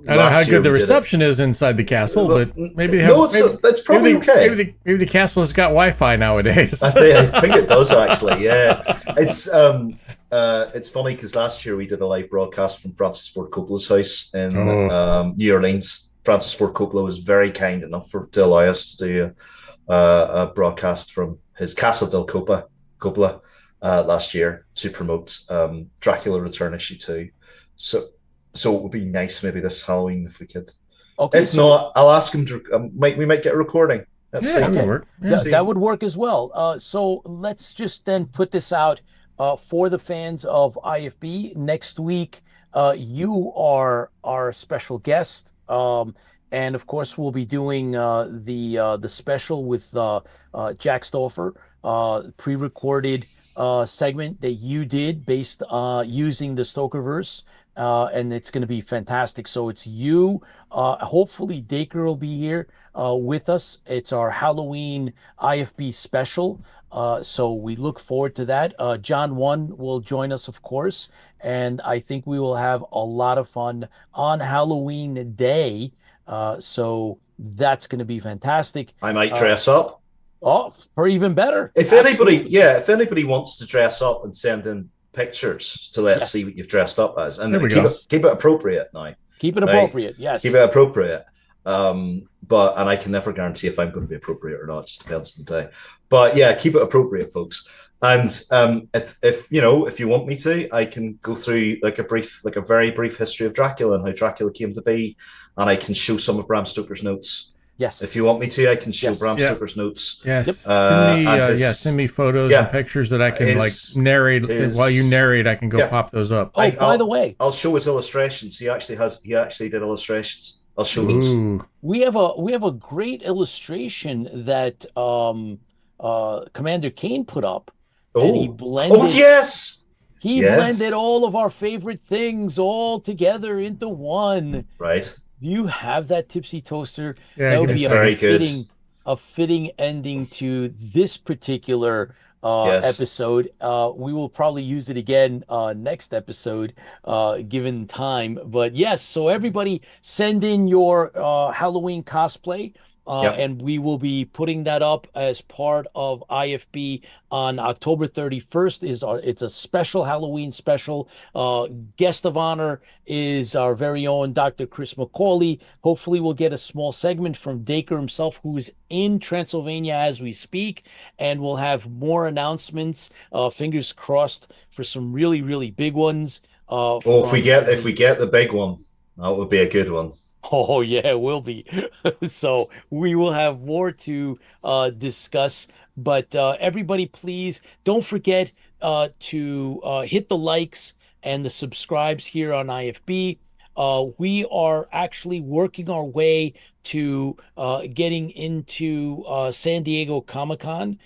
Speaker 2: don't know how
Speaker 6: last year
Speaker 2: good the
Speaker 6: we did it.
Speaker 2: reception is inside the castle, but maybe they have.
Speaker 6: No, it's probably okay.
Speaker 2: Maybe the castle has got Wi-Fi nowadays.
Speaker 6: I think it does actually. Yeah, it's funny because last year we did a live broadcast from Francis Ford Coppola's house in
Speaker 2: Oh.
Speaker 6: New Orleans. Francis Ford Coppola was very kind enough to allow us to do a broadcast from his Casa del Coppola last year to promote Dracula Return issue 2. So it would be nice maybe this Halloween if we could.
Speaker 3: Okay,
Speaker 6: If
Speaker 3: so
Speaker 6: not, I'll ask him to. We might get a recording. Let's
Speaker 2: Yeah,
Speaker 6: see.
Speaker 2: that would
Speaker 3: okay.
Speaker 2: work. Yeah.
Speaker 3: That would work as well. So let's just then put this out for the fans of IFB. Next week, you are our special guest. And of course, we'll be doing the special with Jack Stoffer, pre-recorded segment that you did based using the Stokerverse. And it's going to be fantastic. So it's you. Hopefully, Dacre will be here with us. It's our Halloween IFB special. So we look forward to that. John One will join us, of course. And I think we will have a lot of fun on Halloween Day. So that's going to be fantastic.
Speaker 6: I might dress up.
Speaker 3: Oh, or even better.
Speaker 6: If anybody wants to dress up and send in pictures to let us see what you've dressed up as, and keep it appropriate now.
Speaker 3: Keep it appropriate, yes.
Speaker 6: Keep it appropriate. But I can never guarantee if I'm going to be appropriate or not. It just depends on the day. But yeah, keep it appropriate, folks. And if you want me to, I can go through like a very brief history of Dracula and how Dracula came to be, and I can show some of Bram Stoker's notes.
Speaker 3: Yes.
Speaker 6: If you want me to, I can show Bram Stoker's notes.
Speaker 2: Yes. Send me photos and pictures that I can narrate. While you narrate, I can go pop those up.
Speaker 3: Oh, by the way,
Speaker 6: I'll show his illustrations. He actually did illustrations. I'll show those.
Speaker 3: We have a great illustration that Commander Kane put up. And he blended.
Speaker 6: Oh yes.
Speaker 3: He blended all of our favorite things all together into one.
Speaker 6: Right.
Speaker 3: Do you have that, Tipsy Toaster?
Speaker 2: Yeah,
Speaker 3: that would be
Speaker 6: a
Speaker 3: fitting ending to this particular episode. We will probably use it again next episode, given time. But yes, so everybody send in your Halloween cosplay. And we will be putting that up as part of IFB on October 31st. It's a special Halloween special. Guest of honor is our very own Dr. Chris Macaulay. Hopefully we'll get a small segment from Dacre himself, who is in Transylvania as we speak, and we'll have more announcements. Fingers crossed for some really, really big ones.
Speaker 6: If we get the big one, that would be a good one.
Speaker 3: Oh, yeah, it will be. So we will have more to discuss. But everybody, please don't forget to hit the likes and the subscribes here on IFB. We are actually working our way to getting into San Diego Comic-Con.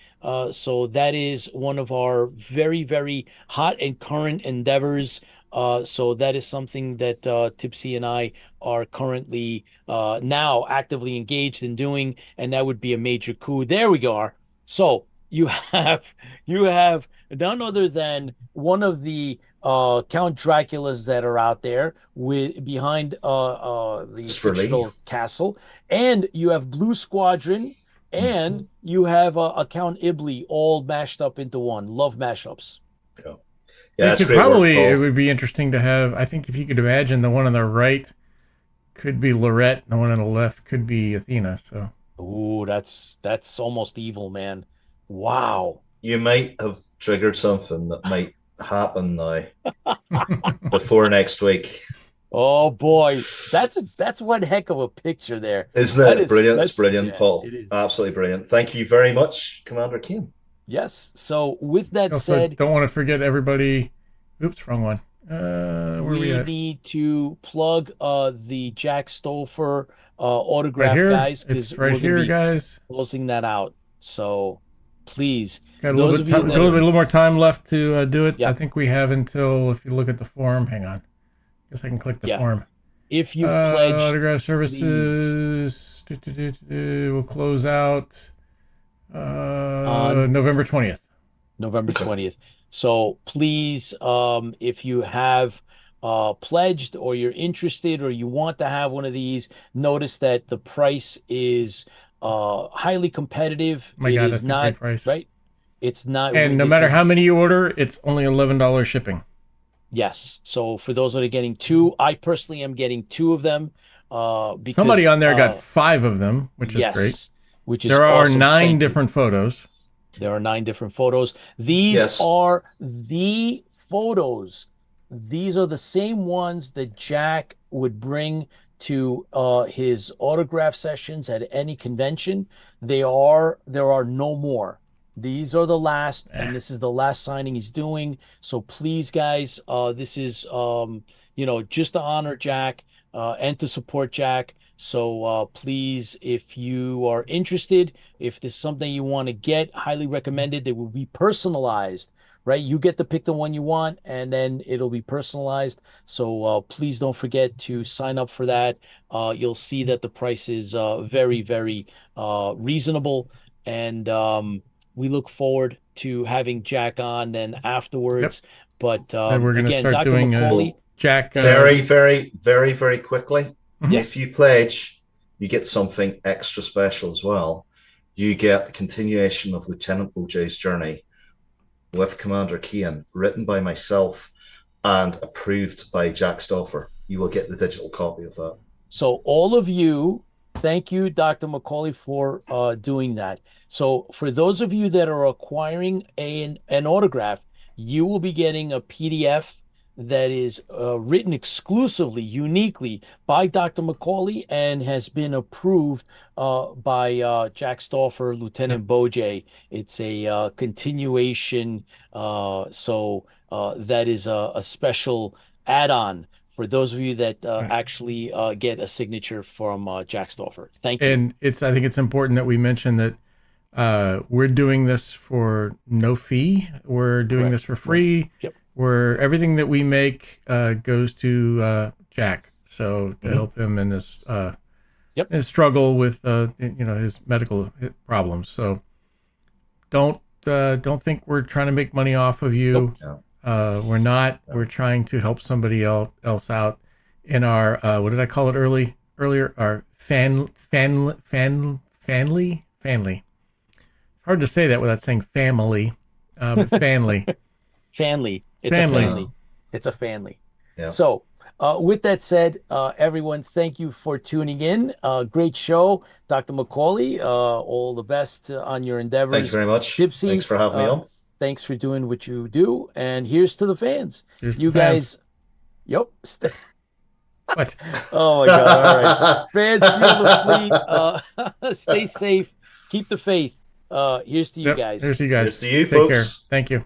Speaker 3: So that is one of our very, very hot and current endeavors. So that is something that Tipsy and I are currently now actively engaged in doing, and that would be a major coup. There we go. So you have none other than one of the Count Draculas that are out there with behind the
Speaker 6: Christopher Lee.
Speaker 3: fictional castle, and you have Blue Squadron, and you have a Count Ibley all mashed up into one. Love mashups.
Speaker 6: Yeah,
Speaker 2: It
Speaker 6: that's
Speaker 2: could
Speaker 6: great work,
Speaker 2: probably,
Speaker 6: Paul.
Speaker 2: it would be interesting to have. I think if you could imagine, the one on the right could be Lorette, and the one on the left could be Athena. So,
Speaker 3: Ooh, that's almost evil, man. Wow.
Speaker 6: You might have triggered something that might happen now before next week.
Speaker 3: Oh boy, that's one heck of a picture there.
Speaker 6: Isn't
Speaker 3: That
Speaker 6: it
Speaker 3: is-
Speaker 6: brilliant?
Speaker 3: that's-
Speaker 6: It's brilliant,
Speaker 3: yeah,
Speaker 6: Paul.
Speaker 3: it is.
Speaker 6: Absolutely brilliant. Thank you very much, Commander Kane.
Speaker 3: Yes. So with that
Speaker 2: also,
Speaker 3: said,
Speaker 2: don't want to forget everybody. Oops, wrong one. Where are we
Speaker 3: we
Speaker 2: at?
Speaker 3: need to plug the Jack Stolfer
Speaker 2: Right
Speaker 3: autograph,
Speaker 2: here.
Speaker 3: guys,
Speaker 2: It's
Speaker 3: because
Speaker 2: right
Speaker 3: we're gonna
Speaker 2: here,
Speaker 3: be
Speaker 2: guys.
Speaker 3: closing that out. So please,
Speaker 2: Got a little
Speaker 3: those
Speaker 2: bit,
Speaker 3: of you that
Speaker 2: a
Speaker 3: are-
Speaker 2: little more time left to do it.
Speaker 3: Yeah.
Speaker 2: I think we have until, if you look at the form, hang on. Guess I can click the
Speaker 3: Yeah.
Speaker 2: form.
Speaker 3: if you've pledged,
Speaker 2: Autograph services. We'll close out
Speaker 3: On-
Speaker 2: November 20th.
Speaker 3: November 20th. So please, if you have pledged or you're interested or you want to have one of these, notice that the price is highly competitive.
Speaker 2: My
Speaker 3: It
Speaker 2: God,
Speaker 3: is
Speaker 2: that's a
Speaker 3: not
Speaker 2: great price.
Speaker 3: right. It's not,
Speaker 2: And no
Speaker 3: this
Speaker 2: matter
Speaker 3: is-
Speaker 2: how many you order, it's only $11 shipping.
Speaker 3: Yes. So for those that are getting two, I personally am getting two of them. Because
Speaker 2: Somebody on there got 5 of them, which is
Speaker 3: yes,
Speaker 2: great.
Speaker 3: which is
Speaker 2: There are
Speaker 3: awesome.
Speaker 2: 9
Speaker 3: Thank you.
Speaker 2: different photos.
Speaker 3: There are 9 different photos. These
Speaker 6: Yes.
Speaker 3: are the photos. These are the same ones that Jack would bring to his autograph sessions at any convention. There are no more. These are the last, and this is the last signing he's doing. So please, guys, this is just to honor Jack and to support Jack. So please, if you are interested, if there's something you want to get, highly recommended. They will be personalized, right? You get to pick the one you want, and then it'll be personalized. So please don't forget to sign up for that. You'll see that the price is very, very reasonable, and we look forward to having Jack on then afterwards. But
Speaker 2: And we're going to
Speaker 3: again,
Speaker 2: start
Speaker 3: Dr.
Speaker 2: doing
Speaker 3: McCauley,
Speaker 2: Jack.
Speaker 6: Very, very, very, very quickly.
Speaker 3: Yes.
Speaker 6: If you pledge, you get something extra special as well. You get the continuation of Lieutenant OJ's journey with Commander Kane, written by myself and approved by Jack Stoffer. You will get the digital copy of that.
Speaker 3: So all of you, thank you, Dr. McCauley, for doing that. So for those of you that are acquiring an autograph, you will be getting a PDF that is written exclusively, uniquely by Dr. McCauley and has been approved by Jack Stoffer, Lieutenant Bojay. It's a continuation, so that is a special add-on for those of you that actually get a signature from Jack Stoffer. Thank you.
Speaker 2: And I think it's important that we mention that we're doing this for no fee. We're doing
Speaker 3: Correct.
Speaker 2: this for free.
Speaker 3: Yep.
Speaker 2: Where everything that we make goes to Jack, so to help him in his his struggle with his medical problems. So don't think we're trying to make money off of you.
Speaker 6: Nope.
Speaker 2: We're not. We're trying to help somebody else out in our what did I call it earlier? Our family. It's hard to say that without saying family. But family.
Speaker 3: Family. It's
Speaker 2: Family.
Speaker 3: a family. It's a family.
Speaker 6: Yeah.
Speaker 3: So with that said, everyone, thank you for tuning in. Great show. Dr. McCauley, all the best on your endeavors.
Speaker 6: Thank you very much.
Speaker 3: Gypsy,
Speaker 6: Thanks for having me on.
Speaker 3: Thanks for doing what you do. And here's to the fans.
Speaker 2: Here's to
Speaker 3: You
Speaker 2: the fans.
Speaker 3: guys, yep.
Speaker 2: What?
Speaker 3: Oh my God. All right. Fans, feel the fleet. Stay safe. Keep the faith. Here's to you
Speaker 2: Yep,
Speaker 3: guys.
Speaker 2: Here's to you guys.
Speaker 6: Here's to you,
Speaker 2: Take care.
Speaker 6: folks.
Speaker 2: Thank you.